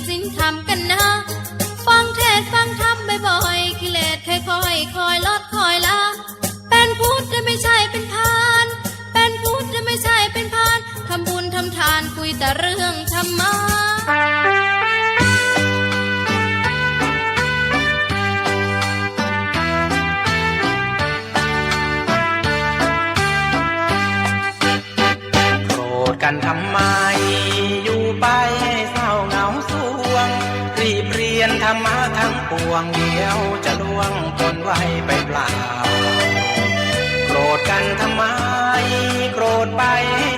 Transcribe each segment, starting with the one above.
ศีลธรรมกันนะฟังเทศฟังธรรมบ่อยๆกิเลสค่อยๆคอยลดคอยละเป็นพุทธไม่ใช่เป็นพานเป็นพุทธไม่ใช่เป็นพานทำบุญทำทานคุยแต่เรื่องธรรมะกันทำไมอยู่ไปเศร้าเหงาสวงรีบเรียนธรรมะทั้งปวงเดียวจะล่วงพ้นไว้ไปเปล่าโกรธกันทำไมโกรธไป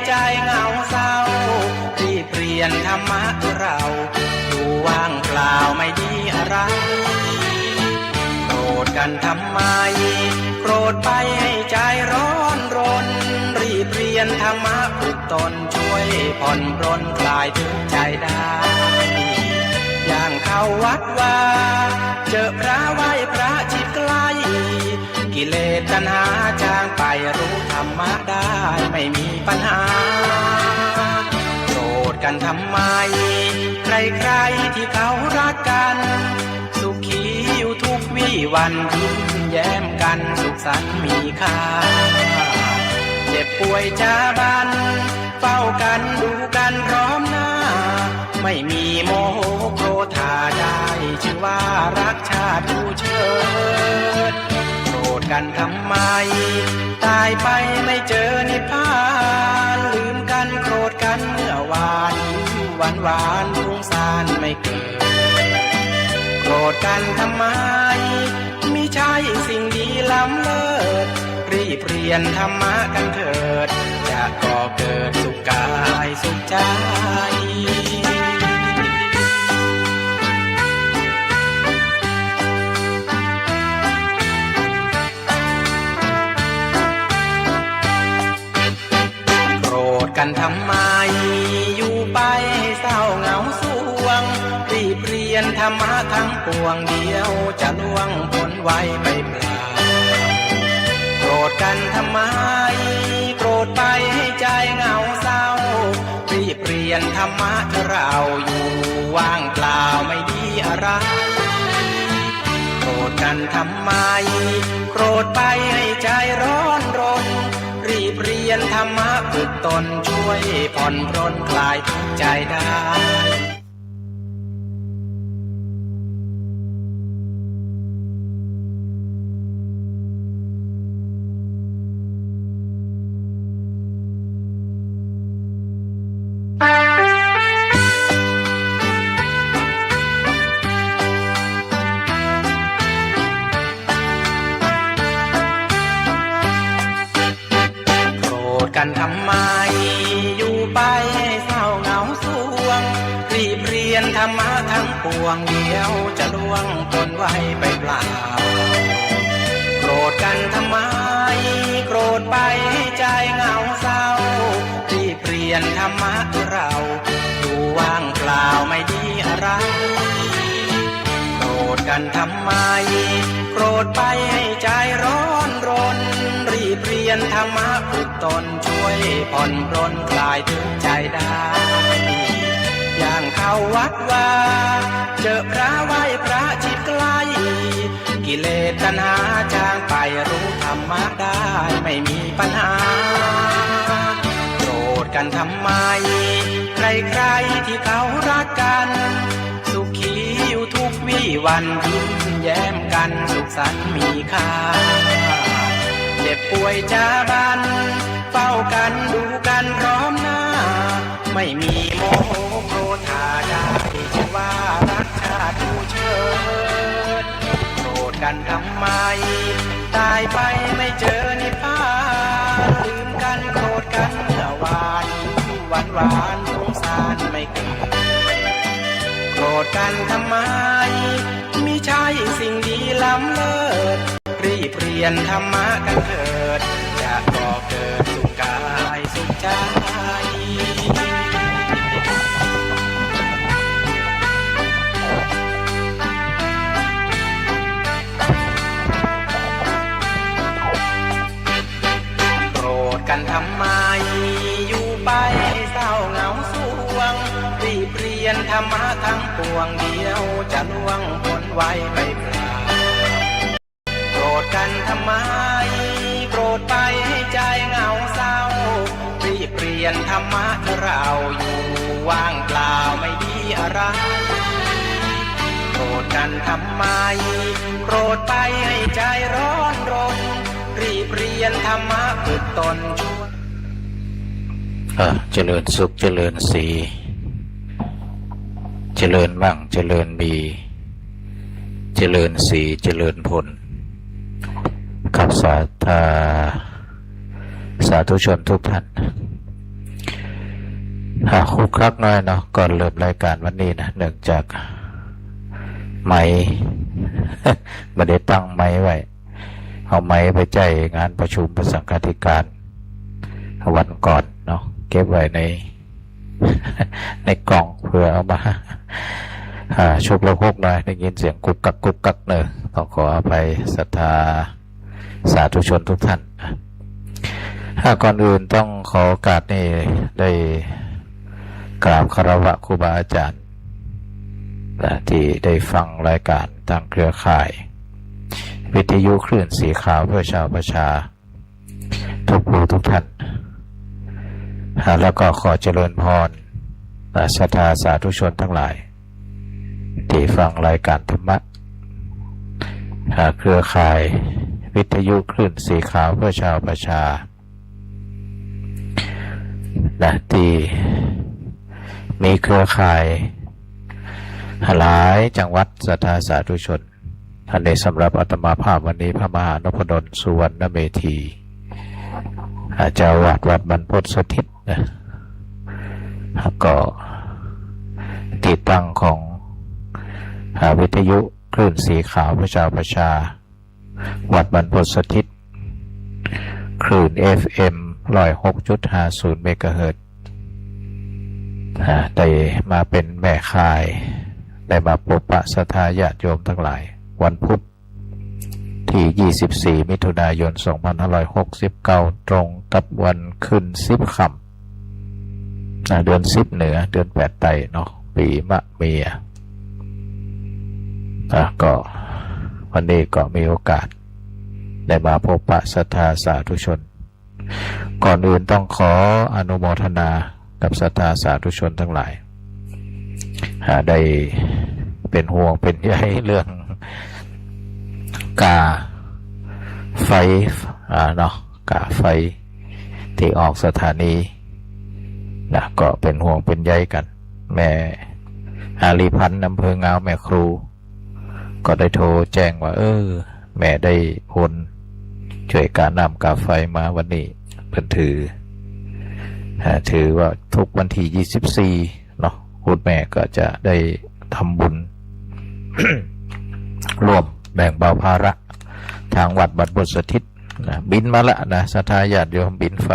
ใจเหงาเศร้ารีบเรียนธรรมะเราอยู่ว่างเปล่าไม่ดีอะไรโกรธกันทำไมโกรธไปให้ใจร้อนรนรีบเรียนธรรมะฝึกตนช่วยผ่อนปรนคลายทุกข์ใจได้อย่างเข้าวัดว่าเจอพระไหว้พระจิตใกล้กิเลสตัณหาจางไปรู้ธรรมะได้ไม่มีปัญหาโกรธกันทำไมใครๆที่เขารักกันสุขีอยู่ทุกวี่วันยิ้มแย้มกันสุขสันต์มีค่าเจ็บป่วยจาบันเฝ้ากันดูกันพร้อมหน้าไม่มีโมโหโกรธาได้ชื่อว่ารักชาติผู้เชิดโกรธกันทำไมตายไปไม่เจอนิพพานลืมกันโกรธกันเมื่อวานหวานฟุ้งซ่านไม่เกิดโกรธกันทำไมมิใช่สิ่งดีล้ำเลิศรีบเรียนธรรมะกันเถิดจะก่อเกิดสุขกายสุขใจโกรธกันทำไมอยู่ไปเศร้าเหงาสวงรีบเรียนธรรมะทั้งปวงเดียวจะล่วงพ้นไว้ไปเปล่าโกรธกันทำไมโกรธไปให้ใจเหงาเศร้ารีบเรียนธรรมะเราอยู่ว่างเปล่าไม่ดีอะไรโกรธกันทำไมโกรธไปให้ใจร้อนรนรีบเรียนธรรมะฝึกตนช่วยผ่อนปรนคลายทุกข์ใจได้กันทำไมอยู่ไปเศร้าเหงาสวงรีบเรียนธรรมะทั้งปวงเดียวจะล่วงพ้นไว้ไปเปล่าโกรธกันทำไมโกรธไปใจเหงาเศร้ารีบเรียนธรรมะเราอยู่ว่างเปล่าไม่ดีอะไรโกรธกันทำไมโกรธไปให้ใจร้อนรนรีบเรียนธรรมะฝึกตนช่วยผ่อนปรนคลายทุกข์ใจได้อย่างเข้าวัดว่าเจอพระไหว้พระจิตใกล้กิเลสตัณหาจางไปรู้ธรรมะได้ไม่มีปัญหาโกรธกันทำไมใครๆที่เขารักกันสุขีอยู่ทุกวี่วันยิ้มแย้มกันสุขสันต์มีค่าเจ็บป่วยจาบันเฝ้ากันดูกันพร้อมหน้าไม่มีโมโหโกรธาได้ชื่อว่ารักชาติผู้เชิดโกรธกันทำไมตายไปไม่เจอนิพพานลืมกันโกรธกันเมื่อวานหวานสงสารไม่เกิดโกรธกันทำไมมิใช่สิ่งดีล้ำเลิศรีบเรียนธรรมะกันเถิดจะก่อเกิดสุขกายสุขใจโกรธกันทำไมอยู่ไปเศร้าเหงาสวงรีบเรียนธรรมะทั้งป ปวงเดียวจะล่วงพ้นไว้ไปเปล่าโกรธกันทำไมโกรธไปให้ใจเหงาเศร้ารีบเปลี่ยนธรรมะเราอยู่ว่างเปล่าไม่ดีอะไรโกรธกันทำไมโกรธไปให้ใจร้อนรนรีบเรียนธรรมะฝึกตนช่วยเจริญสุขเจริญสีเจริญมั่งเจริญมีเจริญสีเจริญผลกับสาธุชนทุกท่านคุกคักน้อยเนาะก่อนเริ่มรายการวันนี้นะเนื่องจากไม้ไม่ได้ตั้งไม้ไว้เอาไม้ไปใจงานประชุมประสังฆาธิการวันก่อนเนาะเก็บไว้ในกล่องเพื่อเอามาชุบละพกหน่อยได้ยินเสียงกุกกักเนอะต้องขออภัยศรัทธาสาธุชนทุกท่านก่อนอื่นต้องขอโอกาสนี้ได้กราบคารวะครูบาอาจารย์ที่ได้ฟังรายการทางเครือข่ายวิทยุคลื่นสีขาวเพื่อชาวประชาทุกผู้ทุกท่านแล้วก็ขอเจริญพรศรัทธาสาธุชนทั้งหลายที่ฟังรายการธรรมะเครือข่ายวิทยุคลื่นสีขาวเพื่อชาวประชาที่มีเครือข่ายหลายจังหวัดศรัทธาสาธุชนอันนี้สำหรับอาตมาภาพวันนี้พระมหานพดลสุวรรณเมธีเจ้าวาดวัดบรรพตสถิตก็ติดตั้งของวิทยุคลื่นสีขาวเพื่อชาวประชาวัดบรรพตสถิตคลื่น FM 106.50 เมกะเฮิรตซ์ได้มาเป็นแม่ข่ายได้มาพบปะศรัทธาญาติโยมทั้งหลายวันพุธที่24มิถุนายน2569ตรงกับวันขึ้น10ค่ำเดือน10เหนือเดือน8ไต่เนาะปีมะเมียก็วันนี้ก็มีโอกาสได้มาพบปะศรัทธาสาธุชนก่อนอื่นต้องขออนุโมทนากับศรัทธาสาธุชนทั้งหลายได้เป็นห่วงเป็นใยเรื่องกาไฟเนาะกาไฟที่ออกสถานีก็เป็นห่วงเป็นใยกันแม่อาลีพันธ์อำเภองาวแม่ครูก็ได้โทรแจ้งว่าแม่ได้โอนช่วยการนำกาไฟมาวันนี้เพิ่นถือว่าทุกวันที่24เนาะคุณแม่ก็จะได้ทำบุญ ร่วมแบ่งเบาภาระทางวัดบรรพตสถิตบินมาละนะศรัทธาญาติโยมบินไฟ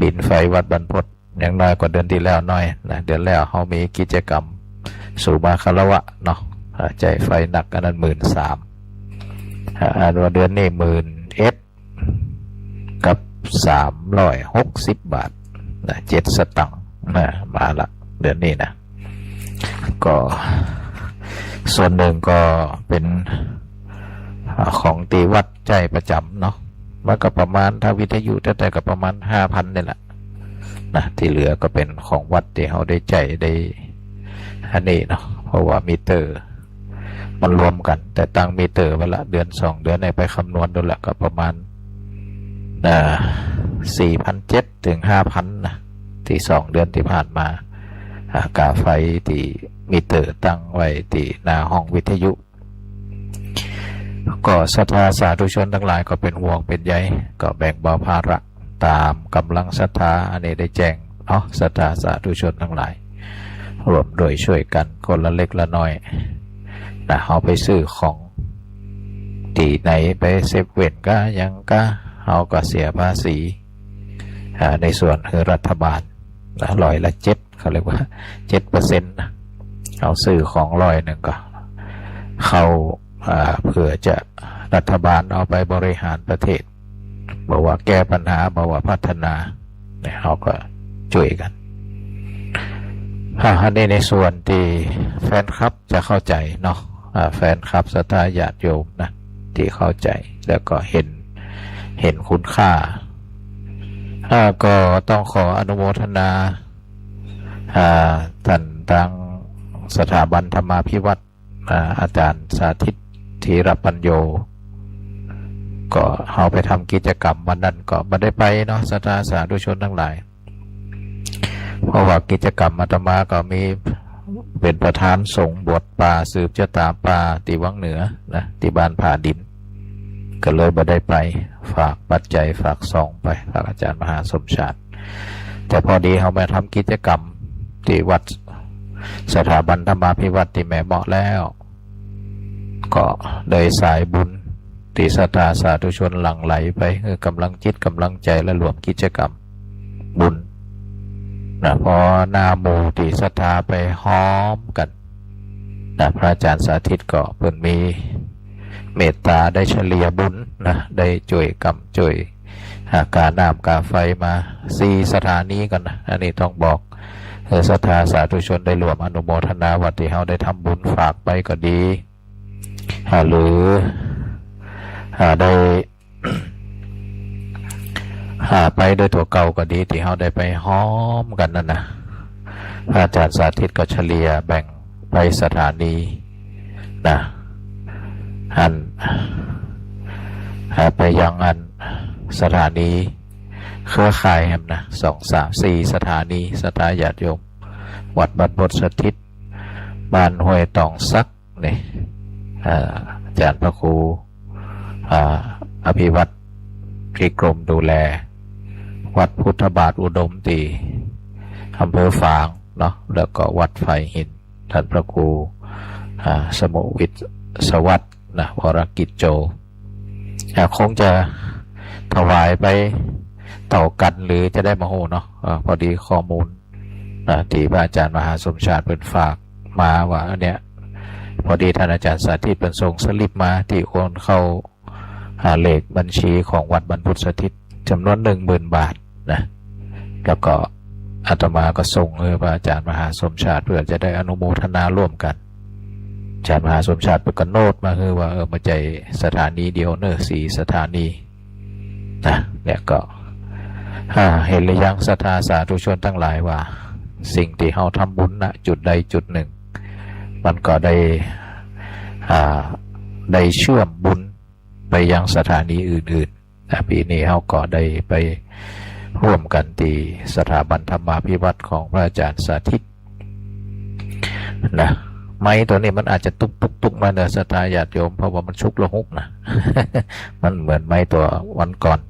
บินไฟวัดบรรพตอย่างน้อยกว่าเดือนที่แล้วน้อยนะเดือนแล้วเขามีกิจกรรมสู่มาคารวะเนาะใจไฟหนักอันนั้น13,000เดือนนี้11,000กับ360 บาทนะ7 สตังค์มาละเดือนนี้นะก็ส่วนหนึ่งก็เป็นของตีวัดใจประจำเนาะมันก็ประมาณถ้าวิทยุแต่ก็ประมาณ 5,000 นี่แหละนะที่เหลือก็เป็นของวัดที่เขาได้ใจได้อันนี้เนาะเพราะว่ามิเตอร์มันรวมกันแต่ตั้งมิเตอร์เวลาเดือน2เดือนในไปคำนวณดูละก็ประมาณ4,700 ถึง 5,000 นะที่2เดือนที่ผ่านมากาไฟที่มิเตอร์ตั้งไว้ที่หน้าห้องวิทยุก็ศรัทธาสาธุชนทั้งหลายก็เป็นห่วงเป็นใยก็แบ่งเบาภาระตามกำลังศรัทธาอันนี้ได้แจ้งเนาะศรัทธาสาธุชนทั้งหลายรวมโดยช่วยกันคนละเล็กละน้อยเอาไปซื้อของที่ไหนไปเซฟเว่นก็ยังก็เอาก็เสียภาษีในส่วนคือรัฐบาล7%เขาเรียกว่า 7% เอาซื้อของ100ก็เข้าเพื่อจะรัฐบาลเอาไปบริหารประเทศบอกว่าแก้ปัญหาบอกว่าพัฒนาเขาก็ช่วยกัน อันนี้ในส่วนที่แฟนคลับจะเข้าใจเนาะแฟนคลับศรัทธาญาติโยมนะที่เข้าใจแล้วก็เห็นคุณค่าก็ต้องขออนุโมทนาท่านทางสถาบันธรรมาภิวัตน์อาจารย์สาธิตธีรปัญโยก็เอาไปทำกิจกรรมวันนั้นก็ไม่ได้ไปเนาะศรัทธาสาธุชนทั้งหลายเพราะว่ากิจกรรมอาตมาก็มีเป็นประธานสงฆ์บวชป่าสืบชะตาป่าที่วังเหนือนะที่บ้านผาดินก็เลยไม่ได้ไปฝากปัจจัยฝากซองไปฝากอาจารย์มหาสมชาติแต่พอดีเขามาทำกิจกรรมที่วัดสถาบันธรรมาภิวัตน์ที่แม่เหมาะแล้วก็ได้สายบุญที่ศรัทธาสาธุชนหลั่งไหลไปคือกำลังจิตกำลังใจและรวมกิจกรรมบุญนะพอหน้าหมู่ที่ศรัทธาไปห้อมกันนะพระอาจารย์สาธิตก็เพิ่นมีเมตตาได้เฉลี่ยบุญนะได้ช่วยกรรมช่วยกาน้ำกาไฟมา4สถานีกันนะอันนี้ต้องบอกศรัทธาสาธุชนได้รวมอนุโมทนาวัดที่เขาได้ทำบุญฝากไปก็ดีหรือได้ ไปโดยตัวเก่าก็ดีที่เขาได้ไปห้อมกันนั่นนะอาจารย์สาธิตก็เฉลี่ยแบ่งไปสถานีนะอันไปยังอันสถานีเครือข่ายแฮมนะ2 3 4สถานีสถาญาติโยมวัดบรรพตสถิตบ้านห้วยตองซักนี่อาจารย์พระครูอภิวัตรที่กรมดูแลวัดพุทธบาทอุดมตีอำเภอฝางเนาะแล้วก็วัดไฟหินท่านพระครูสมุวิทย์สวัสดิ์นะวรกิจโจคงจะถวายไปต่อกันหรือจะได้มาโหเนาะพอดีข้อมูลที่พระอาจารย์มหาสมชาติเป็นฝากมาว่าอันเนี้ยพอดีท่านอาจารย์สาธิตเป็นส่งสลิปมาที่โอนเข้าเลขบัญชีของวัดบรรพุตสถิตจำนวน 10,000 บาทนะแล้วก็อาตมาก็ส่งพระอาจารย์มหาสมชาติเพื่อจะได้อนุโมทนาร่วมกันอาจารย์มหาสมชาติเป็นกโนดมาว่ามาใจสถานีเดียวเนอะ4สถานีนะเนี่ยก็เห็นหรือยังศรัทธาสาธุชนทั้งหลายว่าสิ่งที่เราทำบุญณจุดใดจุดหนึ่งมันก็ได้เชื่อมบุญไปยังสถานีอื่นๆปีนี้เราก็ได้ไปร่วมกันที่สถาบันธรรมาภิวัตน์ของพระอาจารย์สาธิตนะไม้ตัวนี้มันอาจจะตุกมาเนื้อศรัทธาญาติโยมเพราะว่ามันชุกละหุกนะ มันเหมือนไม้ตัววันก่อน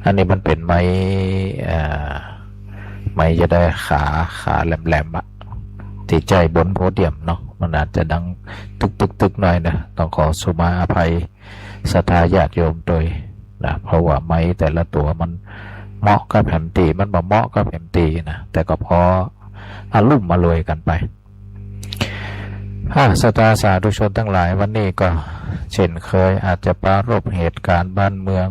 อันนี้มันเป็นไม้จะได้ขาแหลมๆที่ใจบนโพเดียมเนาะมันอาจจะดังตึกหน่อยนะต้องขอสุมาอภัยศรัทธาญาติโยมโดยนะเพราะว่าไม้แต่ละตัวมันเหมาะกับแผ่นตีมันบ่เหมาะกับแผ่นตีนะแต่ก็พออลุ่มมาเลยกันไปศรัทธาสาธุชนทั้งหลายวันนี้ก็เช่นเคยอาจจะปรารภเหตุการณ์บ้านเมือง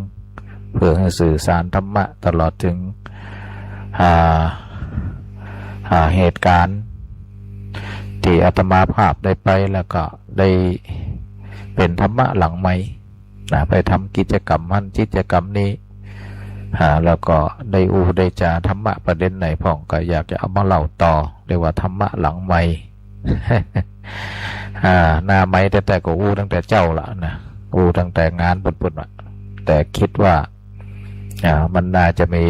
เพื่อให้สื่อสารธรรมะตลอดถึงเหตุการณ์ที่อาตมาภาพได้ไปแล้วก็ได้เป็นธรรมะหลังใหม่นะไปทำกิจกรรมกิจกรรมนี้แล้วก็ได้ได้จาธรรมะประเด็นไหนพ่องก็อยากจะเอามาเล่าต่อเรียกว่าธรรมะหลังใหม่ หน้าไม้แต่ก็ตั้งแต่เจ้าละนะตั้งแต่งานปุ่นๆแต่คิดว่ามันน่าจะมี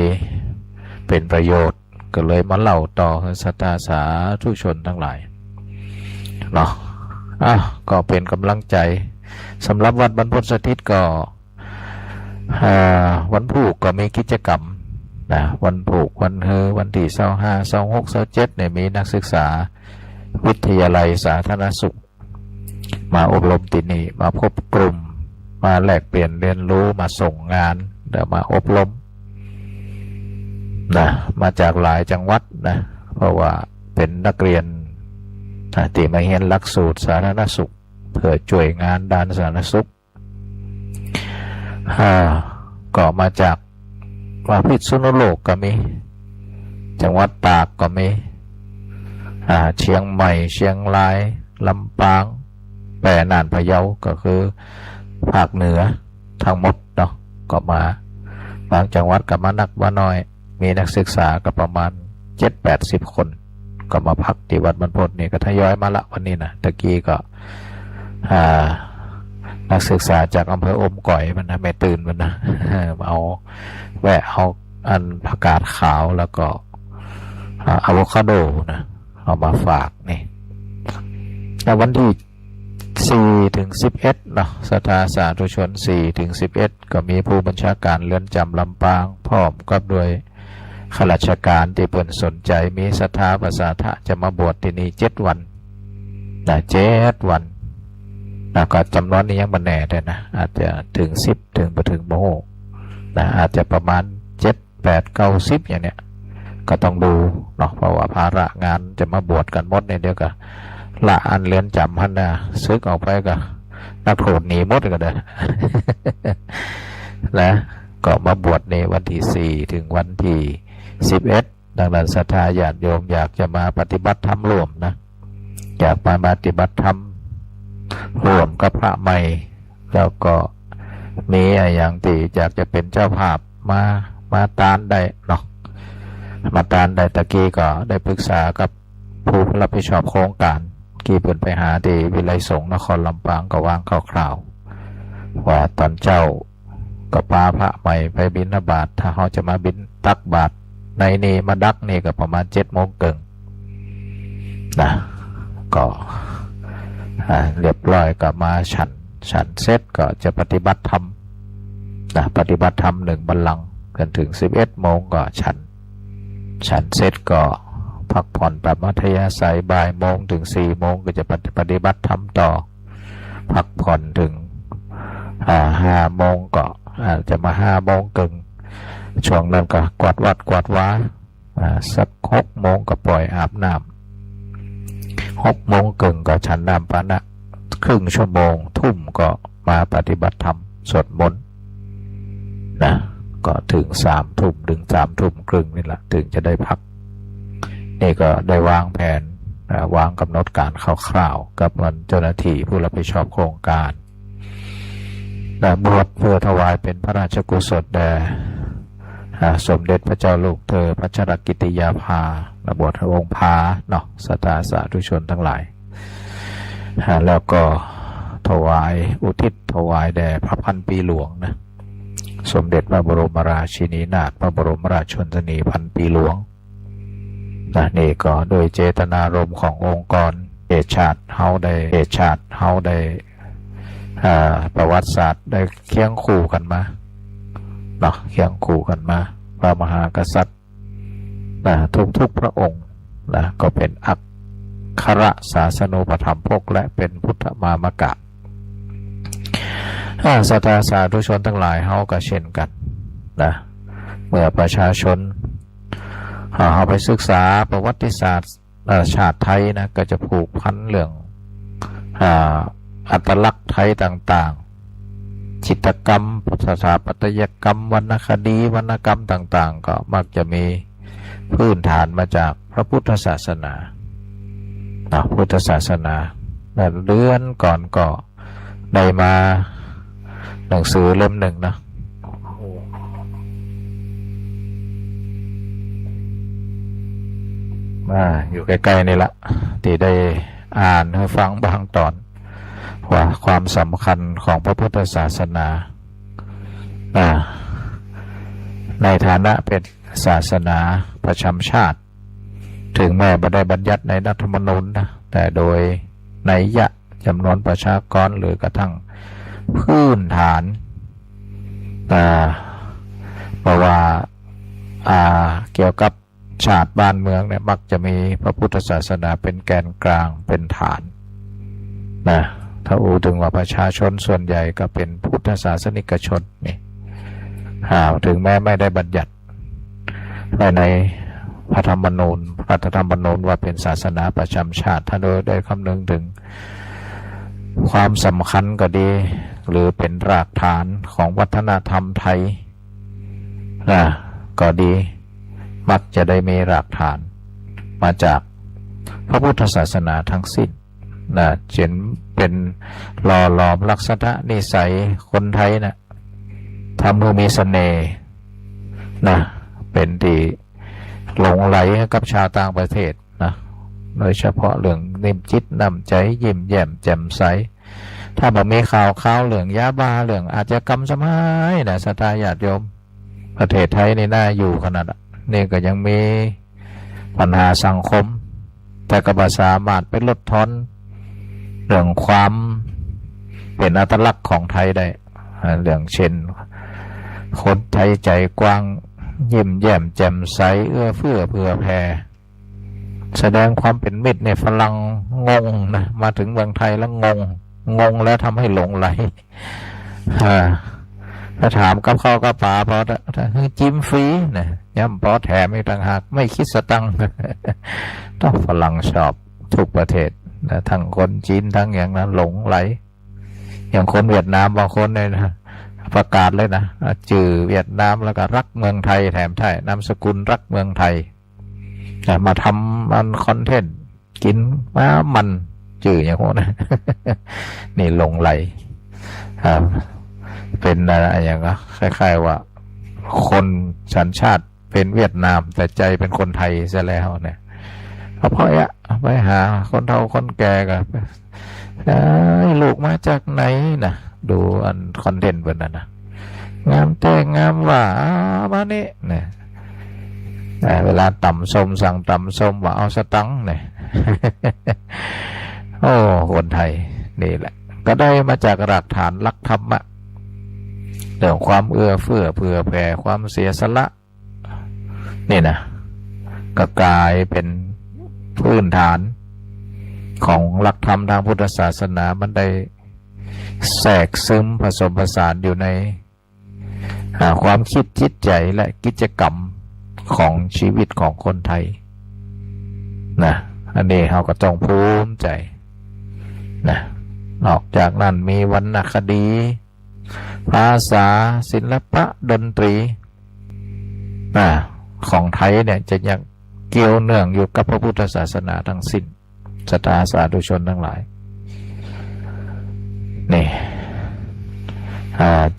เป็นประโยชน์ก็เลยมาเล่าต่อให้ศรัทธาสาธุชนทั้งหลายเนาะก็เป็นกำลังใจสำหรับวัดบรรพตสถิตก็วันผูกก็มีกิจกรรมนะวันผูกวันวันที่25 26 27เนี่ยมีนักศึกษาวิทยาลัยสาธารณสุขมาอบรมที่นี่มาพบกลุ่มมาแลกเปลี่ยนเรียนรู้มาส่งงานเดี๋ยวมาอบรมนะมาจากหลายจังหวัดนะเพราะว่าเป็นนักเรียนที่มาเรียนหลักสูตรสาธารณสุขเพื่อช่วยงานด้านสาธารณสุขก็มาจากพิษณุโลกก็มีจังหวัดตากก็มี เชียงใหม่เชียงรายลำปางแปรน่านพะเยาก็คือภาคเหนือทั้งหมดเนาะก็มาบางจังหวัดก็มานักว่าน้อยมีนักศึกษาก็ประมาณ 7-80 คนก็มาพักที่วัดบรรพตนี่ก็ทยอยมาละวันนี้นะตะกี้ก็นักศึกษาจากอำเภออมก่อยมันนะไม่ตื่นมันนะเอาแวะเอาอันผักกาดขาวแล้วก็อะโวคาโดนะเอามาฝากนี่แล้ววันที่4 ถึง 11เนาะศรัทธาสาธุชน4 ถึง 11ก็มีผู้บัญชาการเรือนจำลำปางพร้อมกับด้วยข้าราชการที่เพิ่นสนใจมีศรัทธาประสาทะจะมาบวชที่นี่7 วันนะ7 วันนะก็จำนวนนี้ยังบ่แน่ได้นะอาจจะถึง10ถึงบ่ถึงโมนะอาจจะประมาณ7 8 9 10อย่างเนี้ยก็ต้องดูเนาะเพราะว่าภาระงานจะมาบวชกันหมดเนี่ยเดียวกันละอันเรือนจำพันนะซึกออกไปก็นักโทษหนีหมดก็ได้ นะก็มาบวชในวันที่4 ถึงวันที่11ดังนั้นศรัทธาญาติโยมอยากจะมาปฏิบัติธรรมร่วมนะอยากมาปฏิบัติธรรมร่วมกับพระใหม่แล้วก็มีอย่างที่อยากจะเป็นเจ้าภาพมาตานได้เนาะมาตานได้ตะกี้ก็ได้ปรึกษากับผู้รับผิดชอบโครงการกี่เปิ่นไปหาที่วิไลสงฆ์นครลำปางก็วางคร่าวๆว่าตอนเจ้าก็พาพระใหม่ไปบิณฑบาตถ้าเขาจะมาบิณตักบาตรในนี่มาดักนี่ก็ประมาณ7 โมงครึ่งนะก็เรียบร้อยก็มาฉันเสร็จก็จะปฏิบัติธรรมนะปฏิบัติธรรม1 บัลลังก์จนถึง11 โมงก็ฉันเสร็จก็พักผ่อนตามอัธยาศัยบ่ายโมงถึง4 โมงก็จะปฏิบัติธรรมต่อพักผ่อนถึง5 โมงก็จะมา5 โมงครึ่งช่วงนั้นก็กวาดวัดกวาดว้าสัก6 โมงก็ปล่อยอาบน้ำ6 โมงครึ่งก็ฉันน้ำปานะครึ่งชั่วโมงทุ่มก็มาปฏิบัติธรรมสวดมนต์นะก็ถึง3 ทุ่มถึง3 ทุ่มครึ่งนี่แหละถึงจะได้พักนี่ก็ได้วางแผนวางกำหนดการคร่าวๆกับเจ้าหน้าที่ผู้รับผิดชอบโครงการบวชเพื่อถวายเป็นพระราชกุศลแด่สมเด็จพระเจ้าลูกเธอพัชรกิติยาภาบวชองค์พาเนาะศรัทธาสาธุชนทั้งหลายแล้วก็ถวายอุทิศถวายแด่พระพันปีหลวงนะสมเด็จพระบรมราชินีนาถพระบรมราชชนนีพันปีหลวงนี่ก็โดยเจตนารมณ์ขององค์กรเอชาติเฮาได้ประวัติศาสตร์ได้เคียงคู่กันมาเนาะเคียงคู่กันมาพระมหากษัตริย์ทุกพระองค์ก็เป็นอัครศาสนูปถัมภกและเป็นพุทธมามกะศรัทธาสาธุชนทั้งหลายเฮาก็เช่นกันนะเมื่อประชาชนเอาไปศึกษาประวัติศาสตร์ชาติไทยนะก็จะผูกพันเรื่องอัตลักษณ์ไทยต่างๆจิตรกรรมสถาปัตยกรรมวรรณคดีวรรณกรรมต่างๆก็มักจะมีพื้นฐานมาจากพระพุทธศาสนาพุทธศาสนาเดือนก่อนก็ได้มาหนังสือเล่มหนึ่งนะอยู่ใกล้ๆนี่ละที่ได้อ่านให้ฟังบางตอนว่าความสำคัญของพระพุทธศาสนาในฐานะเป็นศาสนาประจำชาติถึงแม้ไม่ได้บัญญัติในรัฐธรรมนูญนะแต่โดยนัยยะจำนวนประชากรหรือกระทั่งพื้นฐานเพราะว่าเกี่ยวกับชาติบ้านเมืองเนี่ยมักจะมีพระพุทธศาสนาเป็นแกนกลางเป็นฐานนะถ้าถึงว่าประชาชนส่วนใหญ่ก็เป็นพุทธศาสนิกชนนี่ถึงแม้ไม่ได้บัญญัติในพระธรรมนูญว่าเป็นศาสนาประจำชาติถ้าโดยได้คำนึงถึงความสำคัญก็ดีหรือเป็นรากฐานของวัฒนธรรมไทยก็ดีมักจะได้มีรากฐานมาจาก พระพุทธศาสนาทั้งสิ้นนะเช่นเป็นหล่อหลอมลักษณะนิสัยคนไทยนะทำให้มีเสน่ห์นะเป็นที่หลงไหลกับชาวต่างประเทศนะโดยเฉพาะเรื่องนิ่มจิตน้ำใจยิ้มแย้มแจ่มใสถ้าแบบมีข่าวเรื่องยาบ้าเรื่องอาชญากรรมสมัยนะศรัทธาญาติโยมประเทศไทยนี่น่าอยู่ขนาดนี้ก็ยังมีปัญหาสังคมแต่ก็สามารถเป็นลดทอนเรื่องความเป็นอัตลักษณ์ของไทยได้เรื่องเช่นคนไทยใจกว้างยิ้มแย้มแจ่มใสเอื้อเฟื้อเผื่อแผ่แสดงความเป็นมิตรเนี่ยฝรั่งงงนะมาถึงเมืองไทยแล้วงงแล้วทำให้หลงไหลถ้าถามกับข้าวกับปลาพอจิ้มฟรีนะย่ำพอแถมอีกต่างหากไม่คิดสตังค์ต้องฝรั่งชอบทุกประเทศนะทั้งคนจีนทั้งอย่างนั้นหลงไหลอย่างคนเวียดนามบางคนเนี่ยนะประกาศเลยนะจื่อเวียดนามแล้วก็รักเมืองไทยแถมไทยนามสกุลรักเมืองไทยมาทำมันคอนเทนต์กินมันจื่ออย่างพวกนั้นนี่หลงไหลเป็นอะไรอย่างก็คล้ายๆว่าคนสัญชาติเป็นเวียดนามแต่ใจเป็นคนไทยซะแล้วเนี่ยเพราะไปหาคนเฒ่าคนแก่กันลูกมาจากไหนนะดูอันคอนเทนต์บนนั้นนะงามแต่งามว่ามานี่เนี่ยเวลาต่ำส้มสั่งต่ำส้มว่าเอาสตังค์เนี่ยโอ้คนไทยนี่แหละก็ได้มาจากรากฐานหลักธรรมะเรื่องความเอื้อเฟื้อเผื่อแผ่ความเสียสละนี่นะก็กลายเป็นพื้นฐานของหลักธรรมทางพุทธศาสนามันได้แทรกซึมผสมผสานอยู่ในความคิดจิตใจและกิจกรรมของชีวิตของคนไทยนะอันนี้เราก็ต้องภูมิใจนะนอกจากนั้นมีวรรณคดีภาษาศิลปะดนตรีของไทยเนี่ยจะยังเกี่ยวเนื่องอยู่กับพระพุทธศาสนาทั้งสิ้นศรัทธาสาธุชนทั้งหลายนี่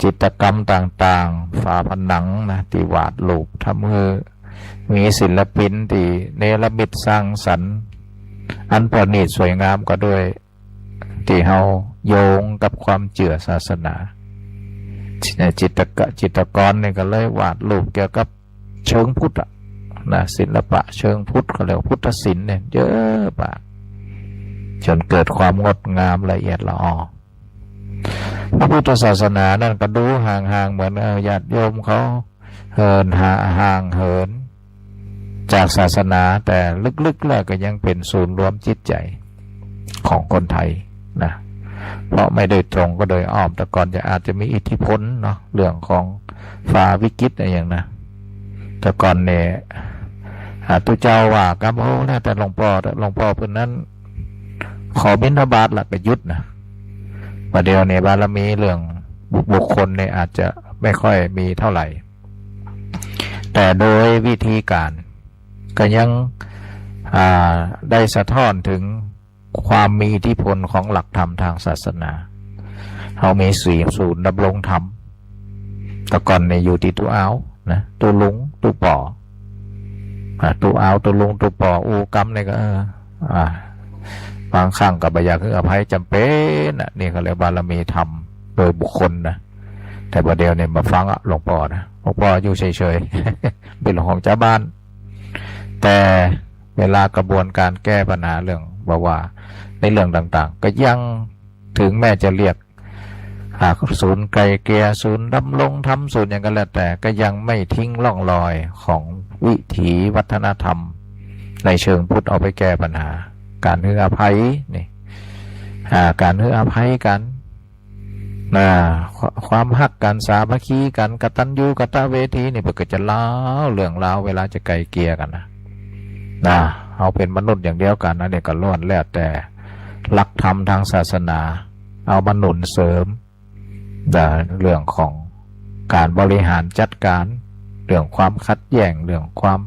จิตรกรรมต่างๆฝาผนังนะที่วาดรูปทำมือมีศิลปินที่เนรมิตสร้างสรรค์อันประณีตสวยงามก็ด้วยที่เฮาโยงกับความเชื่อศาสนาจิตรกรเนี่ยก็เลยวาดรูปเกี่ยวกับเชิงพุทธนะศิลปะเชิงพุทธเขาเรียกพุทธศิลป์เนี่ยเยอะมากจนเกิดความงดงามละเอียดละออพระพุทธศาสนานั่นก็ดูห่างๆเหมือนญาติโยมเขาห่างเหินจากศาสนาแต่ลึกๆแล้วก็ยังเป็นศูนย์รวมจิตใจของคนไทยนะเพราะไม่โดยตรงก็โดยอ้อมแต่ก่อนจะอาจจะมีอิทธิพลเนาะเรื่องของฟ้าวิกฤตอะไรอย่างนะแต่ก่อนเนี่ยตุเจ้าว่ากับโอ้แล้วแต่หลวงพ่อเพิ่นนั้นขอบิณฑบาตหลักประยุทธ์นะประเดี๋ยวเนี่ยบารมีเรื่องบุคคลเนี่ยอาจจะไม่ค่อยมีเท่าไหร่แต่โดยวิธีการก็ยังได้สะท้อนถึงความมีอิทธิพลของหลักธรรมทางศาสนาเขามีศูนย์ดำรงธรรมแต่ก่อนเนี่ยอยู่ที่ตัวเอานะตัวลุงตัวป่อตัวเอาตัวลุงตัวป่ออูกรรมเนี่ยก็บางครั้งกับบอยากคืออภัยจำเป็นนี่เขาเรียกบารมีธรรมโดยบุคคลนะแต่ประเดี๋ยวเนี่ยมาฟังหลวงพ่อนะหลวงพ่ออยู่เฉยๆเป็นหลวงของเจ้าบ้านแต่เวลากระบวนการแก้ปัญหาเรื่องว่าในเรื่องต่างๆก็ยังถึงแม้จะเรียกศูนย์ไกลเกลี่ยศูนย์ดำรงธรรมศูนย์อย่างกันแล้วแต่ก็ยังไม่ทิ้งร่องรอยของวิถีวัฒนธรรมในเชิงพุทธเอาไปแก้ปัญหาการให้อภัยนี่การให้อภัยกันความฮักกันสามัคคีกันกตัญญูกตเวทีนี่เพื่อจะเล่าเรื่องราวเวลาจะไกลเกลี่ยกันนะเอาเป็นมนุษย์อย่างเดียวกันนะเนี่ยก็ล้วนแล้วแต่หลักธรรมทางศาสนาเอามาหนุนเสริมเรื่องของการบริหารจัดการเรื่องความขัดแย้งเรื่องความ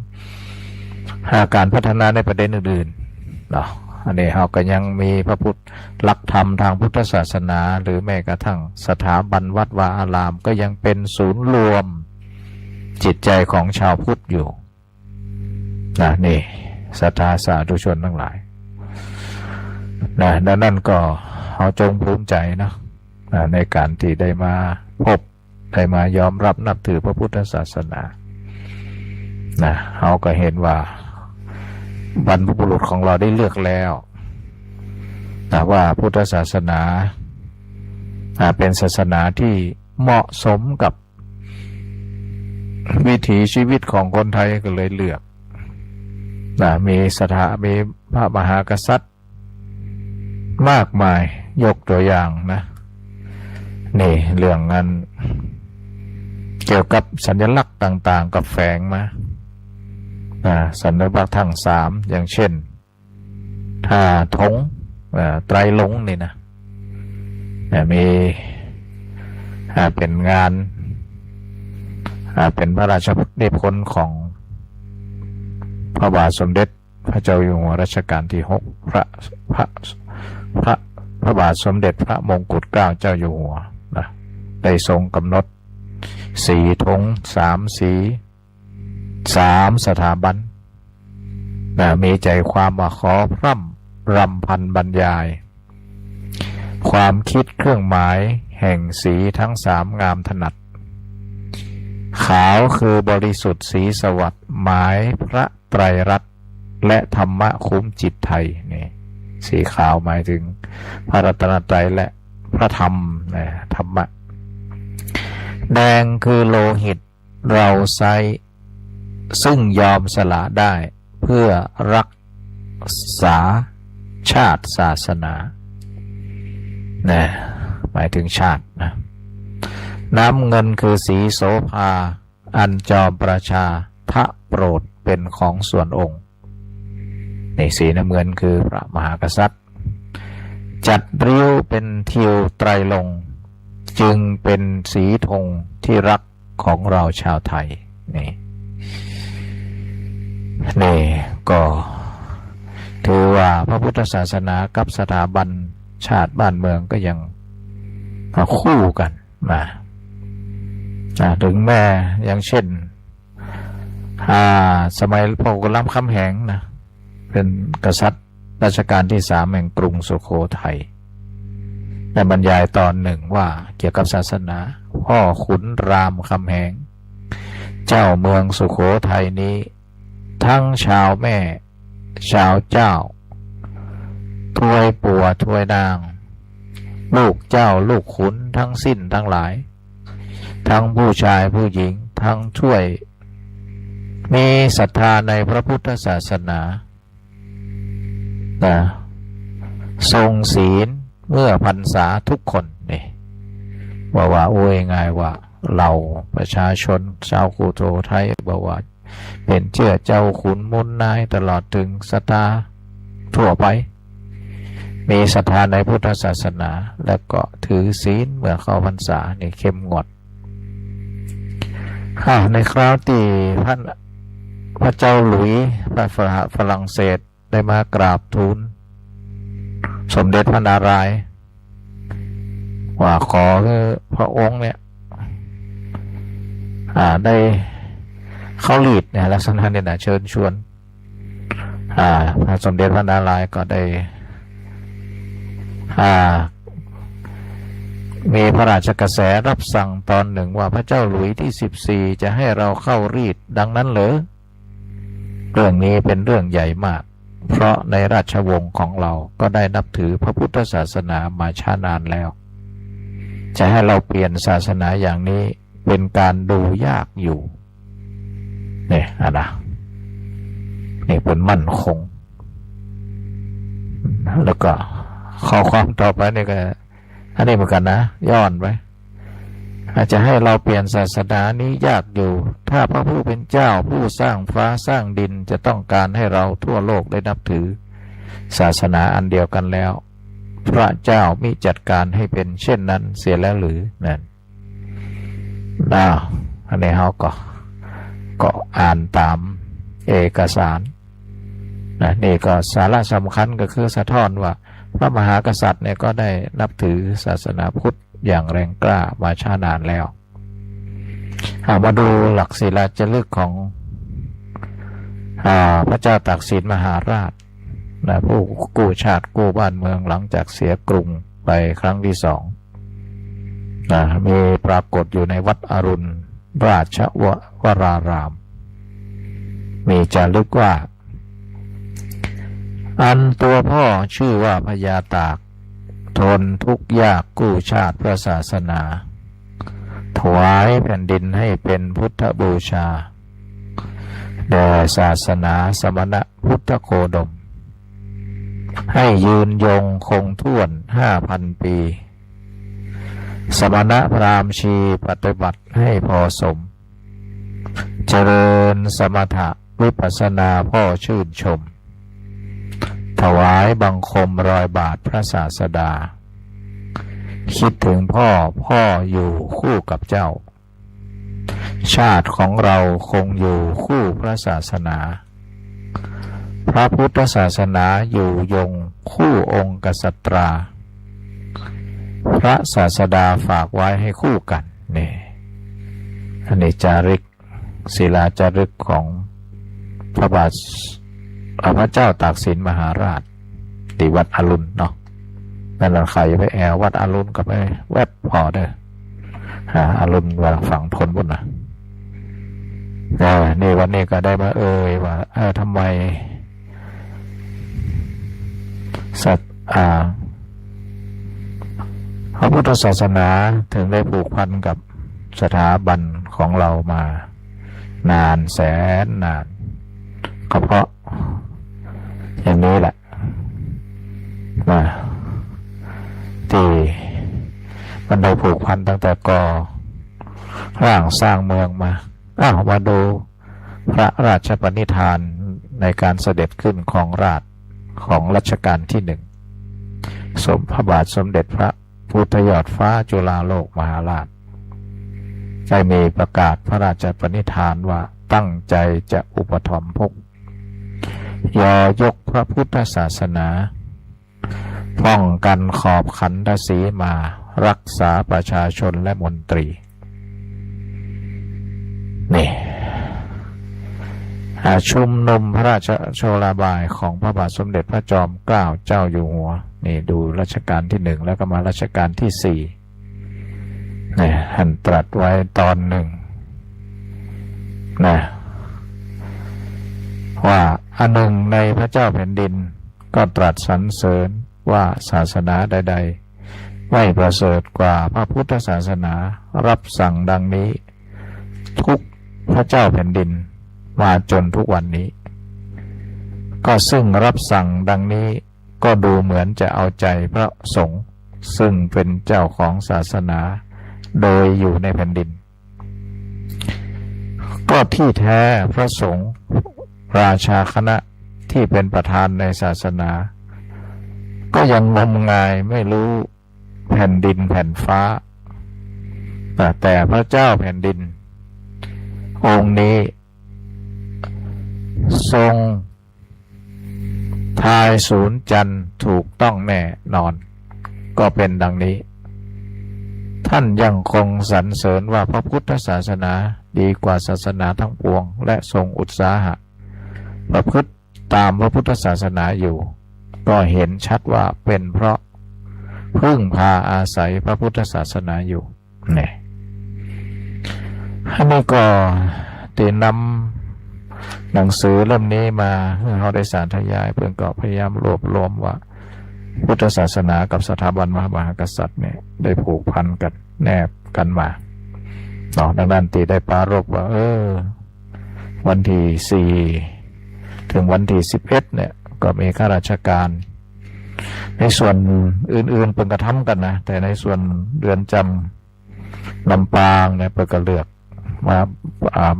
การพัฒนาในประเด็นอื่นๆ เนาะอันนี้เราก็ยังมีพระพุทธหลักธรรมทางพุทธศาสนาหรือแม้กระทั่งสถาบันวัดวาอารามก็ยังเป็นศูนย์รวมจิตใจของชาวพุทธอยู่นะนี่ศรัทธาสาธุชนทั้งหลายนะดังนั้นก็เราจงภูมิใจนะในการที่ได้มาพบได้มายอมรับนับถือพระพุทธศาสนานะเราก็เห็นว่าบรรพบุรุษของเราได้เลือกแล้วนะว่าพุทธศาสนาเป็นศาสนาที่เหมาะสมกับวิถีชีวิตของคนไทยก็เลยเลือกนะมีพระมหากษัตริย์มากมายยกตัวอย่างนะนี่เรื่องนั้นเกี่ยวกับสัญลักษณ์ต่างๆกับแฝงมาสัญลักษณ์ทั้งสามอย่างเช่นถ้าธงไตรลงค์นี่นะมีเป็นงานเป็นพระราชนิพนธ์ของพระบาทสมเด็จพระเจ้าอยู่หัวรัชกาลที่6พระบาทสมเด็จพระมงกุฎเกล้าเจ้าอยู่หัวนะได้ทรงกำหนดสีธง3 สี3 สถาบันมีใจความมาขอพร่ำรำพันบรรยายความคิดเครื่องหมายแห่งสีทั้ง3งามถนัดขาวคือบริสุทธิ์สีสวัสดิ์หมายพระไตรรัตน์และธรรมะคุ้มจิตไทยนี่สีขาวหมายถึงพระรัตนตรัยและพระธรรมธรรมะแดงคือโลหิตเราไซซึ่งยอมสละได้เพื่อรักษาชาติศาสนาหมายถึงชาตินะน้ำเงินคือสีโสภาอันจอมประชาพระโปรดเป็นของส่วนองค์ในสีน้ำเงินคือพระมหากษัตริย์จัดริ้วเป็นทิวไตรลงค์จึงเป็นสีธงที่รักของเราชาวไทยนี่ก็ถือว่าพระพุทธศาสนากับสถาบันชาติบ้านเมืองก็ยังคู่กันมาถึงแม้อย่างเช่นสมัยพระกุลคำแหงนะเป็นกษัตริย์รัชกาลที่3แห่งกรุงสุโขทัยได้บรรยายตอนหนึ่งว่าเกี่ยวกับศาสนาพ่อขุนรามคำแหงเจ้าเมืองสุโขทัยนี้ทั้งชาวแม่ชาวเจ้าทวยปัวทวยนางลูกเจ้าลูกขุนทั้งสิ้นทั้งหลายทั้งผู้ชายผู้หญิงทั้งช่วยมีศรัทธาในพระพุทธศาสนาทรงศีลเมื่อพรรษาทุกคนนี่ว่าโอ้ยง่ายว่าเราประชาชนชาวสุโขทัยบอกว่าเป็นเชื่อเจ้าขุนมุนนายตลอดถึงศรัทธาทั่วไปมีศรัทธาในพุทธศาสนาแล้วก็ถือศีลเมื่อเข้าพรรษานี่เข้มงวดในคราวที่พระเจ้าหลุยส์ฝรั่งเศสได้มากราบทูลสมเด็จพระนารายณ์ว่าขอพระองค์เนี่ยได้เข้าลีดลักษณะเนี่ยเชิญชวนพระสมเด็จพระนารายณ์ก็ได้มีพระราชกระแสรับสั่งตอนหนึ่งว่าพระเจ้าหลุยส์ที่14จะให้เราเข้ารีดดังนั้นเหรอเรื่องนี้เป็นเรื่องใหญ่มากเพราะในราชวงศ์ของเราก็ได้นับถือพระพุทธศาสนามาช้านานแล้วจะให้เราเปลี่ยนศาสนาอย่างนี้เป็นการดูยากอยู่นี่นี่เป็นมั่นคงแล้วก็ข้อความต่อไปนี่ก็อันนี้เหมือนกันนะย้อนไปอาจจะให้เราเปลี่ยนศาสนานี้ยากอยู่ถ้าพระผู้เป็นเจ้าผู้สร้างฟ้าสร้างดินจะต้องการให้เราทั่วโลกได้นับถือศาสนาอันเดียวกันแล้วพระเจ้ามิจัดการให้เป็นเช่นนั้นเสียแล้วหรือนั่นอันนี้เขาก็อ่านตามเอกสาร นะนี่ก็สาระสำคัญก็คือสะท้อนว่าพระมหากษัตริย์เนี่ยก็ได้นับถือศาสนาพุทธอย่างแรงกล้ามาช้านานแล้วมาดูหลักศิลาจารึกของพระเจ้าตากสินมหาราชนะผู้กู้ชาติกู้บ้านเมืองหลังจากเสียกรุงไปครั้งที่2นะมีปรากฏอยู่ในวัดอรุณราชวรารามมีจารึกว่าอันตัวพ่อชื่อว่าพญาตากทนทุกข์ยากกู้ชาติพระศาสนาถวายแผ่นดินให้เป็นพุทธบูชาแด่ศาสนาสมณพุทธโคดมให้ยืนยงคงถ้วน 5,000 ปีสมณพราหมณ์ชีปฏิบัติให้พอสมเจริญสมถะวิปัสสนาพ่อชื่นชมถวายบังคมรอยบาทพระศาสดาคิดถึงพ่ออยู่คู่กับเจ้าชาติของเราคงอยู่คู่พระศาสนาพระพุทธศาสนาอยู่ยงคู่องค์กษัตราพระศาสดาฝากไว้ให้คู่กันนี่อันนี้จารึกศิลาจารึกของพระบาทพระเจ้าตากสินมหาราชที่วัดอรุณเนาะนั่นเราใครไปแอววัดอรุณก็ไปแวบพอเด้ออรุณว่าฝั่งทนบุญนะนี่วันนี้ก็ได้มาว่าทำไมสัตว์พระพุทธศาสนาถึงได้ผูกพันกับสถาบันของเรามานานแสนนานก็เพราะอย่างนี้แหละที่มันได้ผูกพันตั้งแต่ก่อร่างสร้างเมืองมาดูพระราชปณิธานในการเสด็จขึ้นของราชของรัชกาลที่1พระบาทสมเด็จพระพุทธยอดฟ้าจุฬาโลกมหาราชได้มีประกาศพระราชปณิธานว่าตั้งใจจะอุปถัมภกยกพระพุทธศาสนาป้องกันขอบขันธสีมารักษาประชาชนและมนตรีนี่ชุมนุมพระราชโชลาบายของพระบาทสมเด็จพระจอมเกล้าเจ้าอยู่หัวนี่ดูรัชกาลที่1แล้วก็มารัชกาลที่4นี่ท่านตรัสไว้ตอนหนึ่งนะว่าอันหนึ่งในพระเจ้าแผ่นดินก็ตรัสสรรเสริญว่าศาสนาใดๆไม่ประเสริฐกว่าพระพุทธศาสนารับสั่งดังนี้ทุกพระเจ้าแผ่นดินมาจนทุกวันนี้ก็ซึ่งรับสั่งดังนี้ก็ดูเหมือนจะเอาใจพระสงฆ์ซึ่งเป็นเจ้าของศาสนาโดยอยู่ในแผ่นดินก็ที่แท้พระสงฆ์ราชาคณะที่เป็นประธานในศาสนาก็ยังงมงายไม่รู้แผ่นดินแผ่นฟ้าแต่พระเจ้าแผ่นดินองค์นี้ทรงทายศูนย์จันทร์ถูกต้องแน่นอนก็เป็นดังนี้ท่านยังคงสรรเสริญว่าพระพุทธศาสนาดีกว่าศาสนาทั้งปวงและทรงอุตสาหะประพฤติตามพระพุทธศาสนาอยู่ก็เห็นชัดว่าเป็นเพราะพึ่งพาอาศัยพระพุทธศาสนาอยู่เนี่ยอันนี้ก็ตีนำหนังสือเล่มนี้มาเขาได้สารทยายเพื่อนก็พยายามรวบรวมว่าพุทธศาสนากับสถาบันมหากษัตริย์เนี่ยได้ผูกพันกันแนบกันมาดังนั้นตีได้ปรารภว่าวันที่4ถึงวันที่11เนี่ยก็มีข้าราชการในส่วนอื่นๆเป็นกระทำกันนะแต่ในส่วนเรือนจำลำปางเนี่ยเป็นกระเลือก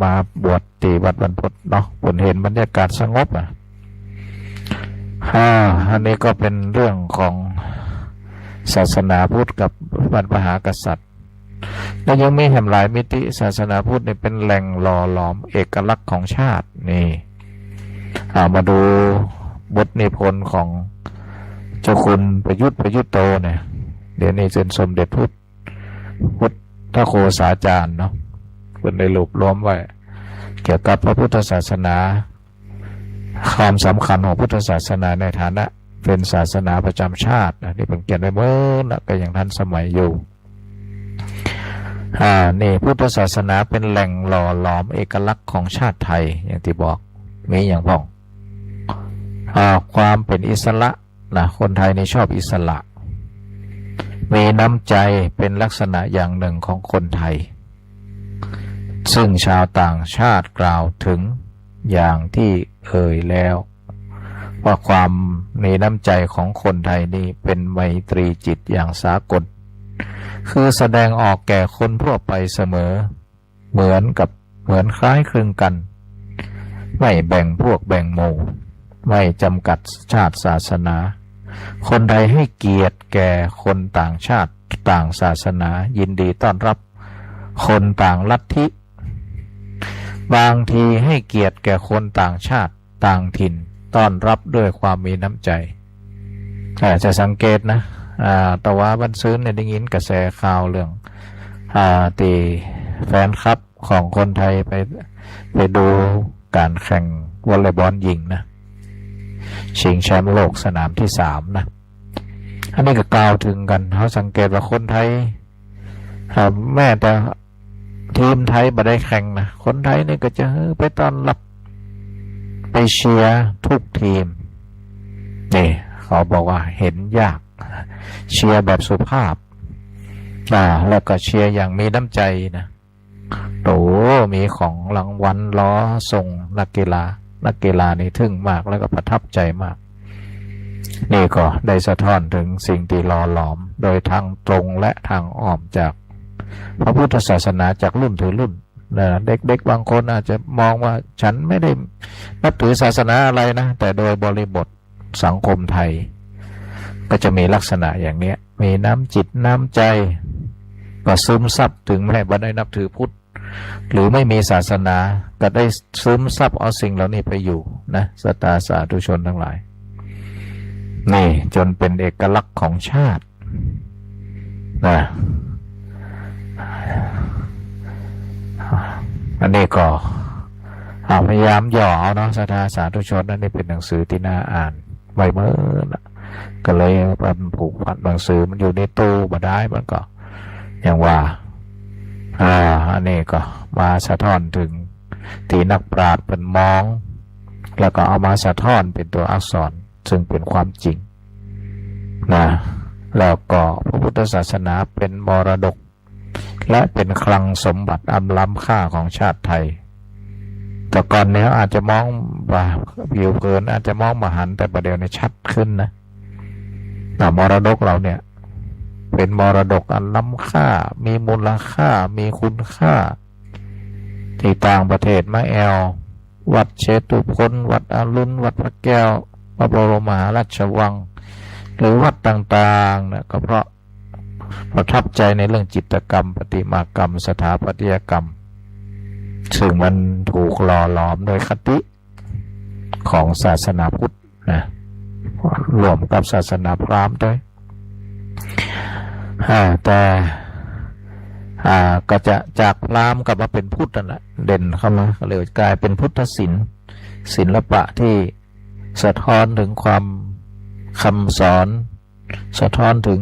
มาบวชตีวัดบรรพตเนาะผลเห็นบรรยากาศสงบอันนี้ก็เป็นเรื่องของศาสนาพุทธกับพระมหากษัตริย์และยังมีแห่งหลายมิติศาสนาพุทธเนี่ยเป็นแหล่งหล่อหลอมเอกลักษณ์ของชาตินี่มาดู บทนิพนธ์ของเจ้าคุณประยุทธ์โตเนี่ยเดี๋ยวนี้เป็นสมเด็จพุทธโฆษาจารย์เนาะเป็นได้รวบรวมไว้เกี่ยวกับพระพุทธศาสนาความสำคัญของพุทธศาสนาในฐานะเป็นศาสนาประจำชาตินะที่เป็นเกียรติไว้เมื่อก็ยังทันสมัยอยู่นี่พุทธศาสนาเป็นแหล่งหล่อหลอมเอกลักษณ์ของชาติไทยอย่างที่บอกมีอย่างพ้องความเป็นอิสระนะคนไทยนี่ชอบอิสระมีน้ำใจเป็นลักษณะอย่างหนึ่งของคนไทยซึ่งชาวต่างชาติกล่าวถึงอย่างที่เอ่ยแล้วว่าความมีน้ำใจของคนไทยนี่เป็นไมตรีจิตอย่างสากลคือแสดงออกแก่คนทั่วไปเสมอเหมือนคล้ายคลึงกันไม่แบ่งพวกแบ่งหมู่ไม่จำกัดชาติศาสนาคนไทยให้เกียรติแก่คนต่างชาติต่างศาสนายินดีต้อนรับคนต่างลัทธิบางทีให้เกียรติแก่คนต่างชาติต่างถิ่นต้อนรับด้วยความมีน้ำใจจะสังเกตนะแต่ว่าบันซื้อเนี่ยได้ยินกระแสข่าวเรื่องตีแฟนคลับของคนไทยไปดูการแข่งวอลเลย์บอลหญิงนะชิงแชมป์โลกสนามที่3นะอันนี้ก็กล่าวถึงกันเขาสังเกตว่าคนไทยแม้แต่ทีมไทยไม่ได้แข่งนะคนไทยนี่ก็จะไปต้อนรับไปเชียร์ทุกทีมนี่เขาบอกว่าเห็นยากเชียร์แบบสุภาพแล้วก็เชียร์อย่างมีน้ำใจนะโตมีของรางวัลล้อส่งนักกีฬานี่ทึ่งมากแล้วก็ประทับใจมากนี่ก็ได้สะท้อนถึงสิ่งที่หล่อหลอมโดยทางตรงและทางอ้อมจากพระพุทธศาสนาจากรุ่นถึงรุ่นนะเด็กๆบางคนอาจจะมองว่าฉันไม่ได้นับถือศาสนาอะไรนะแต่โดยบริบทสังคมไทยก็จะมีลักษณะอย่างนี้มีน้ำจิตน้ำใจก็ซึมซับถึงแม้ว่าได้นับถือพุทธหรือไม่มีศาสนาก็ได้ซึมซับเอาสิ่งเหล่านี้ไปอยู่นะสาธุชนทั้งหลายนี่จนเป็นเอกลักษณ์ของชาตินะอันนี้ก็พยายามย่อเอาเนาะสาธุชนนั่นนี่เป็นหนังสือที่น่าอ่านไว้เมื่อก็เลยมันผูกพันหนังสือมันอยู่ในตู้มาได้มันก็อย่างว่าอันนี้ก็มาสะท้อนถึงที่นักปราชญ์เป็นมองแล้วก็เอามาสะท้อนเป็นตัวอักษรซึ่งเป็นความจริงนะแล้วก็พระพุทธศาสนาเป็นมรดกและเป็นคลังสมบัติอันล้ำค่าของชาติไทยแต่ก่อนเนี้ยอาจจะมองว่าผิวเผินอาจจะมองมหันต์แต่ประเดี๋ยวนี้ชัดขึ้นนะมรดกเราเนี่ยเป็นมรดกอันล้ำค่ามีมูลค่ามีคุณค่าที่ต่างประเทศมาแอลวัดเชตุพนวัดอรุณวัดพระแก้วพระบรมมหาราชวังหรือวัดต่างๆนะก็เพราะประทับใจในเรื่องจิตรกรรมประติมากรรมสถาปัตยกรรมซึ่งมันถูกหล่อหลอมโดยคติของศาสนาพุทธนะรวมกับศาสนาพราหมณ์ด้วยแต่ก็จะจากพราหมณ์กลับมาเป็นพุทธนั่นแหละเด่นเข้ามาเลยกลายเป็นพุทธศิลป์ศิลปะที่สะท้อนถึงความคำสอนสะท้อนถึง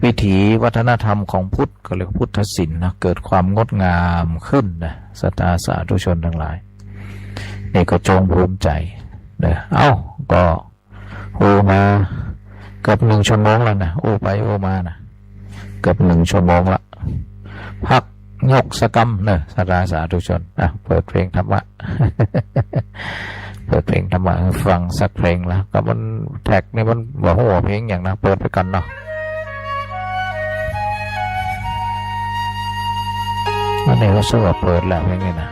วิถีวัฒนธรรมของพุทธก็เรียกพุทธศิลป์นะเกิดความงดงามขึ้นนะสาธุชนทั้งหลายนี่ก็จงภูมิใจนะก็โอมาเกือบ1 ชั่วโมงแล้วนะโอไปโอมานะเกือบ1 ชั่วโมงละพักยกสกรรมนะสาธุชนเปิดเพลงธรรมะ เปิดเพลงธรรมะฟังสักเพลงแล้วก็มันแท็กนี่มันบอกหัวเพลงอย่างนะเปิดไปกันเนาะอันนี้ก็สู้กับเปิดแล้วเพลงนี้นะ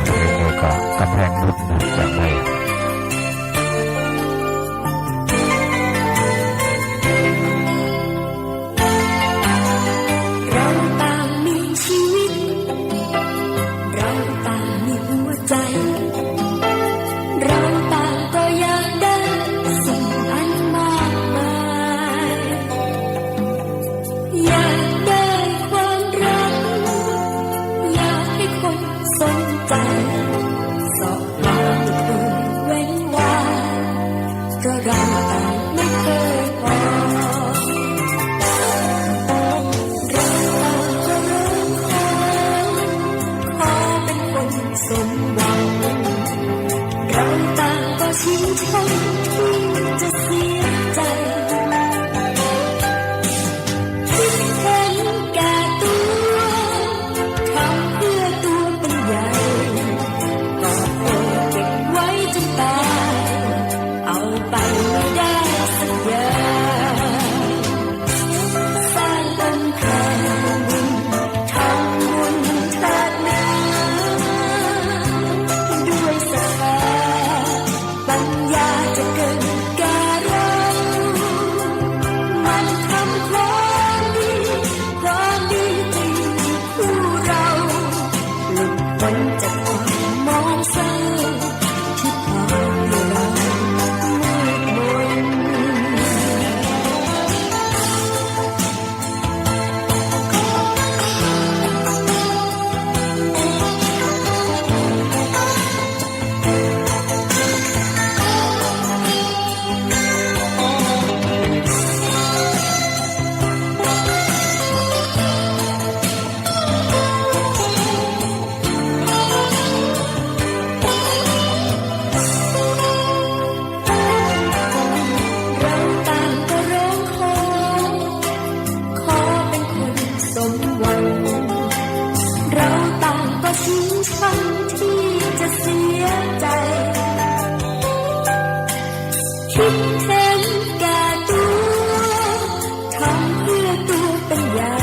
เพลงนี้ก็กำแพงรุ่นนะจากไหนเราต่างมีชีวิตเราต่าง ชิงชังที่จะเสียใจคิดเห็นแก่ตัวทำเพื่อตัวเป็นใหญ่ก็โอเก็บไว้จนตายเอาไปไม่ได้สักอย่างสร้างกำแพงบุญทำบุญเถิดนะด้วยศรัทธาปัญญาจะเกิดแก่เรามันทำความดีความดีที่ผู้เราหลุดพ้นจากความมองเศร้าที่พาให้เรามืดมเราต่างก็ร้องขอเป็นคนสมหวังเราต่างก็ชิงชังที่จะเสียใจคิดเห็นแก่ตัวทำเพื่อตัวเป็นใหญ่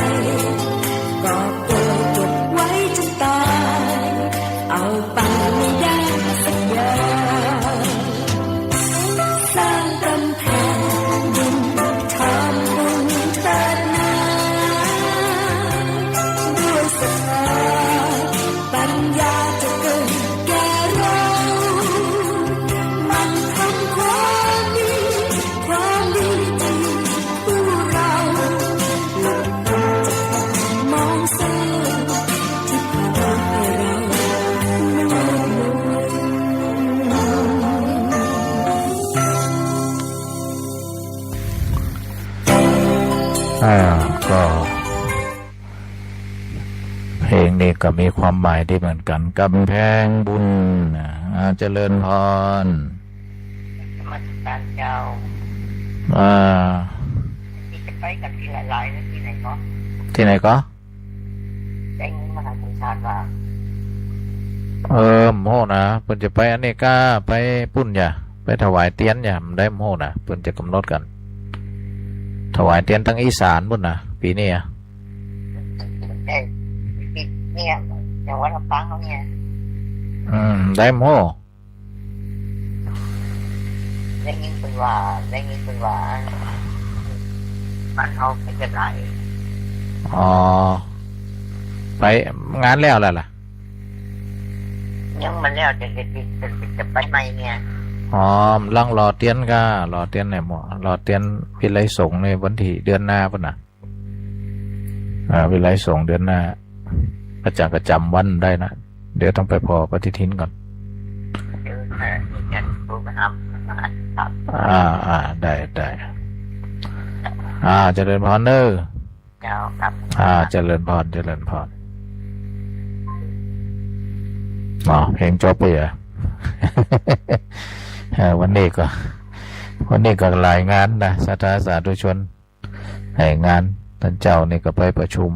ก็โกรธเก็บไว้จนตายเอาไปไม่ได้สักอย่างสร้างกำแพงบุญทำบุญเถิดนะด้วยศรัทธาปัญญาจะเกิดแก่เรามันทำความดีความดีที่ผู้เราหลุดพ้นจากความมองเศร้าที่พาให้เรามืดมน ก็เพลงนี้ก็มีความหมายที่เหมือนกันกำแพงบุญเจริญพร มาจากการเจ้า อ่า ที่จะไปกันที่หลายๆนะที่ไหนก็ ที่ไหนก็ ได้เงินมหาสงสารว่า โมนะเพิ่นจะไปอันนี้ก็ไปปุ่นอย่าไปถวายเตียนอย่ามันได้โมนะเพิ่นจะกำหนดกัน ถวายเตียนทั้งอีสานปุ่นนะปีนี้อ่ะ ได้ปิดเนี่ยอย่างวัดลำปางเขาเนี่ย ได้โม ได้เงินเป็นว่าได้เงินเป็นว่าบ้านเขาไปกันหลาย อ๋อไปงานแล้วล่ะ ยังมันแล้วจะไปใหม่เนี่ย อ๋อลังรอเตียนก็รอเตียนไหนหมอรอเตียนวิไลสงฆ์ในวันที่เดือนหน้าป่ะนะวิไลสงฆ์เดือนหน้าก็จำวันได้นะเดี๋ยวต้องไปพอปฏิทินก่อน เดี๋ยวจะดูไปทำครับ ได้เจริญพรเนอ เจ้าครับ เจริญพรเพลงจบไปเหรอ วันนี้ก็รายงานนะศรัทธาสาธุชนให้งานท่านเจ้านี่ก็ไปประชุม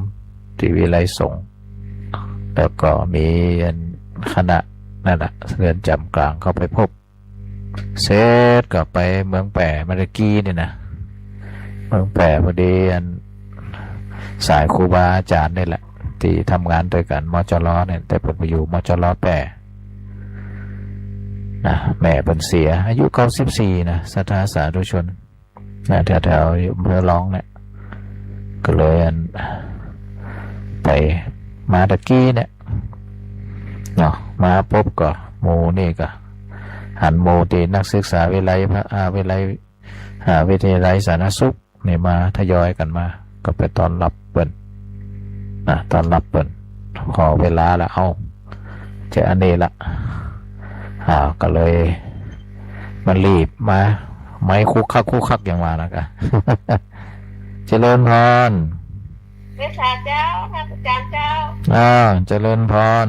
ที่วิไลสงฆ์แล้วก็มีคณะนั่นแหละเรือนจำกลางเข้าไปพบเสร็จก็ไปเมืองแปะเมื่อกี้นี่นะเมืองแปะพอดีสายครูบาอาจารย์นี่แหละที่ทำงานด้วยกันมจรเนี่ยแต่ผมไปอยู่มจรแปะนะแม่เป็นเสียอายุ94นะศรัทธาสาธุชนนะแถวๆอำเภอร้องเนี่ยก็เลยไปมาตะกี้เนี่ยเนาะมาพบก็โมนี่ก็หันโมตีนักศึกษาวิไลวิทยาลัยสาธารณสุขนี่มาทยอยกันมาก็ไปตอนรับเปิ่นตอนรับเปิ่นขอเวลาละเอาจะอันนี้ละก็เลยมันรีบมาไม้คุกคักอย่างว่านะกะ เจริญพร เวสาเจ้าท่านอาจารย์เจ้า เจริญพร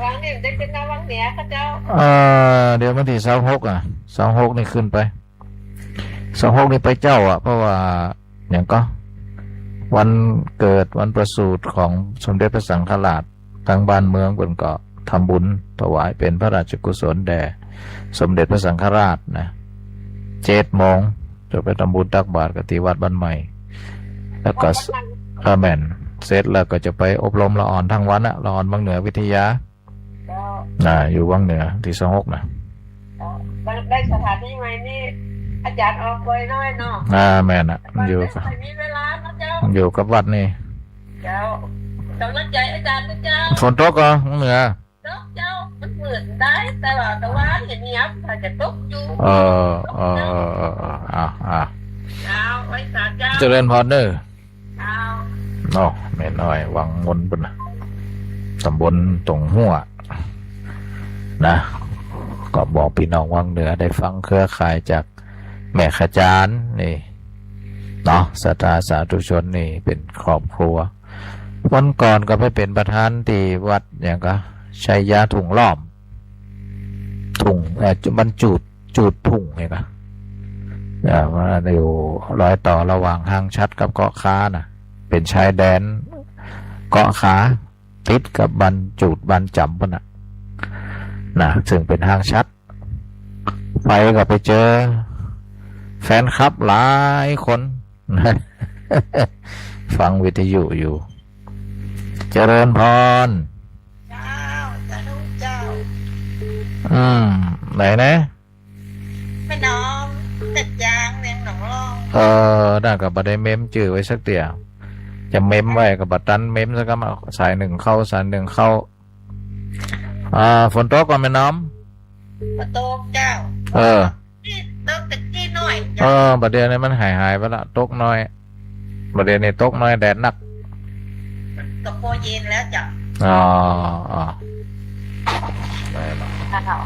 วางเนี่ยได้เป็นนวังเหนือข้าเจ้า เดี๋ยววันที่26อ่ะ26นี่ขึ้นไป26นี่ไปเจ้าอ่ะเพราะว่าอย่างก็วันเกิดวันประสูติของสมเด็จพระสังฆราชทางบ้านเมืองเพิ่นก็ทำบุญถวายเป็นพระราชกุศลแด่สมเด็จพระสังฆราชนะ7 โมงจะไปทำบุญตักบาตรกับที่วัดบ้านใหม่แล้วก็แม่นเสร็จแล้วก็จะไปอบรมละอ่อนทั้งวันอะละอ่อนวังเหนือวิทยา เจ้า อยู่วังเหนือที่26นะ ได้สถานที่ไหมนี่อาจารย์ออกไว้น้อยเนาะ แม่นอะอยู่กับ ไม่มีเวลานะเจ้า อยู่กับวัดนี่ เจ้ากำลังใจอาจารย์นะเจ้า ฝนตกเหรอวังเหนือ เจ้ามันเหมือนได้แต่ว่าอย่างเงี้ยถ้าจะตกอยู่ เจ้าไว้สาเจ้า เจริญพรเด้อ เจ้า เนาะแม่น้อยวังมนปุ่นนะตำบลตรงหัวนะก็บอกพี่น้องวังเหนือได้ฟังเครือข่ายจากแม่ขจารย์นี่เนาะศรัทธาสาธุชนนี่เป็นครอบครัววันก่อนก็ไปเป็นประธานที่วัดอย่างก็ชัยยาถุงล้อมถุงบรรจุจูดถุงไงก็ว่าอยู่รอยต่อระหว่างห้างชัดกับเกาะค้าน่ะเป็นชายแดนเกาะขาติดกับบรรจุบรรจำปะนะซึ่งเป็นห้างชัดไปก็ไปเจอแฟนคลับหลายคน ฟังวิทยุอยู่เจริญพร เจ้าจะดูเจ้า ไหนนะ ไม่น้องเป็ดยางเลี้ยงหนองรอง น่ากับบัได้เมมจื่อไว้สักเตียจะเมมไว้กับบัตันเมมสักก็มาสายหนึ่งเข้าสายหนึ่งเข้าฝนตกก่อนไหมน้อง ประตูเจ้า ที่ตกตะกี้หน่อยเจ้า บัดเดียวนี้มันหายไปละตกน้อยบัดเดียวนี้ตกน้อยแดดหนัก ตกโปเย็นแล้วเจ้า ได้ละ เจ้า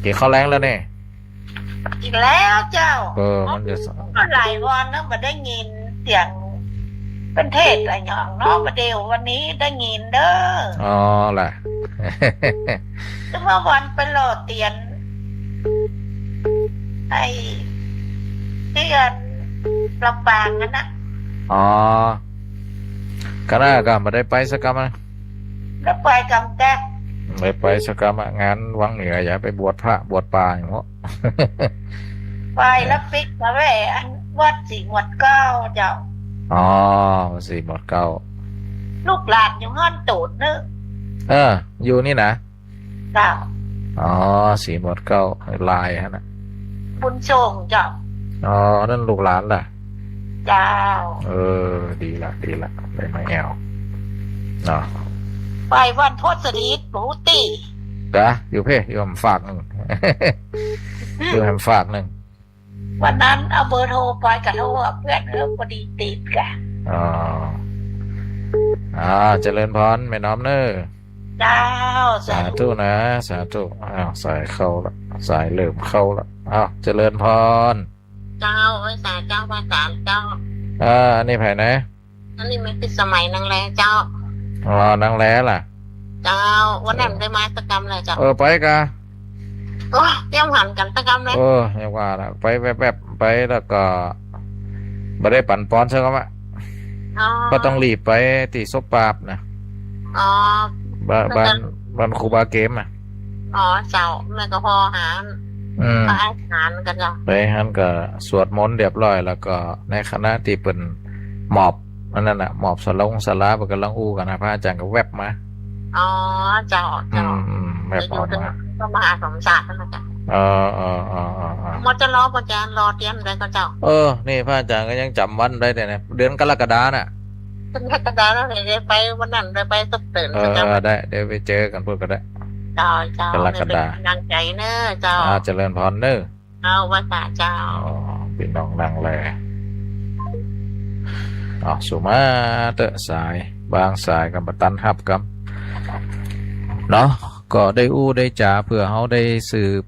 กี่ข้าวแรงแล้วเนี่ย อีกแล้วเจ้า มันจะ ก็หลายวันนะมาได้ยินเสียงเป็นเทศอะไรอย่างเนาะมาเดียววันนี้ได้ยินเด้อ แหละ จะมาวันไปหล่อเตียนไอ้ที่กันลำปางนั่นนะ ก็น่าก็มาได้ไปสักกรรม แล้วไปกำแก้ ไม่ไปสักกรรมงานวังเหนืออย่าไปบวชพระบวชป่าอย่างเงี้ย ไปแล้วปิกมาแว่อันวัดสี่หมวดเก้าเจ้า สี่หมดเก้า ลูกหลานอยู่ห้อนตูดนึก อยู่นี่นะ เจ้า สี่หมดเก้าลายฮะนะ บุญชงเจ้า นั่นลูกหลานล่ะ เจ้า ดีละได้ไม่แอวเนาะ ไปวันโพธิ์สรีหมูตี อยู่เพ่อยู่ผมฝากหนึ่ง อยู่ผมฝากหนึ่ง วันนั้นเอาเบอร์โทรไปกับโทรเพื่อนเริ่มพอดีติดกัน เจริญพรแม่น้อมเนอ เจ้า สาธุนะสาธุสายเข้าละสายเริ่มเข้าละเจริญพร เจ้าไว้สาเจ้าภาษาเจ้า อันนี้ไผ่ไหน อันนี้มันเป็นสมัยนางแลเจ้า นางแล้ล่ะ เจ้าวันนั้นได้มาตะกรรมเลยเจ้า ไปกะ โอ้เตรียมหันกันตะกรรมเลย ยังว่าละไปแบบไปแล้วก็ไม่ได้ปั่นปอนใช่ไหมก็ต้องรีบไปตีซบปราบนะบ้านครูบาเกมเจ้าแม่ก็พอหาอาหารกันเจ้าไปฮันก็สวดมนต์เรียบร้อยแล้วก็ในคณะที่เป็นหมอบนั่นน่ะหมอบสลงสลาไปกันลังอู้กันนะพระอาจารย์ก็แวบมาเจ้าแวบออกมาก็มหาสมศักดิ์นั่นแหละมันจะรอประจานรอเตรียมอะไรก็เจ้านี่พระอาจารย์ก็ยังจำวันได้แต่เนี่ยเดือนกรกฎาน่ะเป็นกรกฎาแล้วได้ไปวันนั้นได้ไปสักเตือนได้เดี๋ยวไปเจอกันพูดกันได้เจ้ากรกฎานังใจเนอะเจ้าเจริญพรเนอะวัดเจ้าพี่น้องนั่งแลสุมาเตะสายบางสายกับตันหับกับเนาะก็ได้ได้จ่าเพื่อเขาได้สืบ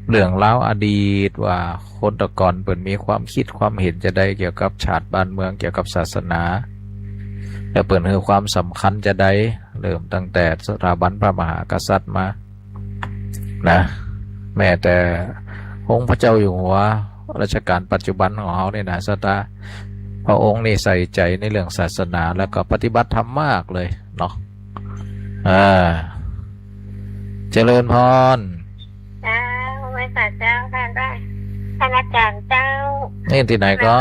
เรื่องเล่าอดีตว่าคนตะก่อนเปิดมีความคิดความเห็นจะได้เกี่ยวกับชาติบ้านเมืองเกี่ยวกับศาสนาแล้วเปิดให้ความสำคัญจะได้ เริ่มตั้งแต่สถาบันพระมหากษัตริย์มานะแม้แต่องค์พระเจ้าอยู่หัวรัชกาลปัจจุบันของเขาเนี่ยนะพระองค์นี่ใส่ใจในเรื่องศาสนาแล้วก็ปฏิบัติธรรมมากเลยเนาะเจริญพรเจ้าไว้ค่ะเจ้าท่านได้ท่านอาจารย์เจ้านี่ที่ไหนก็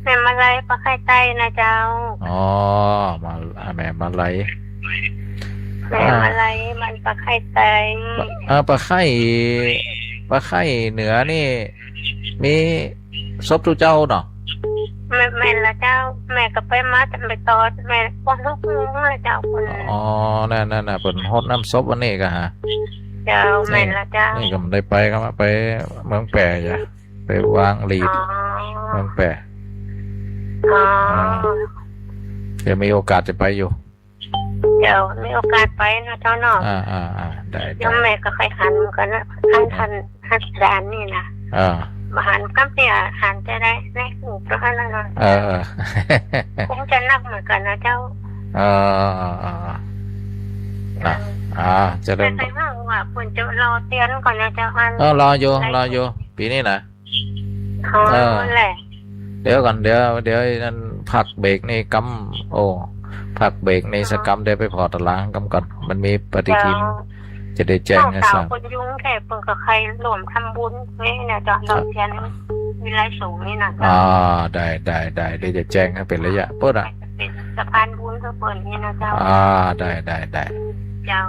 แม่มาลัยปลาไข่ไตนะเจ้าอ๋อมาแม่มาลัยแม่มาลัยมันปลาไข่ไตปลาไข่เหนือนี่มีศพทุเจ้าเนาะแม่ละเจ้าแม่ก็ไปมาจะไปตอดแม่ป้อนลูกละเจ้าคนอ๋อนั่นเปิ่นฮดน้ำศพวันนี้ก็ฮะเจ้าแม่ละเจ้านี่ก็ไม่ได้ไปก็มาไปเมืองแปรจ้ะไปวางลีดเมืองแปรเดี๋ยวมีโอกาสจะไปอยู่เดี๋ยวมีโอกาสไปนะเจ้าเนาะได้ยังแม่ก็เคยหันกันนะท่านด่านนี่นะมาหันกับเนี่ยหันจะได้ในหูเพราะอะไรคงจะนับเหมือนกันนะเจ้าจะเริ่มแต่ว่าคุณจะรอเตียนก่อนนะเจ้ารออยู่ปีนี้นะแหละเดี๋ยวก่อนเดี๋ยวนั่นพักเบรกในกำพักเบรกในสกรรมได้ไปพอตารางกำก่อนมันมีปฏิทินจะได้แจ้งให้ทราบคนยุ่งแค่เปิดกับใครหลวมทำบุญนี่นะจ๊ะเราเทียนวิไลสูงนี่นะได้เดี๋ยวจะแจ้งให้เป็นระยะเปิดเป็นสะพานบุญก็เปิดนี่นะเจ้าได้เจ้า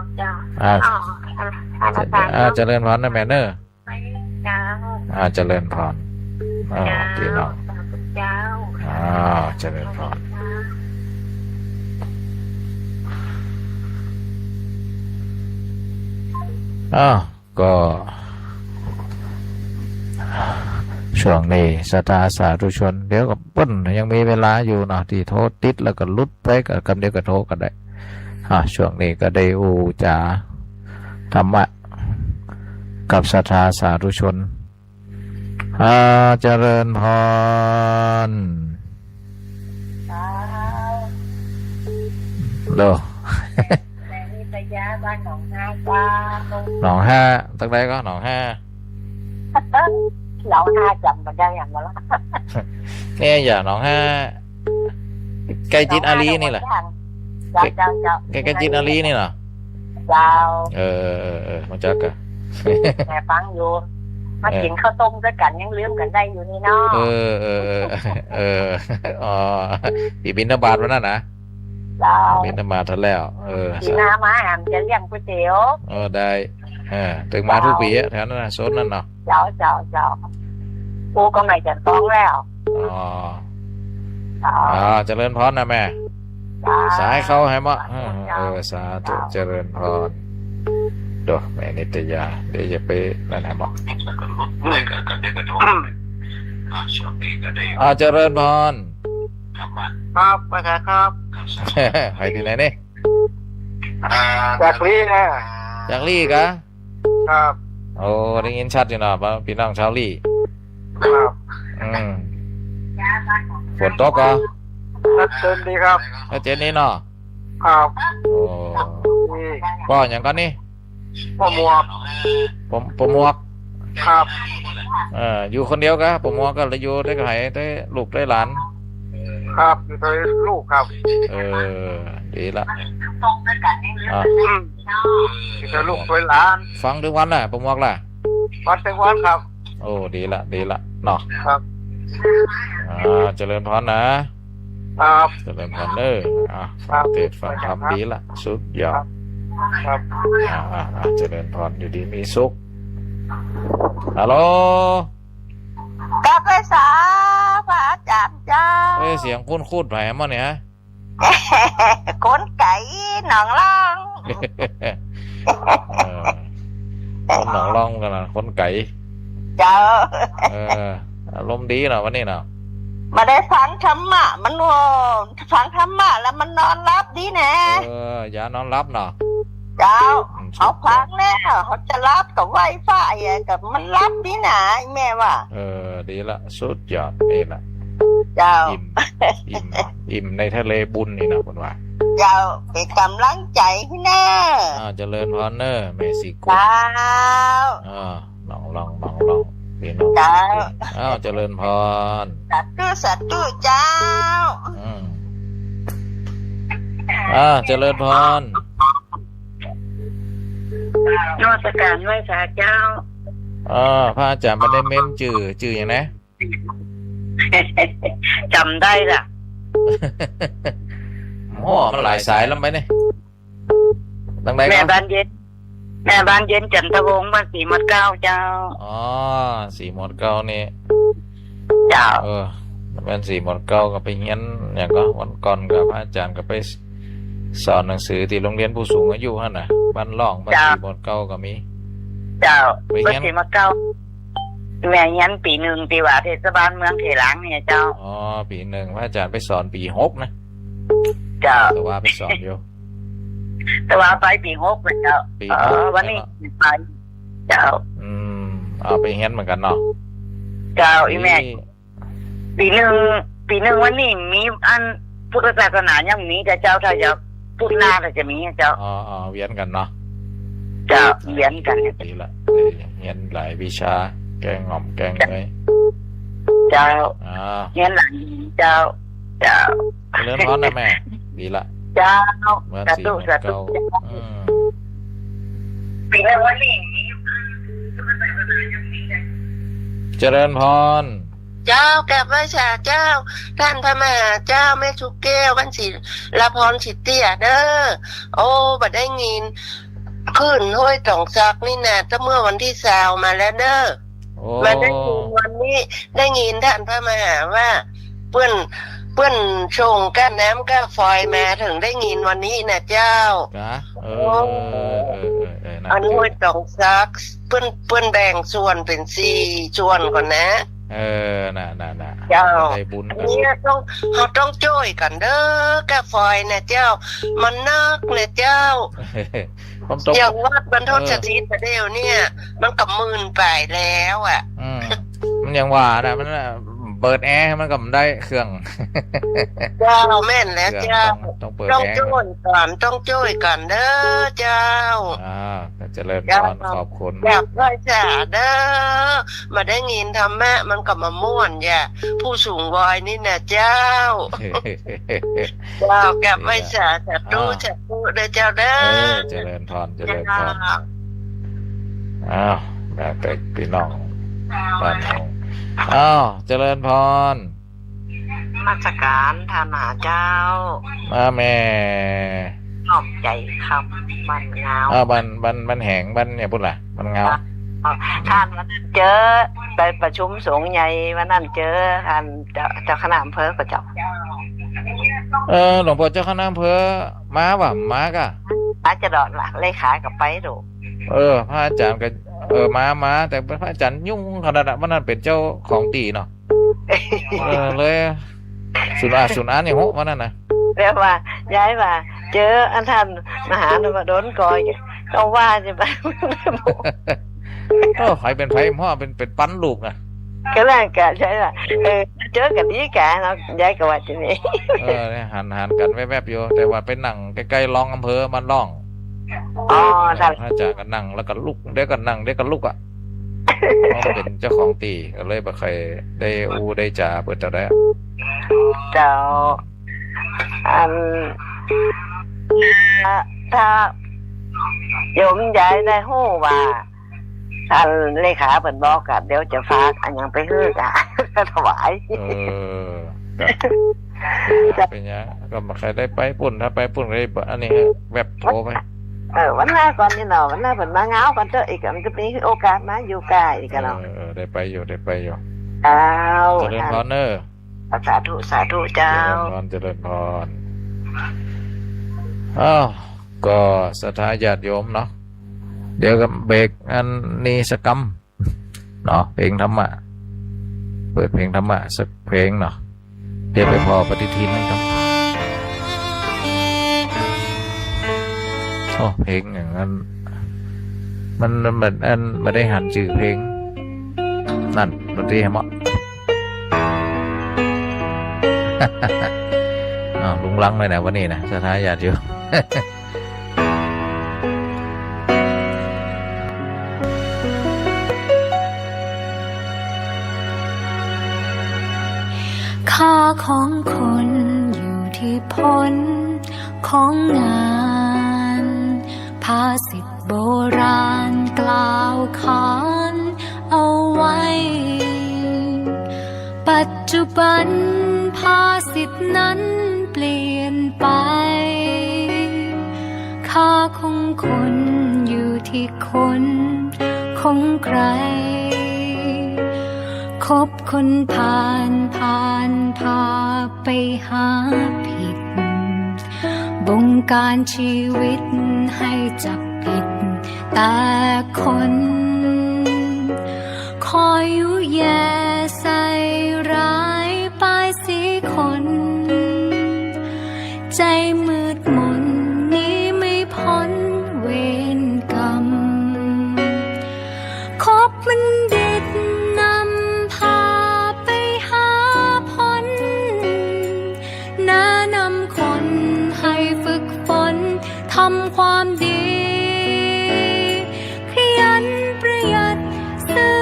เจริญพรนะแม่เนอเจ้าเจริญพรพี่น้องเจ้าเจริญพรก็ช่วงนี้ศรัทธาสาธุชนเดี๋ยวก็ปั้นยังมีเวลาอยู่เนาะที่โทรติดแล้วก็ลุดไปกับเดียวก็โทรกันได้ช่วงนี้ก็ได้จาธรรมะกับศรัทธาสาธุชนเจริญพรโลบ้านหนองห้าหนองห้าตั้งแต่ก็หนองห้าจำมาได้อย่างมาแล้วเนี่ยอย่าหนองห้าใกล้จิตอาลีนี่แหละใกล้จิตอาลีนี่เหรอมาจักกะแม่ฟังอยู่มากินข้าวต้มด้วยกันยังลืมกันได้อยู่นี่เนาะที่บิณฑบาตวันนั้นนะบิณฑบาตทันแล้วกินน้ำมาหามจะเลี้ยงก๋วยเตี๋ยวได้ถึงมาทุกปีแถวนั้นนะโซนนั้นเนาะเจ้าปูก็ไม่จะต้องแล้วเจริญพรนะแม่สายเข้าให้มาสาธุเจริญพรแม่นิตยาเดี๋ยวจะไปนั่นแหละบอกเจริญพรครับไปครับไปที่ไหนนี่จากลี่นะจากลี่กะครับโอ้ได้ยินชัดอยู่เนาะพี่น้องชาวลี่ครับฝนตกก็ชัดเจนดีครับชัดเจนนี่เนาะครับโอ้ป้ออย่างกันนี่ปมวกปมวกครับอยู่คนเดียวกะปมวกก็เลยอยู่ได้ก็ให้ได้ลูกได้หลานครับอยู่ได้ลูกครับดีละอยู่ได้ลูกได้หลานฟังถึงวันน่ะปมวกล่ะฟังถึงวันครับโอ้ดีละเนาะครับเจริญพรนะครับเจริญพรเทศฟังธรรมดีละสุดยอดครับเจริญพรอยู่ดีมีสุขฮัลโหลกลับไปสาพระอาจารย์เจ้าเสียงคุ้นๆไปมั้งเนี่ยคนไก่หนองล่องคนหนองล่องกันนะคนไก่เจ้าอารมณ์ดีเนาะวันนี้เนาะมาได้ฟังธรรมะมันฟังธรรมะแล้วมันนอนรับดีแน่อย่านอนรับเนาะเจ้าเขาฟังแน่เขาจะรับกับไวไฟกับมันรับดีนะแม่ว่าดีละสุดยอดนี่ละเจ้าอิ่มในทะเลบุญนี่นะคนว่า เจ้าเป็นกำลังใจให้แน่ เจริญพรเนอแม่สีกุล เจ้า ลองพี่น้อง เจ้า เจริญพร สาธุเจ้า เจริญพร นมัสการไหว้สาเจ้า พระอาจารย์มันได้เม้มจื่ออย่างนะ จำได้ล่ะ มันหลายสายแล้วไหมเนี่ยตั้งไหน แม่บ้านเย็นจันทวงศ์บ้านสีมัดเก้าเจ้า สีหมดเก้านี่ เจ้า เป็นสีหมดเก้าก็ไปเฮียนอย่างก็วันก่อนกับพระอาจารย์ก็ไปสอนหนังสือที่โรงเรียนผู้สูงอายุฮะน่ะบ้านล่องบ้านสีหมดเก้าก็มี เจ้า ไป บ้า เฮีย น น สีมัดเก้าแม่เฮียนปีหนึ่งปีว่าเทศบาลเมืองเขลังเนี่ยเจ้า ปีหนึ่งพระอาจารย์ไปสอนปี6นะ เจ้า แต่ว่าไปสอนอยู่ แต่ว่าไปปีหกเลยเจ้า ปี วันนี้ไปเจ้า ไปเฮียนเหมือนกันเนาะ เจ้าอีแม่ปีหนึ่งวันนี้มีอันพุทธศาสนายังมีแต่เจ้าถ้าจะพุทธนาจะมีเจ้า เวียนกันเนาะ เจ้าเวียนกัน ดีละเฮียนหลายวิชาแกงหอมแกงเลย เจ้า À. เฮียนหลังเจ้าเจ้า เริ่มร้อนนะแม่ดีละ เจ้า เมื่อ สา สี่ ธุ โมง สาธุ เก้า ปีหนึ่งวันนี้ เจริญพร เจ้าแก่พระชาเจ้าท่านพระมหาเจ้าแม่ทุกแก้ววันศิลาพรสิทธิ์เตี้ยเด้อโอ้บัดได้ยินขึ้นห้วยตองซักนี่นะถ้าเมื่อวันที่20มาแล้วเด้อ โอ้ มาได้ยินวันนี้ได้ยินท่านพระมหาว่าเพื่อนชงก้านน้ำก้าฟอยมาถึงได้ยินวันนี้นะเจ้า นะอันห้วยตองซักเพื่อนแบ่งส่วนเป็น4ส่วนก่อนนะ น่ะ เจ้า ได้บุญ อันนี้เราต้องช่วยกันเด้อกาฟอยนะเจ้ามันนักนะเจ้า ผมตก อย่างวัดบรรทดสถิตประเดี๋ยวเนี่ยมันกับมื่นไปแล้วอ่ะ มันยังว่านะมันเปิดแอร์มันก็มันได้เครื่อง เจ้าแม่นแล้วเจ้า ต้องเปิด ต้อง แอร์ ช่วยกันต้องช่วยกันเด้อเจ้า เจริญพรขอบคุณ อยากได้จ่าเด้อมาได้ยินธรรมะมันกับมาม่วนอย่าผู้สูงวัยนี่นะเจ้าเจ้าแกับไม่จ่าจัดตู้เด้อเจ้าเด้อ เจริญพรแบบเป็กพี่น้องบ้านเราเจริญพร มาสการท่านมหาเจ้า มาแม่ ชอบใจคำมันเงา บันแหงบันเนี่ยพูดล่ะมันเงา ท่านวันนั้นเจอไปประชุมสงฆ์ใหญ่วันนั้นเจอท่านเจ้าคณะอำเภอก็เจ้า หลวงพ่อเจ้าคณะอำเภอมาว่ะมากะ อาจจะดอดละเลขากับไปดู พระอาจารย์ก็มาแต่พระอาจารย์ยุ่งขนาดนั้นมันนั่นเป็นเจ้าของตีเนาะเลยสุนอาเนี่ยโหวันนั้นนะ เรียกว่าย้ายว่าเจออันท่านมหาธรรมดลกอยก็ว่าจะไป ใครเป็นไผ่พ่อเป็นปั้นลูกนะ ก็แรกกะใช่ป่ะเจอกันนี้กะเนาะย้ายกับว่าจะนี่ เนี่ยหันกันแวบๆอยู่แต่ว่าไปนั่งใกล้ๆรองอำเภอมันร่อง ท่าน พระอาจารย์ก็นั่งแล้วก็ลุกเดี๋ยวก็นั่งเดี๋ยวก็ลุกอ่ะเป็นเจ้าของตีก็เลยบ่เคยได้ได้จ่าเปิดเจ้าได้ เจ้าอันถ้าโยมย้ายได้ฮู้ว่าท่านเลขาเปิดบอกกันเดี๋ยวจะฝากอันยังไปฮื้อกะถวาย เป็นยังก็บ่เคยได้ไปปุ่นถ้าไปปุ่นเลยอันนี้แวบโทรไป วันหน้าก่อนนี่เนาะวันหน้าเปิดมาเงากันเจออีกมันจะมีโอกาสมาอยู่ใกล้อีกกันเนาะ ได้ไปอยู่ เจ้า เจริญพรเนอร์ สาธุเจ้า เจริญพรก็ศรัทธาญาติโยมเนาะเดี๋ยวก็เบรกอันนี้สักกรรมเนาะเพลงธรรมะเปิดเพลงธรรมะสักเพลงเนาะเดี๋ยวไปพอปฏิทินนะครับเพลงอย่างนั้นมันเหมือนอันไม่ได้หันชื่อเพลงนั่นดนตรีเหรอ ลุงลังเลยนะวันนี้นะสถานญาติอยู่ ค่าของคนอยู่ที่ผลของงานภาษิตโบราณกล่าวขานเอาไว้ ปัจจุบันภาษิตนั้นเปลี่ยนไป ค่าของคนอยู่ที่คนของใคร คบคนผ่านพาไปหาผิด บงการชีวิตให้จับผิดแต่คน คอยยุแย่ใส่ร้ายป้ายสีคน ใจมืดมนนี้ไม่พ้นเวรกรรม คบมันดิดนำพาไปหาผลแนะนำคนให้ฝึกฝนทำความดี ขยันประหยัดซื่อ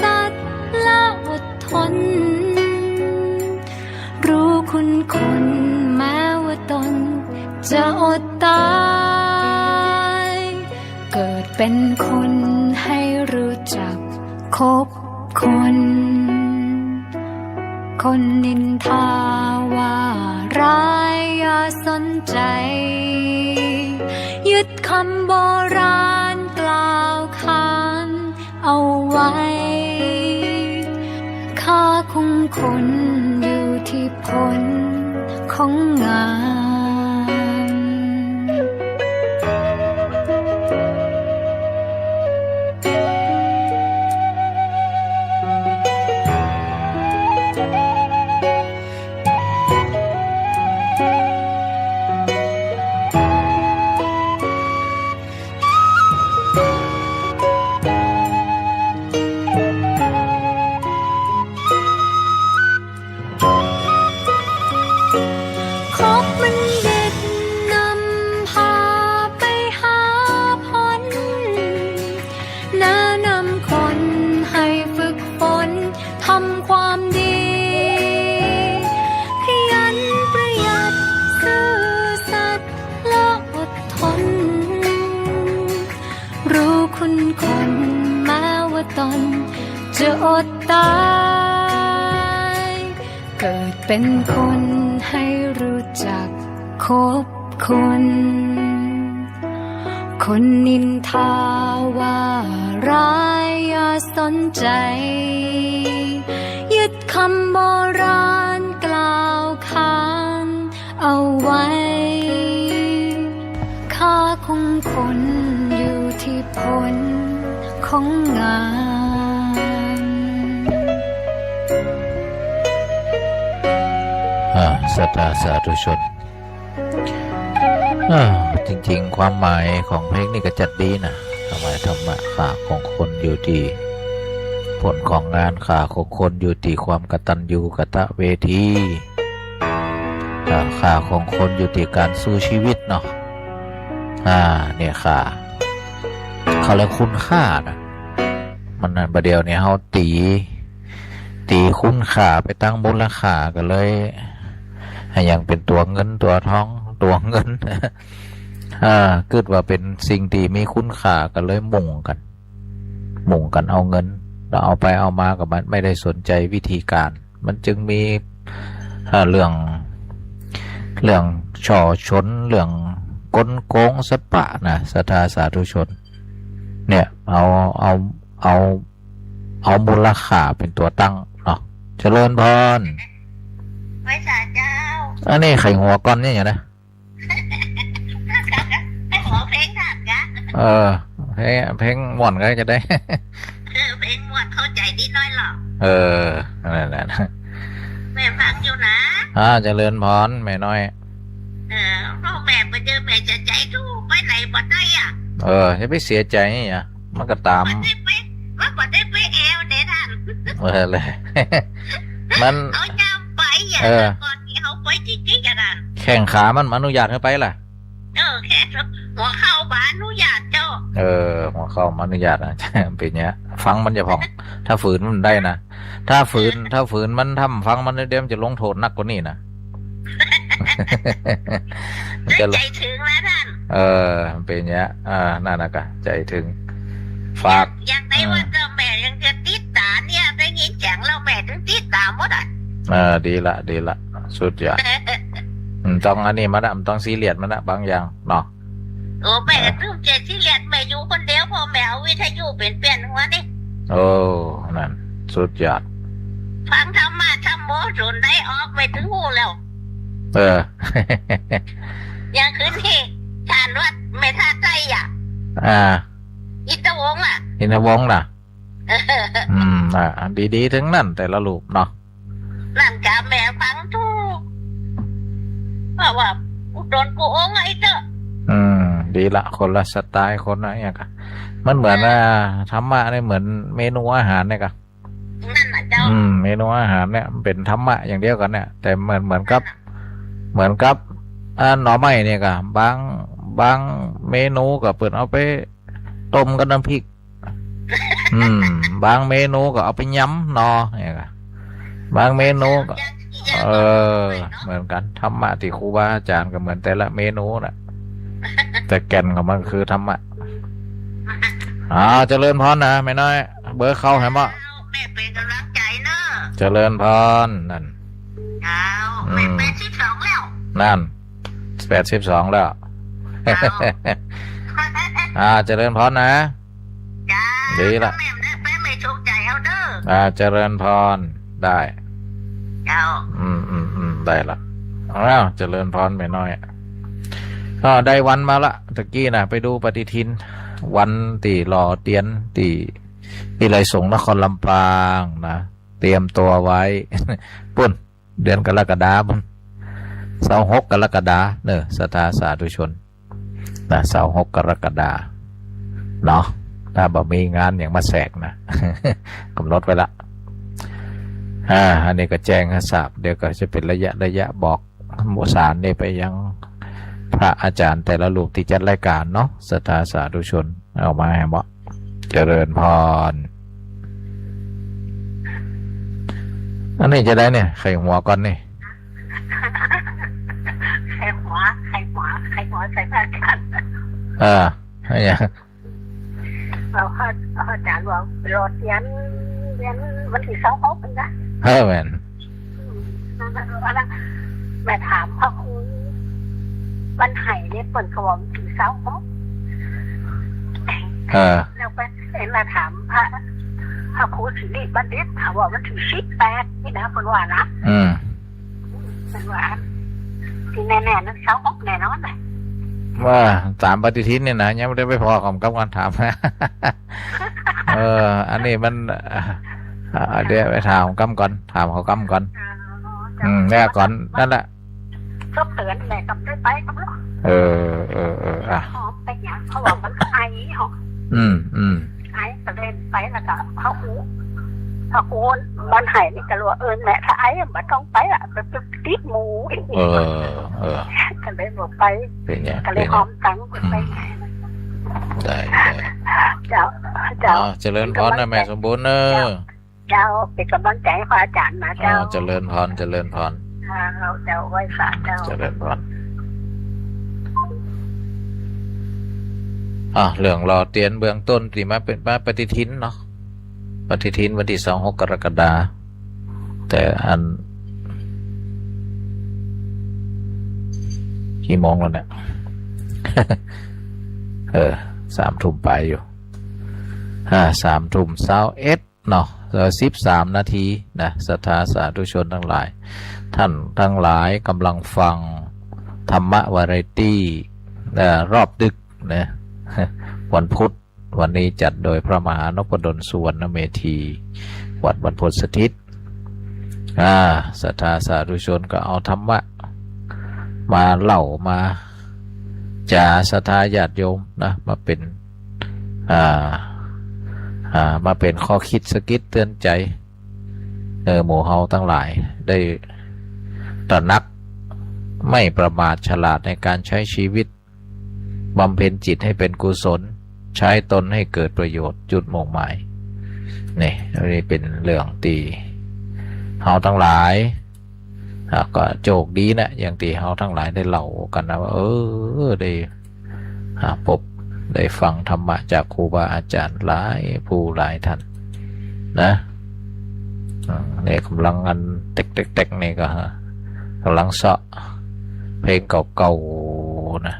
สัตย์และอดทน รู้คุณคนแม้ว่าตนจะอดตาย เกิดเป็นคนให้รู้จักคบคน คนนินทาว่าร้ายอย่าสนใจ ยึดคำโบราณกล่าวขานเอาไว้ ค่าของคนอยู่ที่ผลของงาน คบมันเด็ดนำพาไปหาผลแนะนำคนให้ฝึกฝนทำความดี ขยันประหยัดซื่อสัตย์และอดทน รู้คุณคนแม้ว่าตนจะอดตาย เกิดเป็นคนให้รู้จักคบคน คนนินทาว่าร้ายอย่าสนใจ ยึดคำโบราณกล่าวขานเอาไว้ ค่าของคนอยู่ที่ผลของงาน ศรัทธาสาธุชนจริงๆความหมายของเพลงนี่ก็จัดดีนะทำไมธรรมะค่าของคนอยู่ที่ผลของงานค่าของคนอยู่ที่ความกตัญญูกตเวทีค่าของคนอยู่ที่การสู้ชีวิตเนาะเนี่ยค่าเขาเรียกคุณค่านะมันนั่นประเดี๋ยวเนี่ยเขาตีคุณค่าไปตั้งมูลค่ากันเลยยังเป็นตัวเงินตัวทองตัวเงิน เกิดว่าเป็นสิ่งที่มีคุณค่ากันเลยมุ่งกันเอาเงินแล้วเอาไปเอามากับมันไม่ได้สนใจวิธีการมันจึงมีเรื่องช่อชนเรื่องกลโกงสปะนะศรัทธาสาธุชนเนี่ยเอามูลค่าเป็นตัวตั้งเนาะเจริญพร ไว้สาเจ้า อันนี้ไข่หัวก้อนนี่อย่างนะ ให้ขอเพลงถัดกะ เพลงม่วนก็จะได้ เพลงมวนเข้าใจดีน้อยหรอก นั่นแหละ แม่ฟังอยู่นะ เจริญพรแม่น้อย พ่อแม่มาเจอแม่จะใจทุกไปไหนบ่ได้อ่ะ จะไปเสียใจนี่อ่ะมันก็ตาม บ่ได้ไปแอวเด้ท่าน เลย มัน เอายามไปก่อนที่เขาไปที่กันนั่น แข่งขามันอนุญาตให้ไปล่ะแค่หัวเข้าบ้านอนุญาตเจ้าหัวเข้าอนุญาตนะ เป็นเนี้ยฟังมันจะพองถ้าฝืนมันได้นะถ้าฝืนมันทำฟังมันเดี๋ยวมันจะลงโทษนักกว่านี้นะใจถึงแล้วท่านเป็นเนี้ยนั่นนะกะใจถึงฝากอยากได้ว่าเจ้าแม่ยังจะติดตาเนี่ยได้ยินแจ้งเราแม่ถึงติดตามหมดดีละสุดยอดต้องอันนี้มันต้องซีเรียสมันบางอย่างเนาะแม่ถึงเจ็ดซีเรียสแม่อยู่คนเดียวพอแม่เอาวิทยุเปลี่ยนหัวนี่นั่นสุดยอดฟังธรรมะธรรมโมส่วนได้ออกไปถึงหูแล้วยังคืนที่ทานวัดไม่ท่าใจอิตวงล่ะดีถึงนั่นแต่ละลูกเนาะนั่นกะแม่ฟังถูกว่าโดนกูโอ้งไอ้เจ้าดีละคนละสไตล์คนละอย่างกันมันเหมือนธรรมะเนี่ยเหมือนเมนูอาหารเนี่ยกันนั่นนะเจ้าเมนูอาหารเนี่ยมันเป็นธรรมะอย่างเดียวกันเนี่ยแต่เหมือนกับหน่อไม้เนี่ยกันบางเมนูก็เปิดเอาไปต้มกับน้ำพริกบางเมนูก็เอาไปย้ำหน่อเนี่ยกันบางเมนูก็เหมือนกันธรรมะที่ครูบาอาจารย์ก็เหมือนแต่ละเมนูน่ะแต่แก่นของมันคือธรรมะเจริญพรนะแม่น้อยเบอร์เข้าให้มาแม่เป็นกำลังใจเนอะเจริญพรนั่นแม่82แล้วนั่น82แล้วเจริญพรนะดีละแม่โชคใจเอาเด้อเจริญพรได้ได้ละเจริญพรแม่น้อยได้วันมาละตะกี้นะไปดูปฏิทินวันตีหล่อเตียนตีวิไลสงฆ์นครลำปางนะเตรียมตัวไว้ปุ่นเดือนกรกฎาคม26 กรกฎาคมศรัทธาสาธุชนนะ26 กรกฎาคมเนาะถ้าบ่มีงานอย่างมาแสกนะกำหนดไว้ละอันนี้ก็แจ้งให้ทราบเดี๋ยวก็จะเป็นระยะบอกโมสารนี่ไปยังพระอาจารย์แต่ละรูปที่จัดรายการเนาะศรัทธาสาธุชนเอามาให้เหมาะเจริญพรอันนี้จะได้เนี่ยไข่หัวก่อนนี่ไข่หัวใส่พระอาจารย์อะไรอย่างอาจารย์บอกรถเรียนวันที่26นะแม่นแม่ถามพ่อครูวันไห่เนี่ยเปิดขวมถึง26แล้วไปมาถามพระครูสิริบัณฑิตถามว่ามันถึง18นี่นะคนว่านะเป็นว่าที่แน่ๆนั้น26แน่นอนเลยว่าตามปฏิทินเนี่ยนะยังไม่ได้ไปพอของกำกันถามนะอันนี้มันเดี๋ยวไปถามกำก่อนถามเขากำก่อนแม่ก่อนนั่นแหละก็เตือนแม่กำได้ไปกำลูกหอมไปอย่างเขาบอกมันไอหอมไอก็เล่นไปแล้วก็เขาคูมันไห้นี่ก็รู้แม่ถ้าไอมันต้องไปอ่ะไปติดหมูก็เลยบอกไปก็เลยหอมตังไปได้เจ้าเจริญพรนะแม่สมบูรณ์เนอะเจ้าเป็นกำลังใจให้พระอาจารย์นะเจ้าเจริญพรเจ้าไว้ฝากเจ้าเจริญพรเรื่องรอเตียนเบื้องต้นที่มาเป็นปฏิทินเนาะปฏิทินวันที่26 กรกฎาคมแต่อันกี่โมงแล้วเนี่ย3 ทุ่มไปอยู่3 ทุ่ม21เนาะ13 นาทีนะศรัทธาสาธุชนทั้งหลายท่านทั้งหลายกำลังฟังธรรมะวาไรตี้รอบดึกนะวันพุธวันนี้จัดโดยพระมหานพดลสุวรรณเมธีวัดบรรพตสถิตศรัทธาสาธุชนก็เอาธรรมะมาเล่ามาจ่าศรัทธาญาติโยมนะมาเป็นมาเป็นข้อคิดสะกิดเตือนใจหมู่เฮาทั้งหลายได้ตระหนัก ไม่ประมาทฉลาดในการใช้ชีวิตบำเพ็ญจิตให้เป็นกุศลใช้ตนให้เกิดประโยชน์จุดมุ่งหมายนี่เป็นเรื่องตีเฮาทั้งหลายก็โชคดีนะอย่างที่เฮาทั้งหลายได้เล่ากันนะว่าได้พบได้ฟังธรรมะจากครูบาอาจารย์หลายผู้หลายท่านนะเนี่ยกำลังอันเต็กๆนี่ก็กำลังเสาะเพลงเก่าๆนะ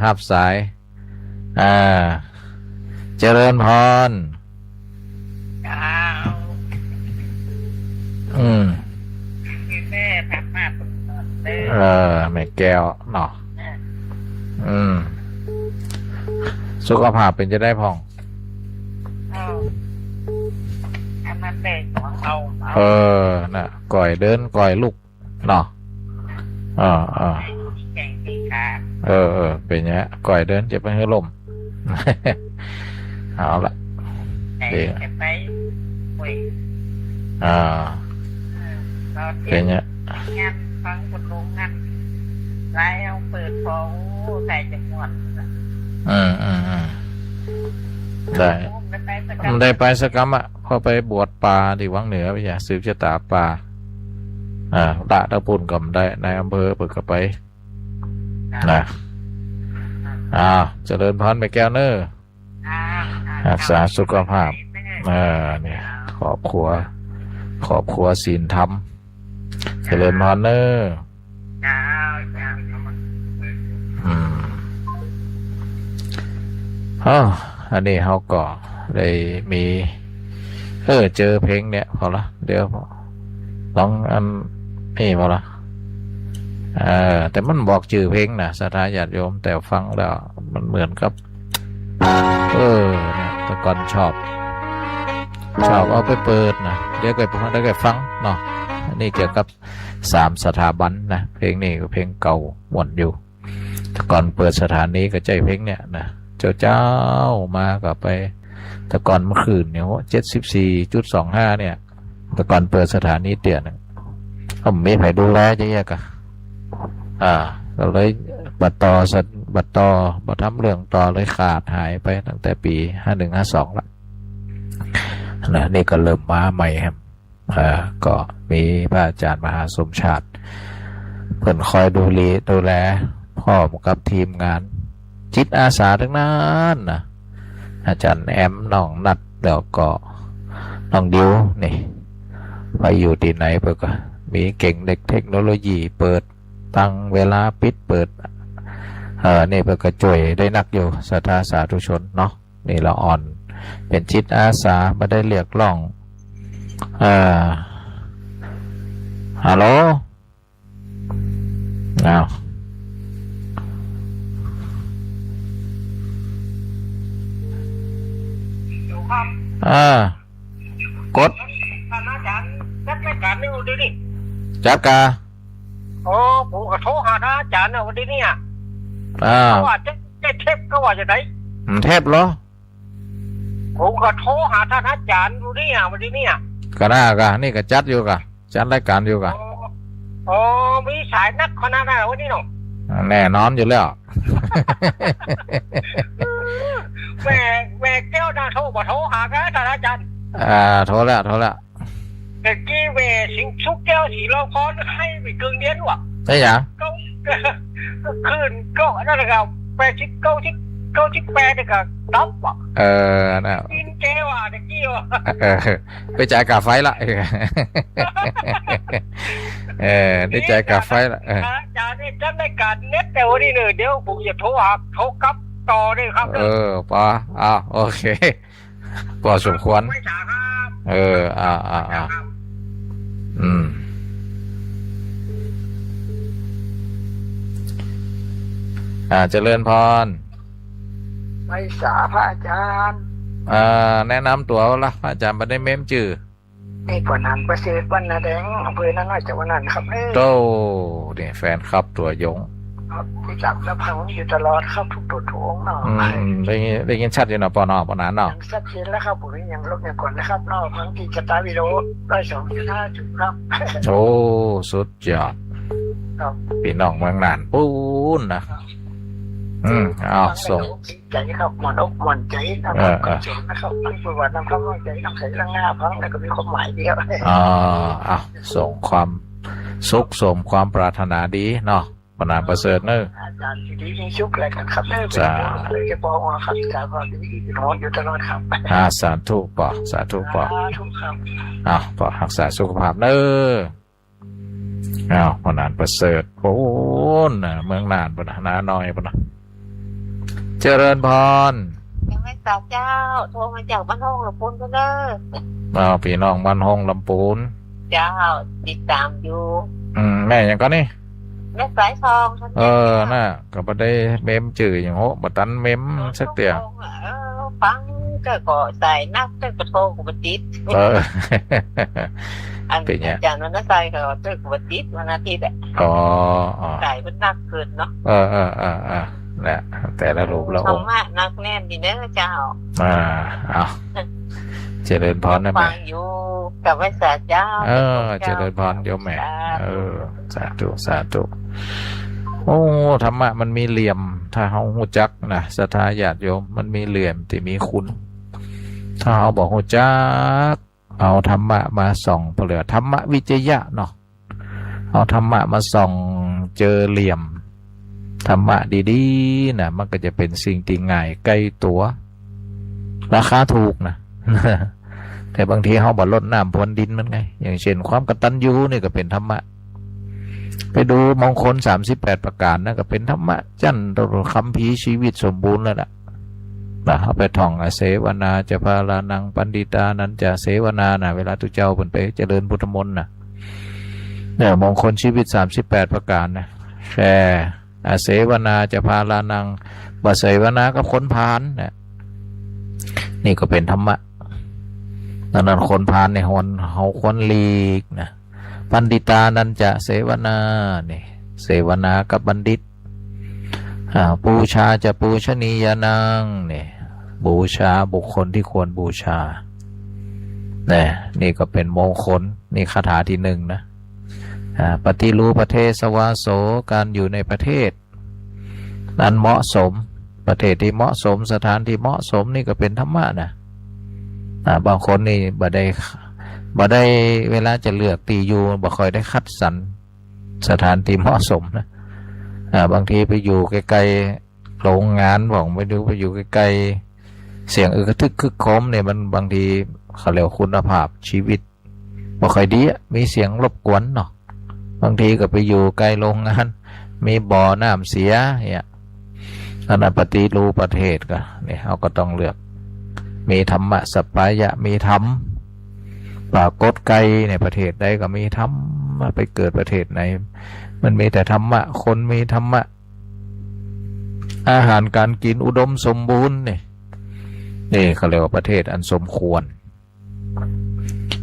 รับสายเจริญพรแม่ทำมาแม่แก้วเนาะสุขภาพเป็นจะได้พองมันเด็กของเราน่ะก่อยเดินก่อยลุกเนาะแข่งตีขาเป็นเนี้ยก่อยเดินจะไปให้ลม เอาละเดี๋ยวไปคุยเป็นเนี้ยงานฟังคนลงงานไล่เอาเปิดโผใส่จังหวัดได้ไปสักกรรมอ่ะพอไปบวชป่าที่วังเหนือไปอย่าสืบชะตาป่าละตะปุ่นก็ได้ในอำเภอเปิดก็ไปนะเจริญพรไปแก้วเนอร์รักษาสุขภาพเนี่ยครอบครัวศีลธรรมเจริญพรเนอร์อันนี้เขาก็ได้มีเจอเพลงเนี่ยพอละเดี๋ยวลองอันนี่พอละแต่มันบอกชื่อเพลงนะศรัทธาญาติโยมแต่ฟังแล้วมันเหมือนกับเนี่ยแต่ก่อนชอบเอาไปเปิดนะเดี๋ยวก็ฟังเนาะอันนี้เกี่ยวกับ3 สถาบันนะเพลงนี้ก็เพลงเก่าหมดอยู่แต่ก่อนเปิดสถานีก็ใจเพลงเนี่ยนะเจ้ามากับไปแต่ก่อนเมื่อคืนเนี่ย74.25เนี่ยแต่ก่อนเปิดสถานีเตี้ยนึงผมไม่ไผดูแลจะแยกอะก็เลยบัตรทำเรื่องต่อเลยขาดหายไปตั้งแต่ปี51-52ละนะนี่ก็เริ่มมาใหม่ครับก็มีพระอาจารย์มหาสมชาติเพิ่นคอยดูแลพ่อกับทีมงานจิตอาสาทั้งนั้นนะอาจารย์แอมน้องนัดแล้วก็น้องดิวนี่ไปอยู่ที่ไหนเพื่อก็มีเก่งเด็กเทคโนโลยีเปิดตั้งเวลาปิดเปิดนี่เพื่อก็ช่วยได้นักอยู่ศรัทธาสาธุชนเนาะนี่เราอ่อนเป็นจิตอาสาไม่ได้เรียกร้องฮัลโหลกดจัดรายการนี่วันนี้จัดกาผมก็โทรหาอาจารย์วันนี้เขาว่าจะเทปก็ว่าจะไหนเทปเหรอผมก็โทรหาท่านอาจารย์วันนี้ก็น่ากะนี่ก็จัดอยู่กะจัดรายการอยู่กะมีสายนักขนาดไหนวันนี้เนาะแน่นอนอยู่แล้วแม่แก้วน่าโทรหาท่านอาจารย์โทรแล้วแต่กี้แม่สิงชุกแก้วสีเราพรให้ไปกึ่งเดือนว่ะใช่ยังก็คืนก็นั่นแหละครับ8 นี่ก็ตับว่ะน่ะกินแก้วตะกี้ว่ะไปจ่ายค่าไฟละได้จ่ายค่าไฟละอาจารย์นี่จัดรายการเน็ตแต่วันนี้เดี๋ยวผมจะโทรกลับต่อด้วยครับปอโอเคพอสมควรเจริญพรไปสาพระอาจารย์แนะนำตัวละพระอาจารย์ไม่ได้เม้มจื่อนี่ก่อนนั้นประเสริฐวรรณแดงอำเภอนาน้อยจังหวัดนั้นครับโตเนี่ยแฟนครับตัวยง ครับที่จับแล้วพังอยู่ตลอดครับทุกตัวทุกองค์เนาะ ได้ยินชัดอยู่เนาะปอนอปอนานเนาะ ยังชัดเจนแล้วครับผมยังลบอย่างก่อนนะครับเนาะพังที่จะตายวิดีโอ102.5 จุดครับ โอ้สุดยอด ครับ พี่น้องเมืองน่านปูนนะเอาส่ง ใจครับหมอนอกหมอนใจนะครับก็จบนะครับทั้งประวัตินำความใจนำใส่ลังงาพังแล้วก็มีความหมายเดียว เอาส่งความสุขสมความปรารถนาดีเนาะปนานประเสริฐเนอะ อาจารย์ดีมีชุกอะไรกันครับเนอะเป็นเลยจะบอกว่าครับอาจารย์ว่าดีอยู่ตลอดครับ สาธุปอสาธุปอ ทุกครับ ปอรักษาสุขภาพเนอะปนานประเสริฐโอ้น่ะเมืองน่านปนนาน้อยปนะเจริญพร ยังไม่ทราบเจ้าโทรมาจากบ้านห้องหลวงปู่ก็เด้อ พี่น้องบ้านห้องลำปูน เจ้าติดตามอยู่ แม่ยังก็นี่ แม่สายทอง น่ะก็บ่ได้เมมจื่ออย่างโหบ่ตันเมมสักเตีย ฟังก็ใส่นักก็โทรกูบ่ติดอันอาจารย์วันนั้นใส่ก็โทรกูบ่ติดวันอาทิตย์ใส่มันนักเกินเนาะน่ะแต่ละรูปละองค์ นักแน่นดีเด้อเจ้าเอาเจริญพรนะแม่ ฟังอยู่กับไว้สาเจ้าเจริญพรโยมแม่สาธุสาธุโอ้ธรรมะมันมีเหลี่ยมถ้าเฮาฮู้จักนะศรัทธาญาติโยมมันมีเหลี่ยมที่มีคุณถ้าเฮาบอกฮู้จักเอาธรรมะมาส่องเปลือกธรรมะวิจยะเนาะเอาธรรมะมาส่องเจอเหลี่ยมธรรมะดีๆนะมันก็จะเป็นสิ่งที่ง่ายใกล้ตัวราคาถูกนะแต่บางทีเขาบ่ลดน้ำพรวนดินมันไงอย่างเช่นความกตัญญูนี่ก็เป็นธรรมะไปดูมงคล38ประการนั่นก็เป็นธรรมะจันทร์คัมภีร์ชีวิตสมบูรณ์แล้วล่ะเอาไปท่องเสวนาจะพาลานังปันดิตานั้นจะเสวนานะเวลาตุเจ้าเป็นไปเจริญพุทธมนต์นะเนี่ยมงคลชีวิต38ประการนะแค่เสวนาจะพาลานังบ่เสวนากับคนพาลเนี่ยนี่ก็เป็นธรรมะดังนั้นคนพาลในหนเขาควรหลีกนะปันดิตานั้นจะเสวนาเนี่ยเสวนากับบัณฑิตบูชาจะปูชนียานางเนี่ยบูชาบุคคลที่ควรบูชาเนี่ยนี่ก็เป็นมงคลนี่คาถาที่1นะปฏิรูปประเทศสวาโสการอยู่ในประเทศนั้นเหมาะสมประเทศที่เหมาะสมสถานที่เหมาะสมนี่ก็เป็นธรรมะนะบางคนนี่บ่ได้เวลาจะเลือกตีอยู่บ่ค่อยได้คัดสรรสถานที่เหมาะสมนะบางทีไปอยู่ใกล้ๆโรงงานบอกไปดูไปอยู่ใกล้ๆเสียงอึกทึกคึกโคมเนี่ยมันบางทีเขาเรียกคุณภาพชีวิตบ่ค่อยดีมีเสียงรบกวนเนาะบางทีก็ไปอยู่ใกล้โรงงานมีบ่อน้ำเสียเนี่ยขณะปฏิรูปประเทศก็เนี่ยเราก็ต้องเลือกมีธรรมะสัปปายะมีธรรมปรากฏไกลในประเทศใดก็มีธรรมไปเกิดประเทศไหนมันมีแต่ธรรมะคนมีธรรมะอาหารการกินอุดมสมบูรณ์นี่เขาเรียกว่าประเทศอันสมควร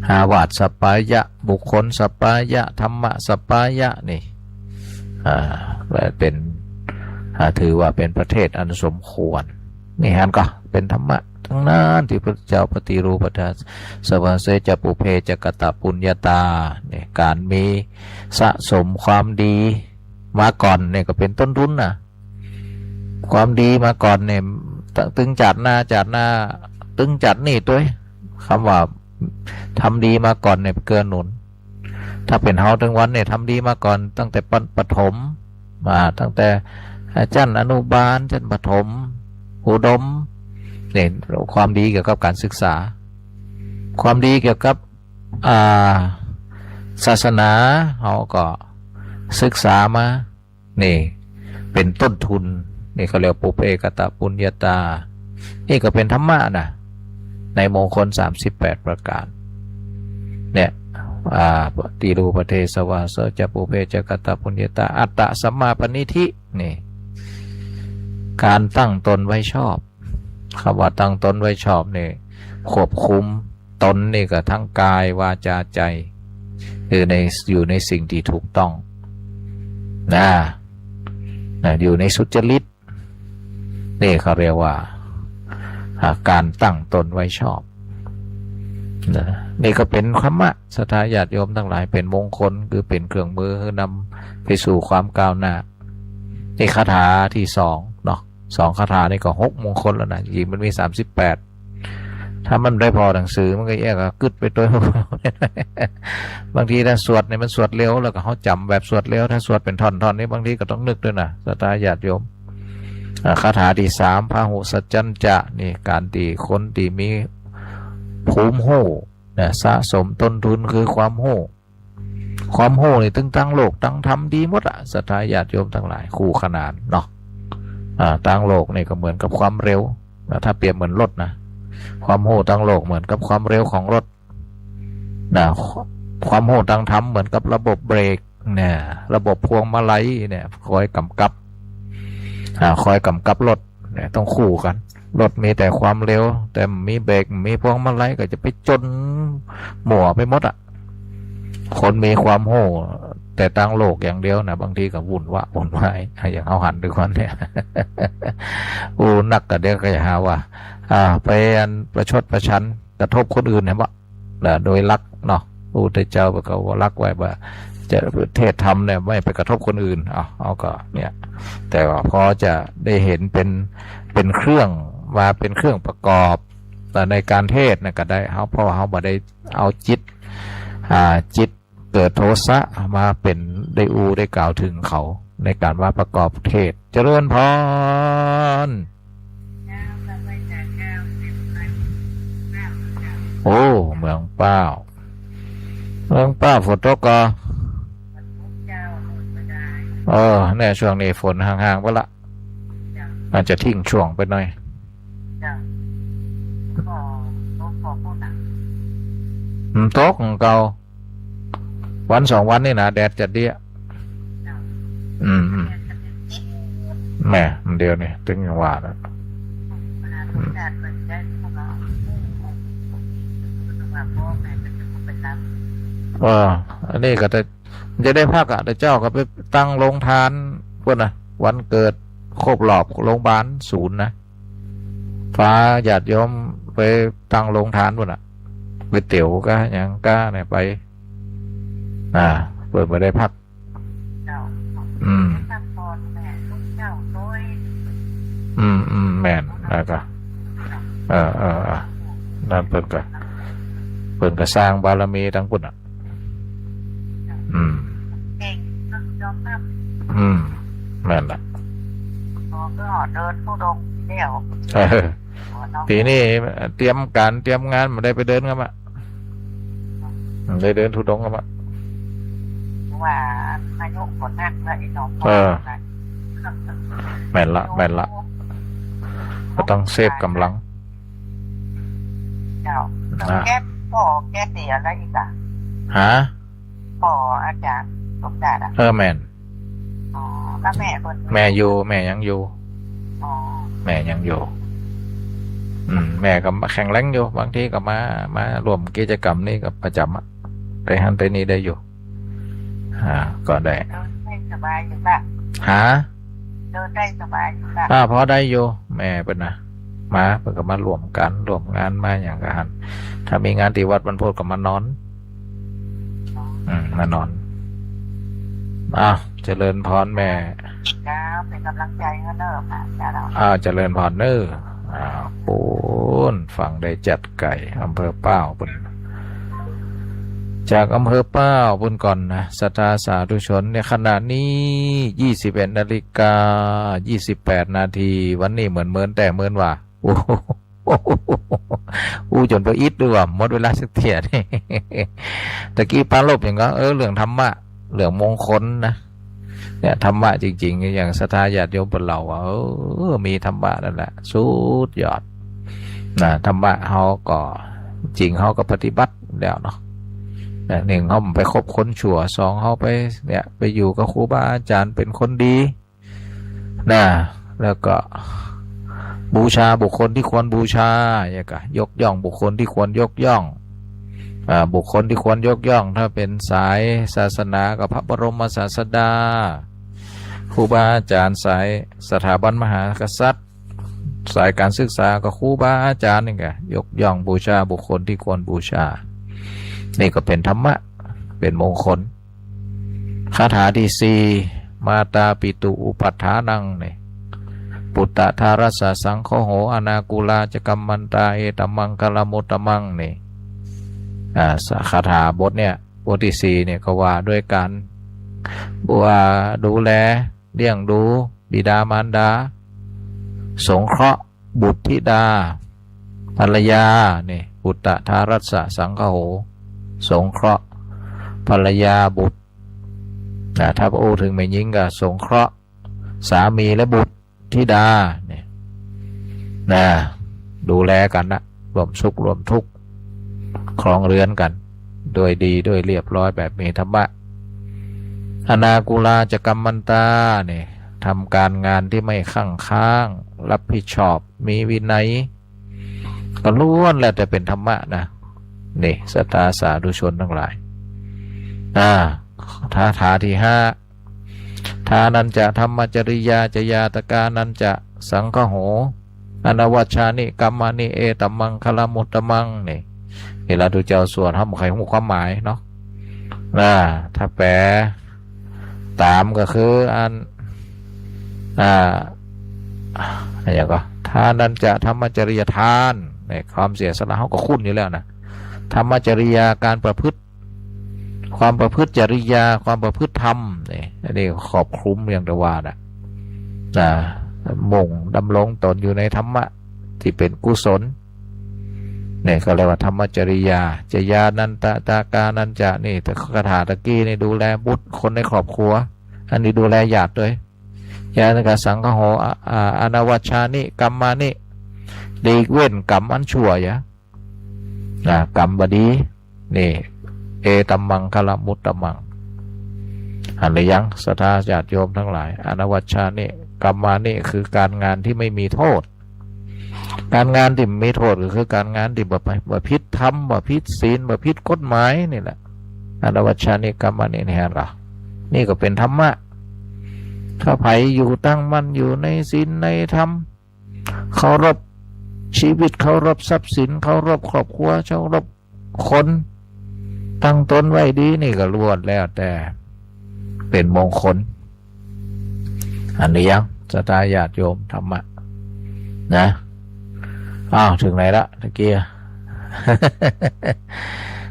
หาวาดสัปปายะบุคคลสัปปายะธรรมะสัปปายะนี่เป็นถือว่าเป็นประเทศอันสมควรนี่ฮะก็เป็นธรรมะทั้งนั้นที่พระเจ้าปฏิรูปประเทศสวาเสจปุเพจกตปุญญาตาเนี่ยการมีสะสมความดีมาก่อนเนี่ยก็เป็นต้นทุนนะความดีมาก่อนเนี่ยตึงจัดหน้าตึงจัดนี่ตัวคำว่าทำดีมาก่อนเนี่ยเกินหนุนถ้าเป็นเฮาทั้งวันเนี่ยทำดีมาก่อนตั้งแต่ปฐมมาตั้งแต่ชั้นอนุบาลชั้นประถมอุดมเนี่ยความดีเกี่ยวกับการศึกษาความดีเกี่ยวกับศาสนาเขาก็ศึกษามานี่เป็นต้นทุนนี่เขาเรียกปุเพกตปุญญาตานี่ก็เป็นธรรมะนะในมงคล38ประการเนี่ยปฏิรูปประเทศสวาโสจปุเพจกตปุญญาตาอัตตสัมมาปณิธินี่การตั้งตนไว้ชอบคำว่าตั้งตนไว้ชอบนี่ควบคุมตนนี่ก็ทั้งกายวาจาใจอยู่ในสิ่งที่ถูกต้องนะ อยู่ในสุจริตนี่เขาเรียกว่าการตั้งตนไว้ชอบนี่ก็เป็นธรรมะศรัทธาญาติโยมทั้งหลายเป็นมงคลคือเป็นเครื่องมือนำไปสู่ความก้าวหน้านี่คาถาที่2เนาะ2คาถานี่ก็6มงคลแล้วนะจริงมันมี38ถ้ามันได้พอหนังสือมันก็แยกกึดไปตัว บางทีถ้าสวดเนี่ยมันสวดเร็วแล้วก็เขาจำแบบสวดเร็วถ้าสวดเป็นท่อนๆนี่บางทีก็ต้องนึกด้วยนะศรัทธาญาติโยมคาถาที่3พหุสัจจัญจะนี่การตีคนตีมีภูมิโหเนี่ยสะสมต้นทุนคือความโหนี่ตั้งโลกตั้งธรรมดีหมดอะศรัทธาญาติโยมทั้งหลายคู่ขนานเนาะตั้งโลกนี่ก็เหมือนกับความเร็วถ้าเปรียบเหมือนรถนะความโหตั้งโลกเหมือนกับความเร็วของรถนะความโหตั้งธรรมเหมือนกับระบบเบรกเนี่ยระบบพวงมาลัยเนี่ยคอยกำกับรถเนี่ยต้องคู่กันรถมีแต่ความเร็วแต่มีเบรกมีพวงมาลัยก็จะไปจนหมั่วไปหมดอ่ะคนมีความโหแต่ตั้งโลกอย่างเดียวนะบางทีก็วุ่นวายอย่างเอาหันด้วยกันเนี่ยนักก็เดี๋ยวก็จะหาว่าไปประชดประชันกระทบคนอื่นเห็นปะโดยรักเนาะพระพุทธเจ้าก็รักไว้ว่าจะเทศธรรมเนี่ยไม่ไปกระทบคนอื่นเอาก็เนี่ยแต่ว่าพอจะได้เห็นเป็นเครื่องมาเป็นเครื่องประกอบแต่ในการเทศนะก็ได้เพราะเขาบ่ได้เอาจิตเกิดโทสะมาเป็นได้กล่าวถึงเขาในการว่าประกอบเทศเจริญพรโอ้เมืองเป้าฝนตกก็เนี่ยช่วงนี้ฝนห่างๆไปละอาจจะทิ้งช่วงไปหน่อยตกของเก่าวัน2 วันนี่นะแดดจัดเดี้ยแม่เดียวนี่ถึงอย่างว่าแล้วอันนี้ก็จะได้พักแต่เจ้าก็ไปตั้งโรงทานพวกนะวันเกิดครบรอบโรงพยาบาลศูนย์นะฟ้าญาติโยมไปตั้งโรงทานพวกน่ะไปเตี๋ยวก็อย่างก้าเนี่ยไปเปิดมาได้พักแม่นแล้วก็นั่นเปิดก็สร้างบารมีทั้งปุ่นอ่ะแม่นละเดินผู้ดงเดี่ยวปีนี้เตรียมงานมาได้ไปเดินกันมะได้เดินทุดงกันมะว่าอายุคนนักและอีน้องแม่นละก็ต้องเซฟกำลังแก้เสียอะไรอีกอ่ะอาจารย์สมศักดิ์แม่นแล้วแม่อยู่แม่ยังอยู่แม่ก็แข็งแรงอยู่บางทีก็มารวมกิจกรรมนี่กับประจำไปหันไปนี่ได้อยู่ก็ได้สบายอยู่ป่ะเดินได้สบายอยู่ป่ะพอได้อยู่แม่เป็นนะมาเพื่อก็มารวมงานมาอย่างกันถ้ามีงานที่วัดบรรพตก็มานอนมานอนเจริญพรแม่เป็นกำลังใจให้เนอะเจริญพรเนอะปูนฟังได้จัดไก่อำเภอเป้าบุญจากอำเภอเป้าบุญก่อนนะศรัทธาสาธุชนในขณะนี้21:28 นาทีวันนี้เหมือนแต่เหมือนว่าจนไปอิดด้วยว่าหมดเวลาสักเทียนี่ตะกี้ปาลบอย่างก็เรื่องธรรมะเรื่องมงคลนะเนี่ยธรรมะจริงๆอย่างศรัทธาญาติโยมเป็นเรามีธรรมะนั่นแหละสุดยอดนะธรรมะเขาก็จริงเขาก็ปฏิบัติแล้วเนาะหนึ่งเขาไปคบคนชั่ว2เขาไปอยู่กับครูบาอาจารย์เป็นคนดีนะแล้วก็บูชาบุคคลที่ควรบูชาอย่างก็ยกย่องบุคคลที่ควรยกย่องบุคคลที่ควรยกย่องถ้าเป็นสายศาสนากับพระบรมศาสดา ครูบาอาจารย์สายสถาบันมหากษัตริย์สายการศึกษาก็ครูบาอาจารย์นี่ไงยกย่องบูชาบุคคลที่ควรบูชานี่ก็เป็นธรรมะเป็นมงคลคาถาที่สี่มาตาปิตุอุปัฏฐานังเนี่ยปุตตะทารัสสะสังโฆโหอนากุลาจกัมมันตาเอตัมมังคลมุตตมังเนี่ยคาถาบทเนี่ยบทที่สี่เนี่ยก็ว่าด้วยการว่าดูแลเลี้ยงดูบิดามารดาสงเคราะห์บุตรธิดาภรรยาเนี่ยปุตตะทารัสสะสังโฆโหสงเคราะห์ภรรยาบุตรถ้าพระองค์ถึงไม่ยิงก็สงเคราะห์สามีและบุตรธิดาเนี่ยดูแลกันนะรวมสุขรวมทุกข์ครองเรือนกันโดยดีโดยเรียบร้อยแบบมีธรรมะอนากุลาจกัมมันตาเนี่ยทำการงานที่ไม่ข้างค้างรับผิดชอบมีวินัยก็ล้วนแล้วแต่เป็นธรรมะนะนี่สตาสาธุชนทั้งหลายทาที่ห้าทานันจะธรรมจริยาจยาตกานันจะสังฆโหอนวัชชานิกัมมานิเอตัมมังคลมุตตมังนี่เวลาดูเจ้าสวดทำใครหูความหมายเนาะถ้าแปลตามก็คืออย่างก็ทานันจะธรรมจริยทานเนี่ยความเสียสละเขาก็คุ้นอยู่แล้วนะธรรมจริยาการประพฤติความประพฤติจริยาความประพฤติธรรมนี่อันนี้ขอบคลุมอย่างตะวันมุ่งดำรงตนอยู่ในธรรมะที่เป็นกุศลเนี่ยก็เรียกว่าธรรมจริยาจยานันตากานันจะนี่แต่คาถาตะกี้นี่ดูแลบุตรคนในครอบครัวอันนี้ดูแลญาติด้วยญาติกับสังฆโหอนวัชชานิกัมมานิหลีกเว้นกรรมอันชั่วยะกรรมบดีนี่เอตัมมังคลมุตตมังหันหรือยังศรัทธาญาติโยมทั้งหลายอนวัชชานิกัมมานิคือการงานที่ไม่มีโทษการงานที่มีโทษก็คือการงานที่บ่ผิดธรรมบ่ผิดศีลบ่ผิดกฎหมายนี่แหละอนวัชชานิกัมมานินี่ฮะนี่ก็เป็นธรรมะถ้าไผอยู่ตั้งมั่นอยู่ในศีลในธรรมเคารพชีวิตเคารพทรัพย์สินเคารพครอบครัวเคารพคนตั้งตนไว้ดีนี่ก็ล้วนแล้วแต่เป็นมงคลอันนี้ยังศรัทธาญาติโยมธรรมะนะถึงไหนละตะกี้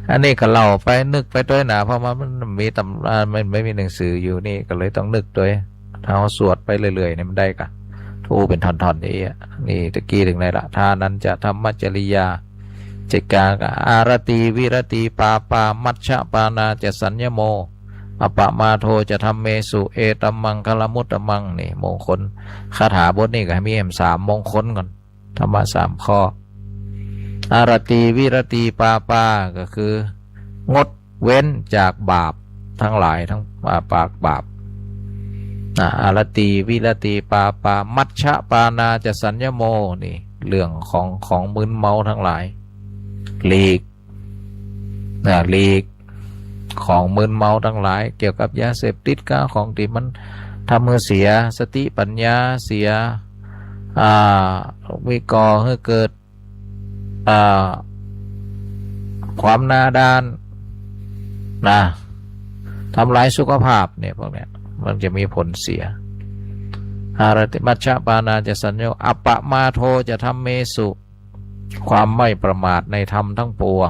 อันนี้ก็เล่าไปนึกไปด้วยนะเพราะมันมีตำรามันไม่มีหนังสืออยู่นี่ก็เลยต้องนึกด้วยถ้าเราสวดไปเรื่อยๆเนี่ยมันได้กะทูเป็นท่อนๆนี่ตะกี้ถึงไหนละทานั้นจะธรรมจริยาจิกาอารตีวิรตีปาปามัชฌปานาจะสัญญโมอปะมาโทจะทำเมสุเอตัมมังคลมุตตมังนี่มงคลคาถาบทนี่ก็ให้มี3มงคลก่อนธรรมะ3ข้ออารตีวิรตีปาปาก็คืองดเว้นจากบาปทั้งหลายทั้งปากบาปอารตีวิรตีปาปามัชฌปานาจะสัญญโมนี่เรื่องของมึนเมาทั้งหลายหลีกของมึนเมาทั้งหลายเกี่ยวกับยาเสพติดก็ของที่มันทำให้เสียสติปัญญาเสียวิก่อให้เกิดความหน้าด้านทำลายสุขภาพเนี่ยพวกเนี้ยมันจะมีผลเสียอารติมัชฌปานาจะสัญญาอปะมาโทจะทำเมสุความไม่ประมาทในธรรมทั้งปวง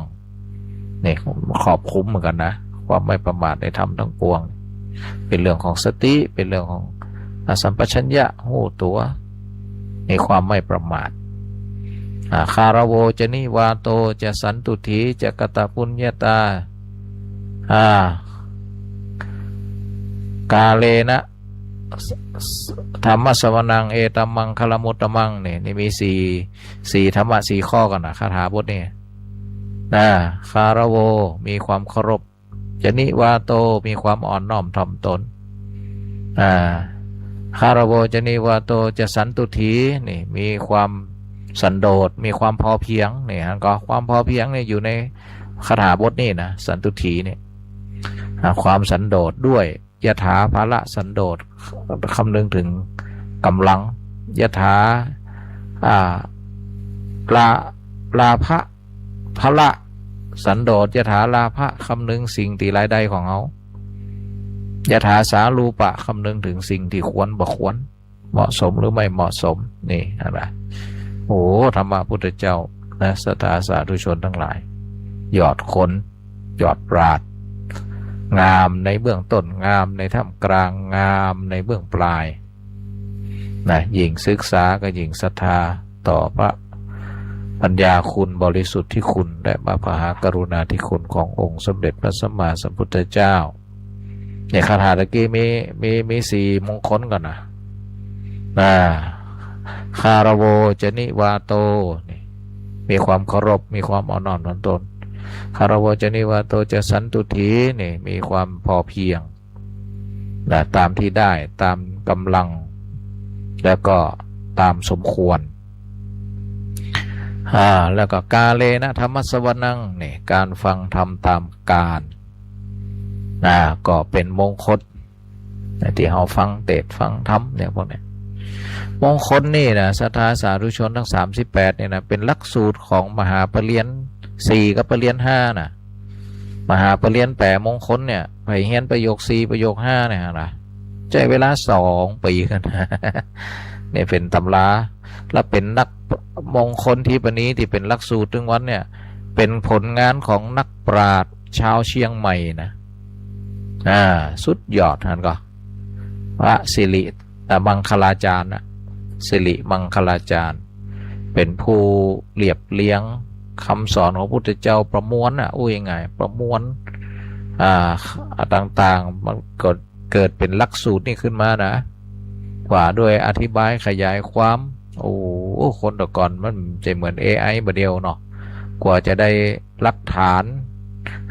นี่ขอบคุ้มเหมือนกันนะความไม่ประมาทในธรรมทั้งปวงเป็นเรื่องของสติเป็นเรื่องของสัมปชัญญะหูตัวในความไม่ประมาทคารโวจะนิวาโตจะสันตุถีจะกตปุญญาตากาเลนะธรรมสวนังเอตัมมังคลมุตตมังนี่มีสี่ธรรมะ4ข้อกันนะคาถาบทนี่คารโวมีความเคารพจะนิวาโตมีความอ่อนน้อมถ่อมตนคารโวจะนิวาโตจะสันตุถีนี่มีความสันโดษมีความพอเพียงนี่ฮะก็ความพอเพียงเนี่ยอยู่ในคาถาบทนี่นะสันตุถีนี่ความสันโดษด้วย ยถาภาละสันโดษคำนึงถึงกำลังยถาลาภะภาละสันโดษยถาลาภะคำนึงสิ่งที่รายได้ของเขายถาสารูปะคำนึงถึงสิ่งที่ควรบ่ควรเหมาะสมหรือไม่เหมาะสมนี่อะไรโอ้ธรรมะพุทธเจ้านะศรัทธาสาธุชนทั้งหลายยอดคนยอดปราชญ์งามในเบื้องต้นงามในท่ามกลางงามในเบื้องปลายนะยิ่งศึกษาก็ยิ่งศรัทธาต่อพระปัญญาคุณบริสุทธิ์ที่คุณและมหากรุณาธิคุณขององค์สมเด็จพระสัมมาสัมพุทธเจ้าเนี่ยคาถาตะกี้มีสี่มงคลก่อนนะคารโวจนิวาโตนี่มีความเคารพมีความอ่อนน้อมถ่อมตนคารโวจนิวาโตจะสันตุถีนี่มีความพอเพียงนะตามที่ได้ตามกำลังแล้วก็ตามสมควรแล้วก็กาเลนะธรรมสวนังนี่การฟังธรรมตามกาลก็เป็นมงคลที่เราฟังเทศน์ฟังธรรมเนี่ยพวกนี้มงคลนี่นะศรัทธาสาธุชนทั้ง38เนี่ยนะเป็นหลักสูตรของมหาปริญญา4กับปริญญา5นะมหาปริญญาแปดมงคลเนี่ยไปเฮียนประโยค4ประโยค5เนี่ยนะใช้เวลา2 ปีกันเนี่ยเป็นตำราและเป็นนักมงคลที่ปนี้ที่เป็นหลักสูตรถึงวันเนี่ยเป็นผลงานของนักปราชญ์ชาวเชียงใหม่นะสุดยอดท่านก็พระสิริมังคลาจารย์นะสิริมังคลาจารย์เป็นผู้เรียบเรียงคำสอนของพระพุทธเจ้าประมวลยังไงประมวลต่างๆมันก็เกิดเป็นหลักสูตรนี่ขึ้นมานะกว่าด้วยอธิบายขยายความคนแต่ก่อนมันจะเหมือน AI บเดียวเนาะกว่าจะได้หลักฐาน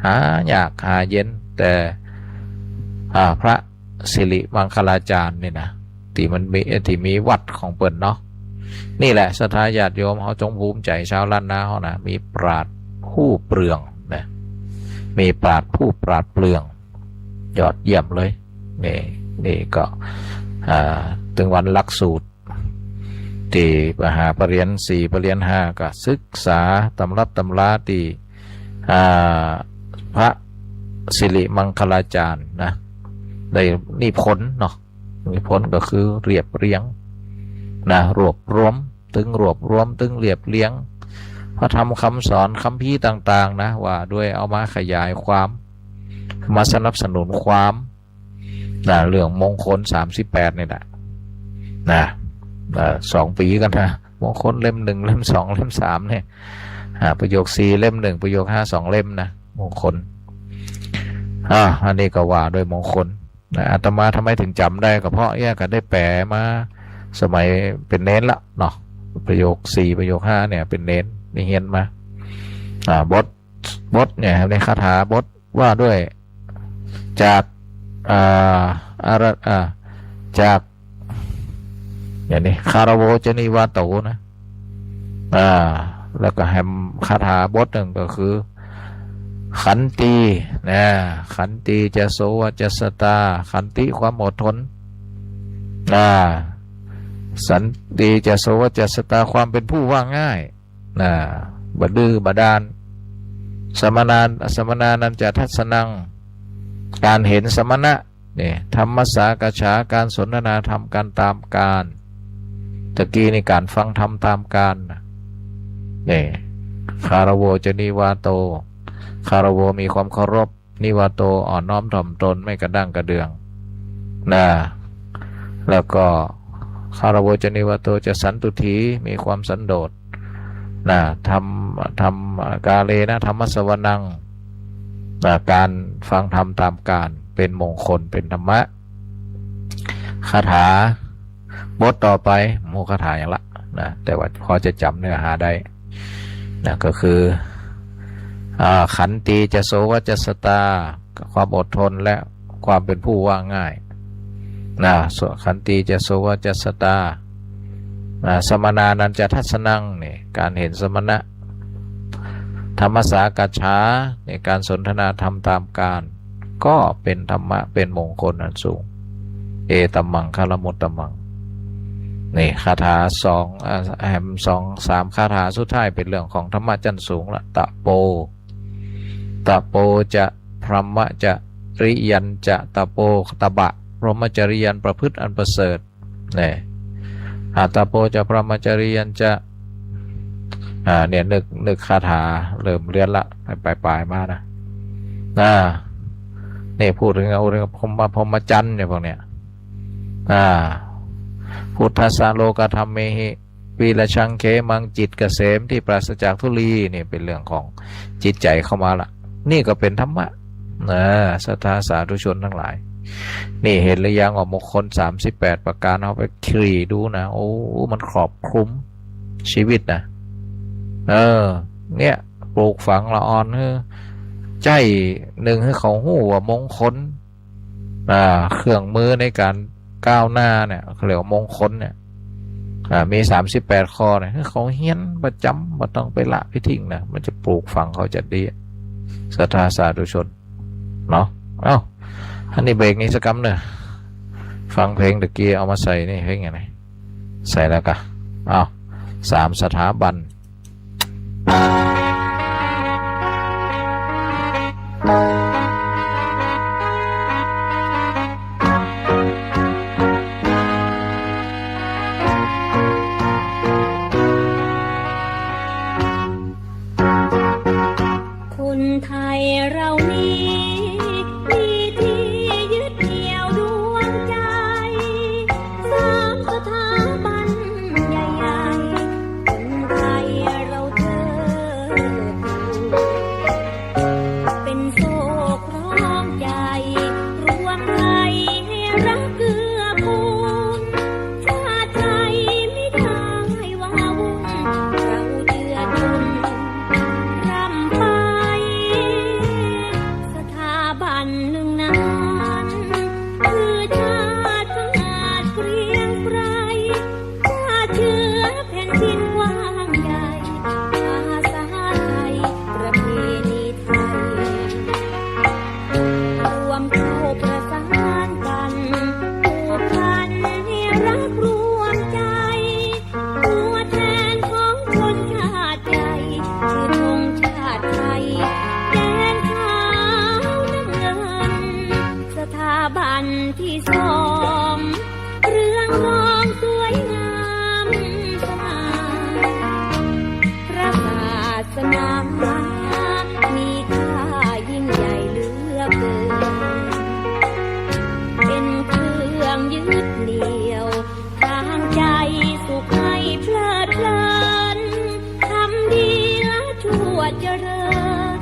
หายากหาเย็นแต่พระสิริมังคลาจารย์นี่นะที่มีวัดของเปิ่นเนาะนี่แหละศรัทธาญาติโยมเขาจงภูมิใจชาวล้านนาเขานะมีปราชญ์ผู้เปลืองนะมีปราชญ์ผู้ปราดเปลืองยอดเยี่ยมเลยนี่ก็ถึงวันหลักสูตรที่มหาปริญญา4ปริญญา5ก็ศึกษาตำรับตำราที่พระสิริมังคลาจารย์นะได้นิพนธ์เนาะนิพนธ์ก็คือเรียบเรียงนะรวบรวมตึงเรียบเรียงพระธรรมคำสอนคัมภีร์ต่างๆนะว่าด้วยเอามาขยายความมาสนับสนุนความเรื่องมงคล38นี่แหละ2 ปีกันนะมงคลเล่ม1เล่ม2เล่ม3เนี่ยประโยค4เล่ม1ประโยค5 2เล่มนะมงคลอันนี้ก็ว่าด้วยมงคลอาตมาทำไมถึงจำได้ก็เพราะก็ได้แปลมาสมัยเป็นเน้นละเนาะประโยค4ประโยค5เนี่ยเป็นเน้นได้เฮียนมาบทเนี่ยในคาถาบทว่าด้วยจากจากอย่างนี้คารโวจนิวาโตนะแล้วก็แฮมคาถาบทหนึ่งก็คือขันตินะขันติจะโสวจัสตาขันติความอดทนสันติจะโสวจัสตาความเป็นผู้ว่าง่ายบัดดื้อบดานสมนานันจะทัศนังการเห็นสมณะนี่ธรรมสากฉาการสนทนาธรรมการตามการตะกี้ในการฟังธรรมตามการนี่คารโวจนิวาโตคารโวมีความเคารพนิวาโตอ่อนน้อมถ่อมตนไม่กระด้างกระเดื่องแล้วก็คารโวจนิวาโตจะสันตุถีมีความสันโดษทำกาเลนะธรรมสวนังการฟังธรรมตามการเป็นมงคลเป็นธรรมะคาถาบทต่อไปโมคาถาอย่างละแต่ว่าพอจะจำเนื้อหาได้ก็คือขันติจะโสวจัสตาความอดทนและความเป็นผู้ว่าง่ายขันติจะโสวจัสตาสมนานันจะทัศนังนี่การเห็นสมณะธรรมสากัจฉาในการสนทนาธรรมตามการ ก็เป็นธรรมะเป็นมงคลอันสูงเอตัมมังคารมุตตัมมังนี่คาถาสามคาถาสุดท้ายเป็นเรื่องของธรรมะชั้นสูงละตะโปจะพรหมจะริยันจะตะโปตบะพรหมจริยันประพฤติอันประเสริฐนี่ตะโปจะพรหมจริยันจะเนี่ยนึกคาถาเริ่มเรียนละปลายมานะนี่พูดถึงเอาเรื่องพรหมจรรย์เนี่ยพวกเนี้ยพุทธสาโลกธรรมเมหิวีรชังเขมังจิตเกษมที่ปราศจากทุลีนี่เป็นเรื่องของจิตใจเข้ามาละนี่ก็เป็นธรรมะศรัทธาสาธุชนทั้งหลายนี่เห็นหรือยังว่ามงคล38ประการเอาไปคลี่ดูนะโอ้มันครอบคลุมชีวิตนะเนี่ยปลูกฝังละอ่อนใจหนึ่งให้เขาหู้ว่ามงคลเครื่องมือในการก้าวหน้าเนี่ยเขาเรียกว่ามงคลเนี่ยมี38ข้อเนี่ยเขาเฮี้ยนประจำไม่ต้องไปละไปทิ้งนะมันจะปลูกฝังเขาจะดีศรัทธาสาธุชนเนาะอันนี้เบรกนี้สักคำเนอะฟังเพลงตะกี้เอามาใส่นี่เพลงยังไงใส่แล้วกัน3 สถาบันคนไทยเรานี้มีที่ยึดเหนี่ยวดวงใจ3 สถาบันใหญ่ๆคนไทยเราเทิดทูนเป็นโซ่คล้องใจรวมไทยให้รักเกื้อกูลชาติไทยไม่ได้ว้าวุ่นเราเจือจุนร่ำไปสถาบันหนึ่งนั้นคือชาติพังอาจเกรียงไกรชาติเชื้อแผ่นดินกว้างใหญ่ภาษาไทยประเพณีไทยรวมเข้าประสานกันผูกพันให้รักรวมใจตัวแทนของชนชาติใหญ่คือธงชาติไทยแดนขาวน้ำเงินสถาบันที่2เรื่องรองสวยงามสง่าพระศาสนามีค่ายิ่งใหญ่เหลือเกินเป็นเครื่องยึดเหนี่ยวทางใจสุขให้เพลิดเพลินทำดีและชั่วเจริญ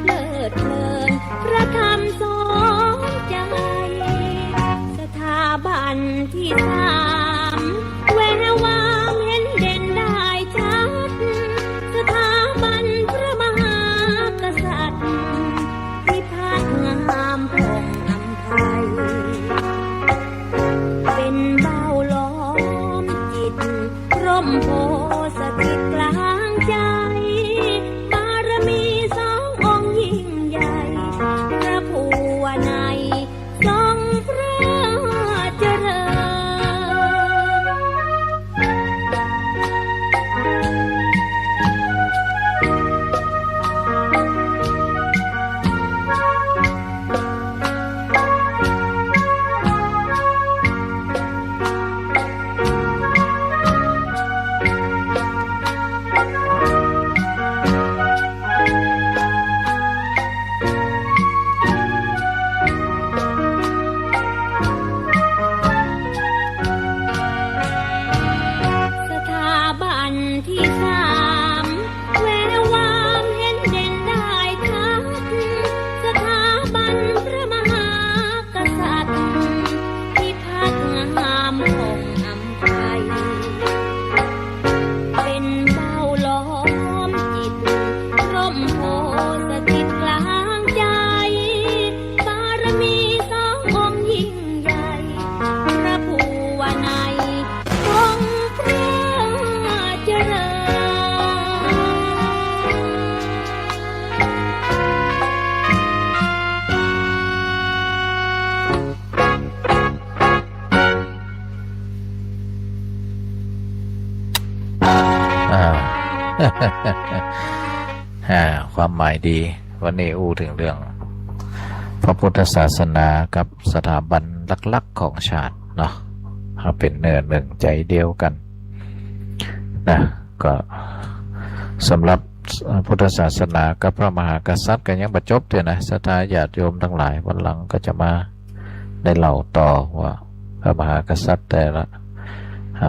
เพลิดเพลินพระธรรมสอนใจสถาบันที่3แวววามเห็นเด่นได้ชัดสถาบันพระมหากษัตริย์พิพัฒน์งามผ่องอำไพเป็นเบ้าล้อมจิตร่มโพสถิตกลางใจบารมี2 องค์ยิ่งใหญ่พระภูวนัยทรงพระเจริญ เ ความหมายดีวันนี้อู้ถึงเรื่องพระพุทธศาสนากับสถาบันหลักๆของชาติเนาะเป็นเนื้อหนึ่งใจเดียวกันนะก็สำหรับพุทธศาสนากับพระมหากษัตริย์กันยังประจบเถอะนะศรัทธาญาติโยมทั้งหลายวันหลังก็จะมาได้เล่าต่อว่าพระมหากษัตริย์แต่ละ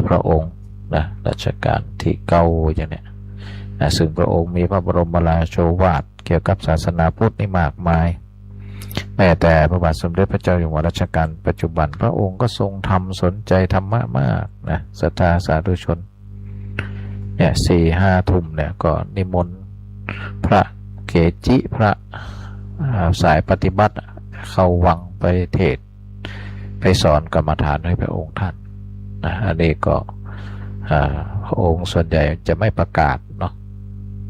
พระองค์นะรัชกาลที่เก้าอย่างเนี้ยนะซึ่งพระองค์มีพระบรมราโชวาทเกี่ยวกับศาสนาพุทธนี่มากมายแม้แต่พระบาทสมเด็จพระเจ้าอยู่หัวรัชกาลปัจจุบันพระองค์ก็ทรงทำสนใจธรรมะมากนะศรัทธาสาธุชนเนี่ย4-5 ทุ่มเนี่ยก็นิมนต์พระเกจิพระสายปฏิบัติเข้าวังไปเทศน์ไปสอนกรรมฐานให้พระองค์ท่านนะอันนี้ก็พระองค์ส่วนใหญ่จะไม่ประกาศเนาะ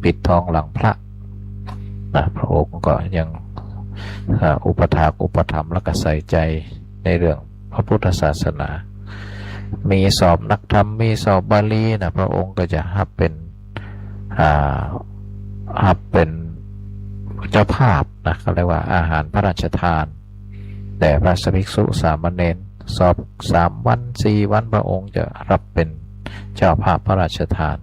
ปิดทองหลังพระนะพระองค์ก็ยังอุปถากอุปถัมภ์และก็ใส่ใจในเรื่องพระพุทธศาสนามีสอบนักธรรมมีสอบบาลีนะพระองค์ก็จะรับเป็นเจ้าภาพนะเขาเรียกว่าอาหารพระราชทานแต่พระภิกษุสามเณรสอบ3 วัน 4 วันพระองค์จะรับเป็นเจ้าภาพพระราชทาน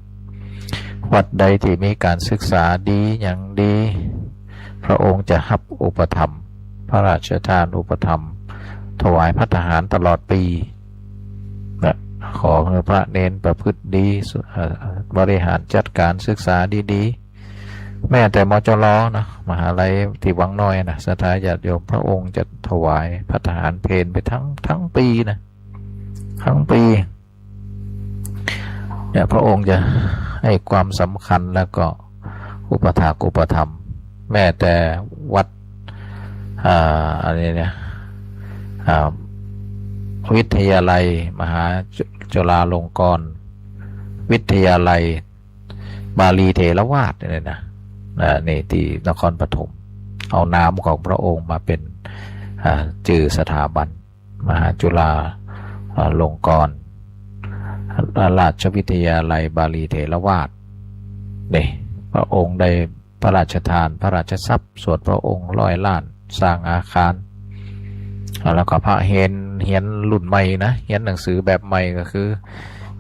วัดใดที่มีการศึกษาดีอย่างดีพระองค์จะรับอุปถัมภ์พระราชทานอุปถัมภ์ถวายภัตตาหารตลอดปีนะขอให้พระเณรประพฤติดีบริหารจัดการศึกษาดีๆแม้แต่มจรนะมหาลัยที่วังน้อยนะศรัทธาญาติโยมพระองค์จะถวายภัตตาหารเพลไปทั้งปีนะทั้งปีเนี่ยพระองค์จะให้ความสำคัญแล้วก็อุปถากอุปถัมภ์แม้แต่วัดอะไรเนี่ยวิทยาลัยมหาจุฬาลงกรณ์วิทยาลัยบาลีเถรวาทเนี่ยนะนี่ที่นครปฐมเอานามของพระองค์มาเป็นชื่อสถาบันมหาจุฬาลงกรณ์ราชวิทยาลัยบาลีเถรวาทนี่พระองค์ได้พระราชทานพระราชทรัพย์ส่วนพระองค์100 ล้านสร้างอาคารแล้วก็พระเฮียนรุ่นใหม่นะเฮียนหนังสือแบบใหม่ก็คือ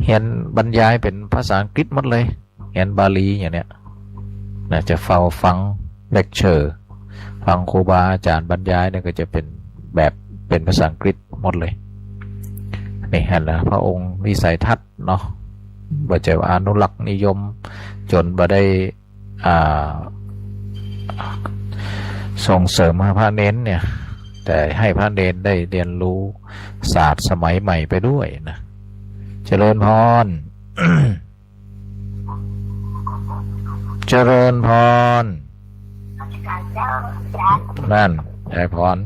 เฮียนบรรยายเป็นภาษาอังกฤษหมดเลยเฮียนบาลีอย่างเนี้ยนะจะเฝ้าฟังเลคเชอร์ฟังครูบาอาจารย์บรรยายเนี่ยก็จะเป็นแบบเป็นภาษาอังกฤษหมดเลยนี่เห็นแล้วพระองค์วิสัยทัศน์เนาะบ่จะอนุรักษ์นิยมจนบ่ได้ส่งเสริมให้พระเน้นเนี่ยแต่ให้พระเน้นได้เรียนรู้ศาสตร์สมัยใหม่ไปด้วยนะเจริญพร เจริญพรนั่นยายพร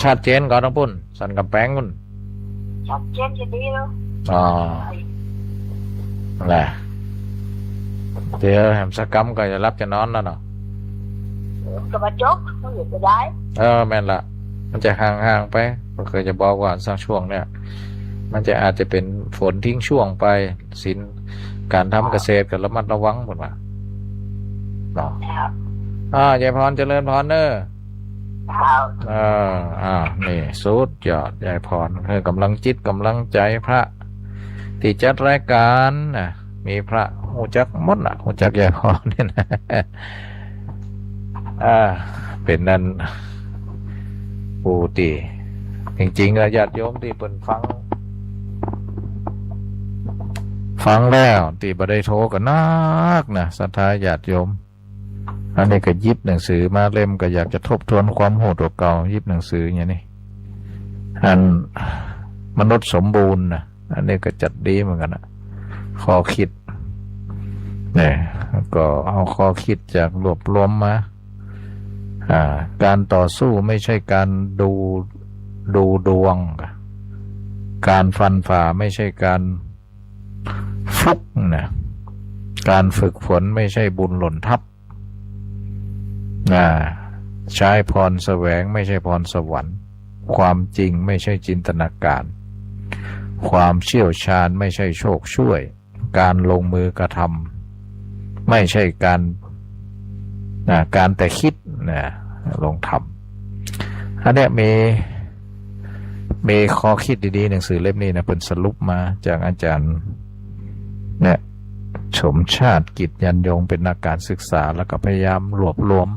ชัดเจนก่อนน้องปุ้นสันกับแป้งปุ้นชัดเจนจะดีแล้ว อ๋อนั่นแหละเดี๋ยวแหมสกรรมก็จะรับจะนอนแล้วเนาะก็มาจบไม่หยุดจะได้แม่นละมันจะห่างๆไปก็เคยจะบอกว่าสักช่วงเนี่ยมันจะอาจจะเป็นฝนทิ้งช่วงไปสินการทำเกษตรก็ระมัดระวังหมดว่าเนาะยายพรเจริญพรเนอะนี่สุดยอดยายพรคือกำลังจิตกำลังใจพระที่จัดรายการนะมีพระหูจักมดนะหูจักยายพรนี่นะเป็นนั่นปูตีจริงๆญาติโยมที่เปิ่นฟังแล้วที่บ่ได้โทรกันนักนะศรัทธาญาติโยมอันนี้ก็ยิบหนังสือมาเล่มก็อยากจะทบทวนความโหดตัวเก่ายิบหนังสืออย่างนี้อันมนุษย์สมบูรณ์นะอันนี้ก็จัดดีเหมือนกันนะข้อคิดเนี่ยก็เอาข้อคิดจากรวบรวมมาการต่อสู้ไม่ใช่การดูดวงการฟันฝ่าไม่ใช่การฟุกนะการฝึกฝนไม่ใช่บุญหล่นทับใช้พรแสวงไม่ใช่พรสวรรค์ความจริงไม่ใช่จินตนาการความเชี่ยวชาญไม่ใช่โชคช่วยการลงมือกระท ไม่ใช่การแต่คิดลงทำอันเนี้ยมีข้อคิดดีๆหนังสือเล่มนี้นะเป็นสรุปมาจากอาจารย์เนี่ยชมชาติกิจยันยงเป็นนักการศึกษาแล้วก็พยายามรวบรวม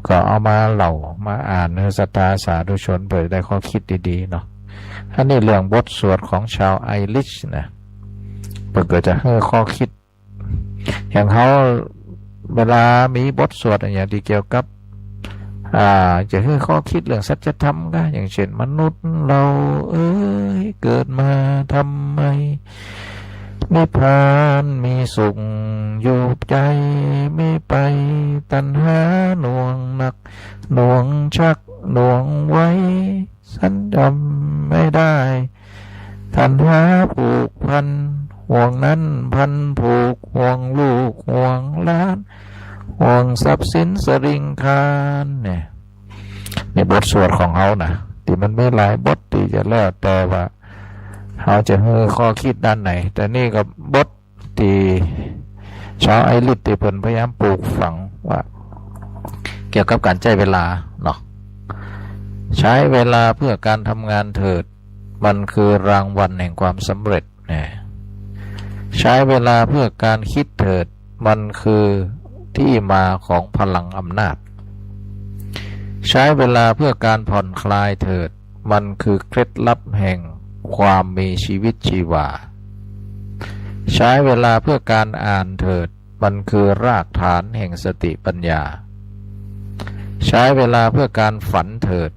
ก็เอามาเล่ามาอ่านให้ศรัทธาสาธุชนเปิดได้ข้อคิดดีๆเนาะอันนี้เรื่องบทสวดของชาวไอริชนะเปิดก็จะให้ข้อคิดอย่างเขาเวลามีบทสวดอย่างที่เกี่ยวกับจะให้ข้อคิดเรื่องสัจธรรมก็อย่างเช่นมนุษย์เราเกิดมาทำไมนิพพานมีสุขอยู่ใจไม่ไปตัณหาหน่วงหนักหน่วงชักหน่วงไว้สันจำไม่ได้ตัณหาผูกพันห่วงนั้นพันผูกห่วงลูกห่วงหลานห่วงทรัพย์สินสริงคารเนี่ยในบทสวดของเขานะที่มันไม่หลายบทที่จะแล้วแต่ว่าเขาจะให้ข้อคิดด้านไหนแต่นี่กับบทที่ชาวไอริสที่เพิ่นพยายามปลูกฝังว่าเกี่ยวกับการใช้เวลาเนาะใช้เวลาเพื่อการทำงานเถิดมันคือรางวัลแห่งความสำเร็จเนี่ยใช้เวลาเพื่อการคิดเถิดมันคือที่มาของพลังอำนาจใช้เวลาเพื่อการผ่อนคลายเถิดมันคือเคล็ดลับแห่งความมีชีวิตชีวาใช้เวลาเพื่อการอ่านเถิดมันคือรากฐานแห่งสติปัญญาใช้เวลาเพื่อการฝันเถิด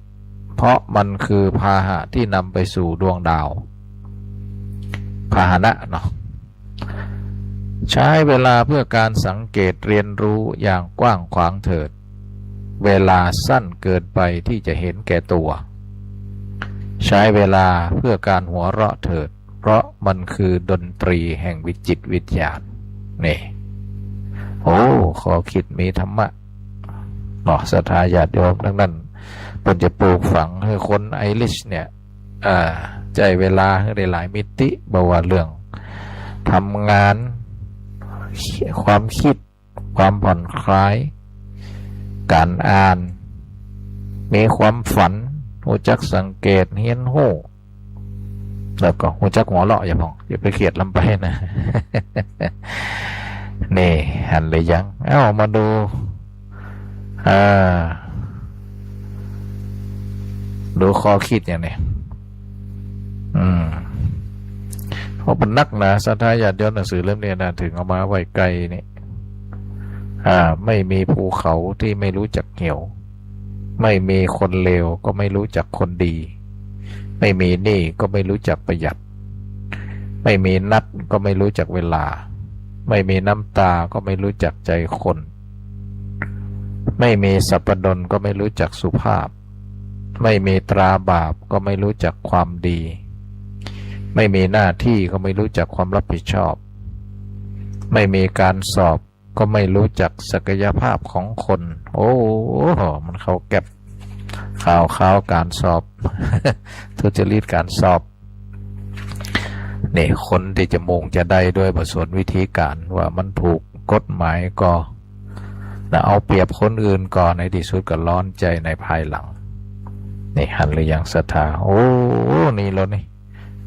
เพราะมันคือพาหะที่นำไปสู่ดวงดาวพาหนะเนาะใช้เวลาเพื่อการสังเกตเรียนรู้อย่างกว้างขวางเถิดเวลาสั้นเกินไปที่จะเห็นแก่ตัวใช้เวลาเพื่อการหัวเราะเถิดเพราะมันคือดนตรีแห่งวิจิตรวิญญาณนี่ขอคิดมีธรรมะเนาะศรัทธาญาติโยมดังนั้นเป็นจะปลูกฝังให้คนไอริชเนี่ยใจเวลาให้ได้หลายมิติบอกว่าเรื่องทำงานความคิดความผ่อนคลายการอ่านมีความฝันหูจักสังเกตเฮียนโหแล้วก็หูจักหัวเราะอย่าไปเขียดลำไปนะ นี่หันเลยยังมาดูดูข้อคิดอย่างนี้เพราะเป็นนักนะศรัทธาญาติโยมหนังสือเล่มนี้นะถึงเอามาไว้ไกลนี่ไม่มีภูเขาที่ไม่รู้จักเหี่ยวไม่มีคนเลวก็ไม่รู้จักคนดีไม่มีหนี้ก็ไม่รู้จักประหยัดไม่มีนัดก็ไม่รู้จักเวลาไม่มีน้ำตาก็ไม่รู้จักใจคนไม่มีสัพดลก็ไม่รู้จักสุภาพไม่มีตราบาปก็ไม่รู้จักความดีไม่มีหน้าที่ก็ไม่รู้จักความรับผิดชอบไม่มีการสอบก็ไม่รู้จักศักยภาพของคนมันเขาเก็บข่าวการสอบ ทุจริตการสอบนี่คนที่จะมุ่งจะได้ด้วยบทสวดวิธีการว่ามันถูกกฎหมายก็เอาเปรียบคนอื่นก่อนในที่สุดก็ร้อนใจในภายหลังนี่หันหรือยังศรัทธานี่แล้วนี่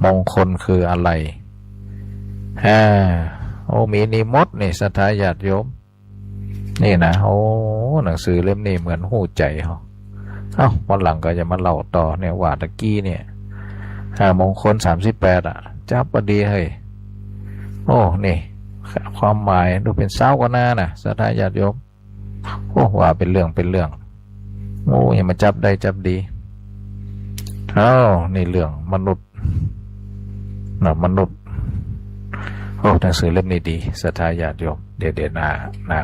มงคลคืออะไรมีนิมดนี่ศรัทธาญาติโยมนี่นะหนังสือเล่มนี้เหมือนหูใจเขาวันหลังก็จะมาเล่าต่อเนี่ยว่าตะกี้เนี่ยมงคล38จับพอดีเฮ้ยนี่ความหมายดูเป็นเศร้ากว่าหน้านะศรัทธาญาติโยมว่าเป็นเรื่องอย่ามาจับได้จับดีนี่เรื่องมนุษย์หนังสือเล่มนี้ดีศรัทธาญาติโยมเดี๋ยวนา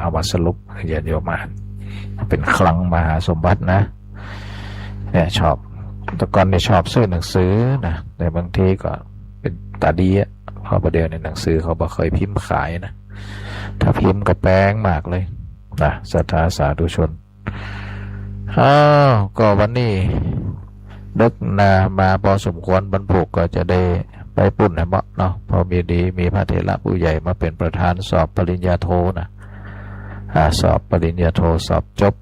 เอามาสรุปให้ญาติโยมมาเป็นคลังมหาสมบัตินะเนี่ยชอบแต่ก่อนเนี่ยชอบซื้อหนังสือนะแต่บางทีก็เป็นตาดีเพราะประเดี๋ยวในหนังสือเขาบ่เคยพิมพ์ขายนะถ้าพิมพ์ก็แพงมากเลยนะศรัทธาสาธุชนก็วันนี้ดึกนามาพอสมควรบรรพบุก็จะได้ ไปปุ่นนะเบาะเนาะพอมีดีมีพระเถระผู้ใหญ่มาเป็นประธานสอบปริญญาโทนะสอบปริญญาโทสอบจบ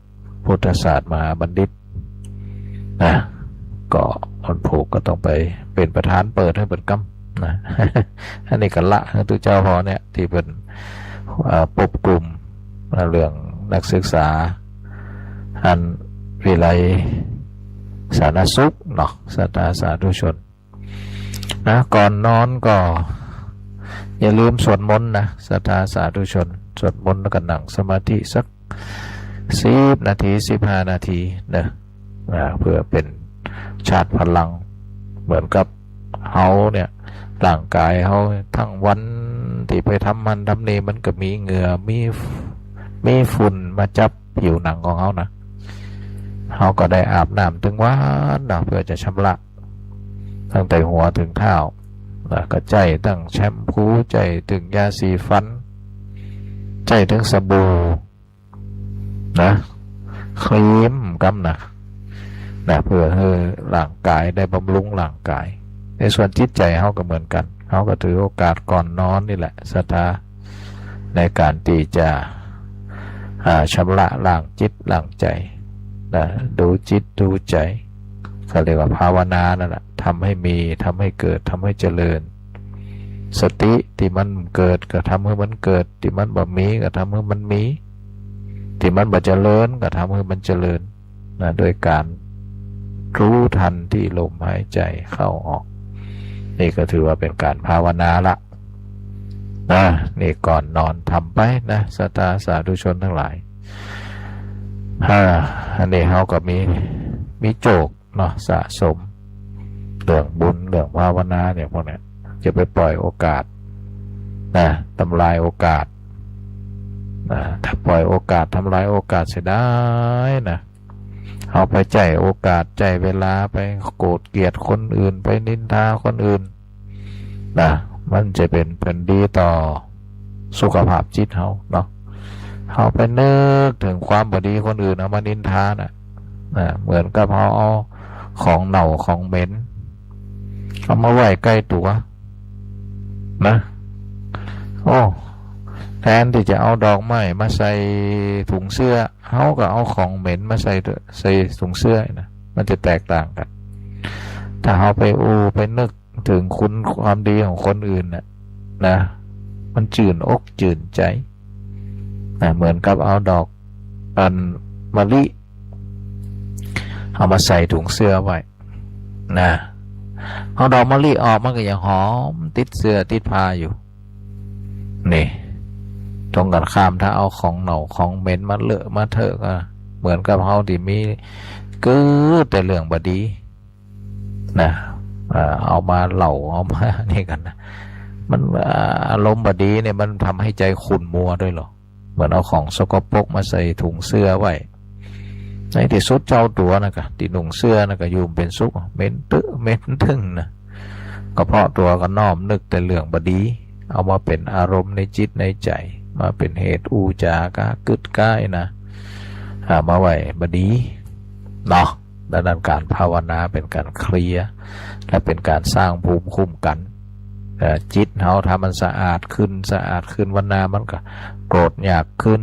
พุทธศาสตร์มหาบัณฑิตนะก็คนผูกก็ต้องไปเป็นประธานเปิดให้เป็นกำนะอันนี้กันละตุเจ้าพอเนี่ยที่เป็นปบกลุ่มเรื่องนักศึกษาอันวิไลสาธารณสุขเนาะสาธุชนนะก่อนนอนก็อย่าลืมสวดมนต์นะสาธุชนสวดมนต์แล้วก็นั่งสมาธิสัก10 นาที15 นาทีนะเพื่อเป็นชาร์จพลังเหมือนกับเฮาเนี่ยร่างกายเฮาทั้งวันที่ไปทำมันทำนี่มันก็มีเหงื่อมีฝุ่นมาจับผิวหนังของเฮานะเฮาก็ได้อาบน้ำถึงวันนะเพื่อจะชำระตั้งแต่หัวถึงเท้านะก็ใจตั้งแชมพูใจถึงยาสีฟันใจถึงสบู่นะครีมกำนะเพื่อให้ร่างกายได้บำรุงร่างกายในส่วนจิตใจเฮาก็เหมือนกันเฮาก็ถือโอกาสก่อนนอนนี่แหละศรัทธาในการที่จะชำระล้างจิตล้างใจนะดูจิตดูใจเขาเรียกว่าภาวนานั่นแหละทำให้มีทำให้เกิดทำให้เจริญสติที่มันเกิดก็ทำให้มันเกิดที่มันบ่มีก็ทำให้มันมีที่มันบ่เจริญก็ทำให้มันเจริญนะโดยการรู้ทันที่ลมหายใจเข้าออกนี่ก็ถือว่าเป็นการภาวนาละนะนี่ก่อนนอนทำไปนะสาธุชนทั้งหลายอันนี้เขาก็มีโจกเนาะสะสมเรื่องบุญเรื่องภาวนาเนี่ยพวกนี้จะไปปล่อยโอกาสนะทำลายโอกาสนะถ้าปล่อยโอกาสทำลายโอกาสเสียได้นะเอาไปใจโอกาสใจเวลาไปโกรธเกลียดคนอื่นไปนินทาคนอื่นนะมันจะเป็นผลดีต่อสุขภาพจิตเขาเนาะเขาไปนึกถึงความบดีคนอื่นเอามานินทานะเหมือนกับเขาเอาของเน่าของเหม็นเอามาไว้ใกล้ตัวนะโอ้แทนที่จะเอาดอกไม้มาใส่ถุงเสื้อเขาก็เอาของเหม็นมาใส่ถุงเสื้อนะมันจะแตกต่างกันถ้าเขาไปนึกถึงคุณความดีของคนอื่นนะมันจื่นอกจื่นใจนะเหมือนกับเอาดอกมะลิเอามาใส่ถุงเสื้อไว้นะเอาดอกมะลิออกมันก็ยังหอมติดเสื้อติดผ้าอยู่นี่ตรงกันข้ามถ้าเอาของเน่าของเหม็นมาเลอะมาเถอะก็เหมือนกับเขาที่มีกือแต่เรื่องบดีนะเอามาเหล่าเอามานี่กันนะมันอารมณ์บดีเนี่ยมันทำให้ใจขุ่นมัวด้วยหรอเหมือนเอาของสกปรกมาใส่ถุงเสื้อไว้ในที่สุดเจ้าตัวนะกะที่หนุ่งเสื้อนะกะยุ่มเป็นสุกเหม็นตึเหม็นทึ่งนะก็เพราะตัวก็น้อมนึกแต่เรื่องบดีเอามาเป็นอารมณ์ในจิตในใจมาเป็นเหตุอูจากะกึดก้ายนะมาไว้บดีเนาะดังนั้นการภาวนาเป็นการเคลียร์และเป็นการสร้างภูมิคุ้มกันจิตเราทำมันสะอาดขึ้นวันนามันก็โกรธยากขึ้น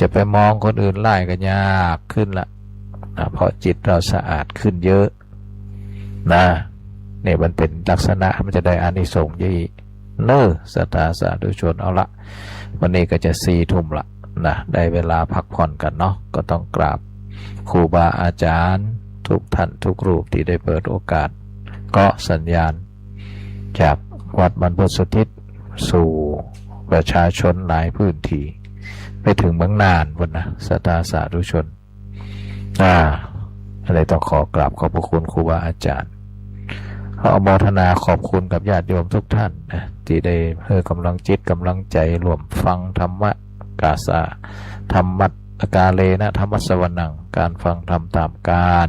จะไปมองคนอื่นไล่ก็ยากขึ้นละเพราะจิตเราสะอาดขึ้นเยอะนะเนี่ยมันเป็นลักษณะมันจะได้อานิสงส์เยอะเน้อสาธุชนเอาละวันนี้ก็จะ4 ทุ่มละนะได้เวลาพักผ่อนกันเนาะก็ต้องกราบครูบาอาจารย์ทุกท่านทุกรูปที่ได้เปิดโอกาสก็สัญญาณจากวัดบรรพตสุทธิสู่ประชาชนหลายพื้นที่ไปถึงเมืองน่านบนนะสาธุชนอะไรต้องขอกราบขอบพระคุณครูบาอาจารย์ขออนุโมทนาขอบคุณกับญาติโยมทุกท่านนะที่ได้ให้กำลังจิตกำลังใจรวมฟังธรรมะกาสาธรรมัตกาเลนะธรรมสวนังการฟังธรรมตามการ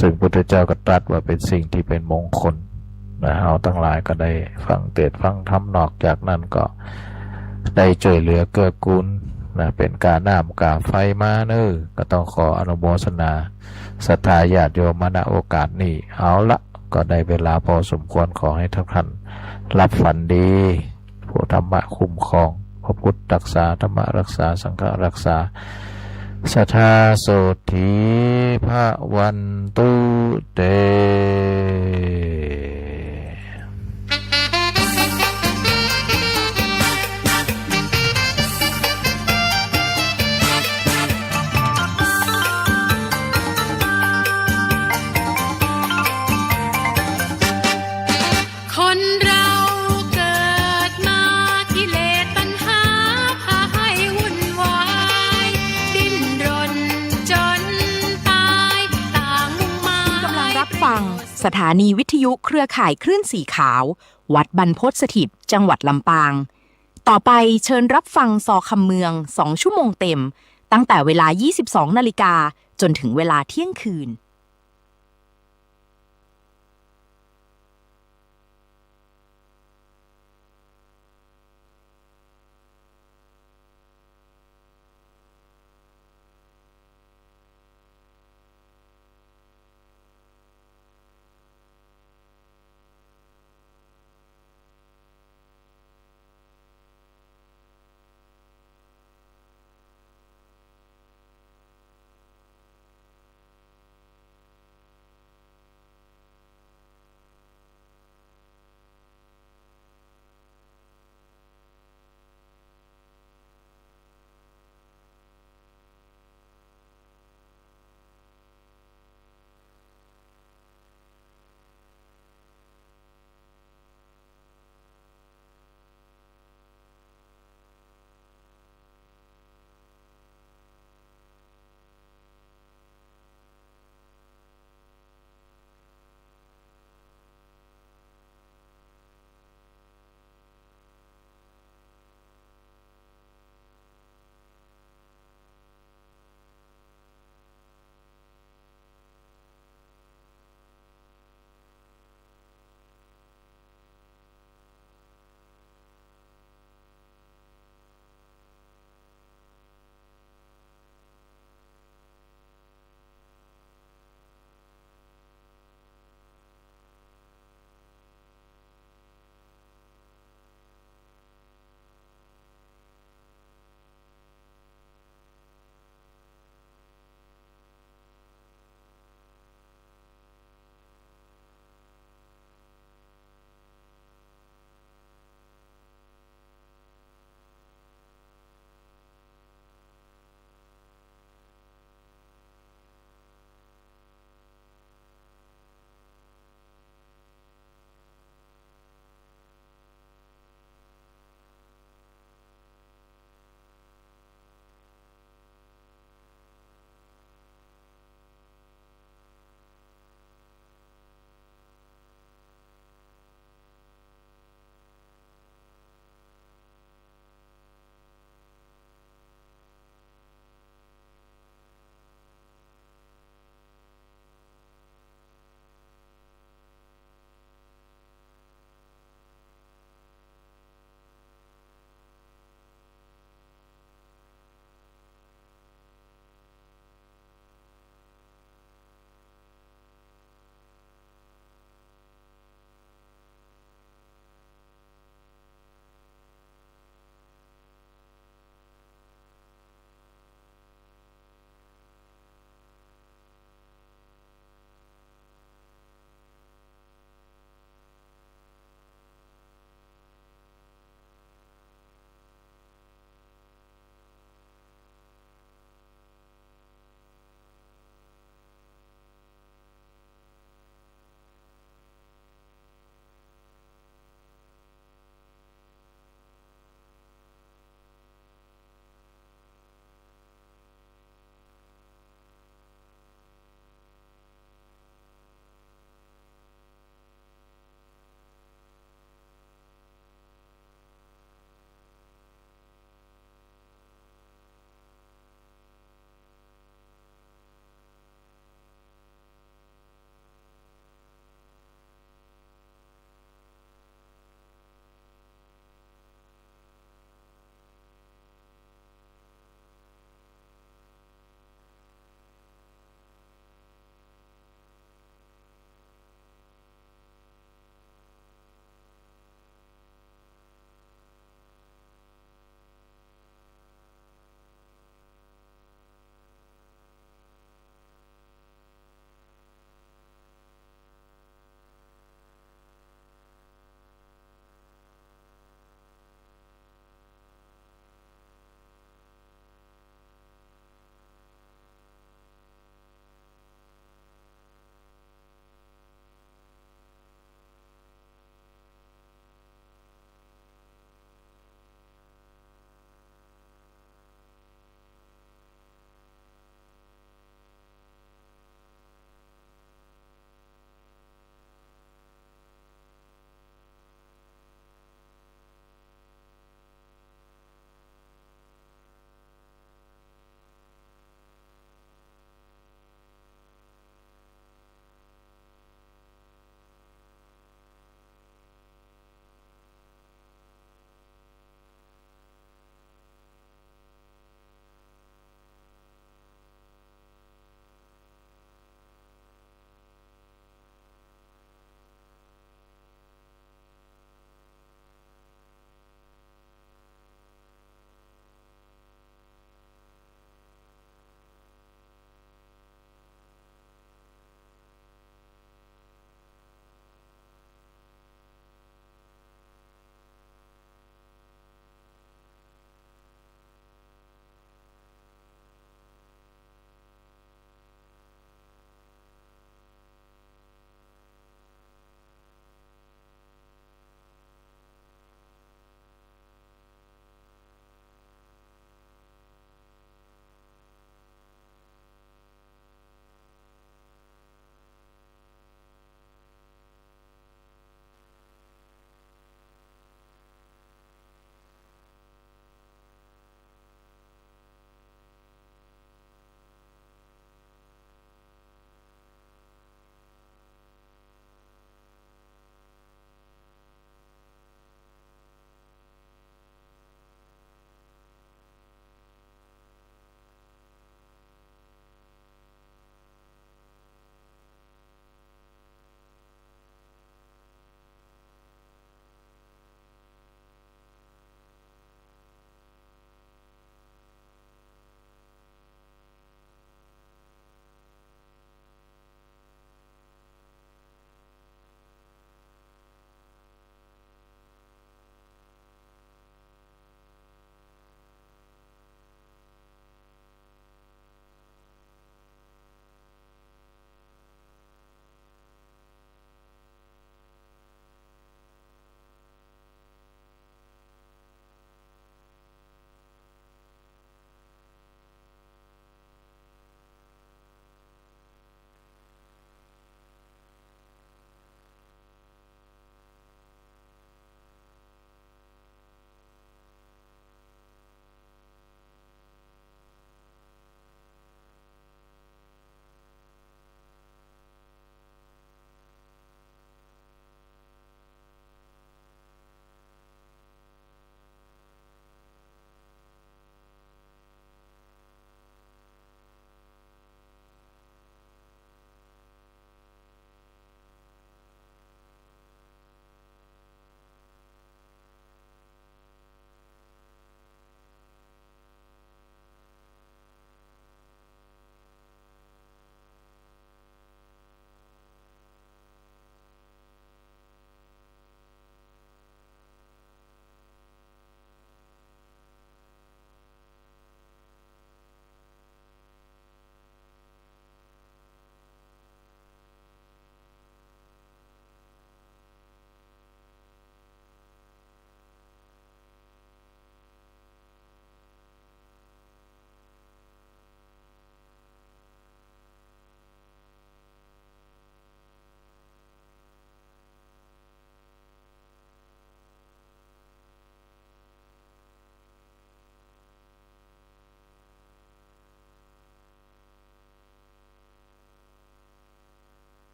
ซึ่งพุทธเจ้าก็ตรัสว่าเป็นสิ่งที่เป็นมงคลนะเราทั้งหลายก็ได้ฟังเทศน์ฟังธรรมนอกจากนั้นก็ได้ช่วยเหลือเกื้อกูลนะเป็นการน้ำกาไฟมาก็ต้องขออนุโมทนาศรัทธาญาติโยมมาณโอกาสนี้เอาละ ก็ได้เวลาพอสมควรขอให้ทุกท่านรับฝันดีผู้ธรรมะคุ้มครองพระพุทธรักษาธรรมรักษาสังฆรักษาสัทธาโสธีพระวันตุเตคนเราเกิดมากิเลสตัณหาพาให้วุ่นวายดิ้นรนจนตายต่างมุ่งหมาย กำลังรับฟังสถานีวิทยุเครือข่ายคลื่นสีขาววัดบรรพตสถิตจังหวัดลำปางต่อไปเชิญรับฟังซอคำเมือง2 ชั่วโมงเต็มตั้งแต่เวลา 22 นาฬิกาจนถึงเวลาเที่ยงคืน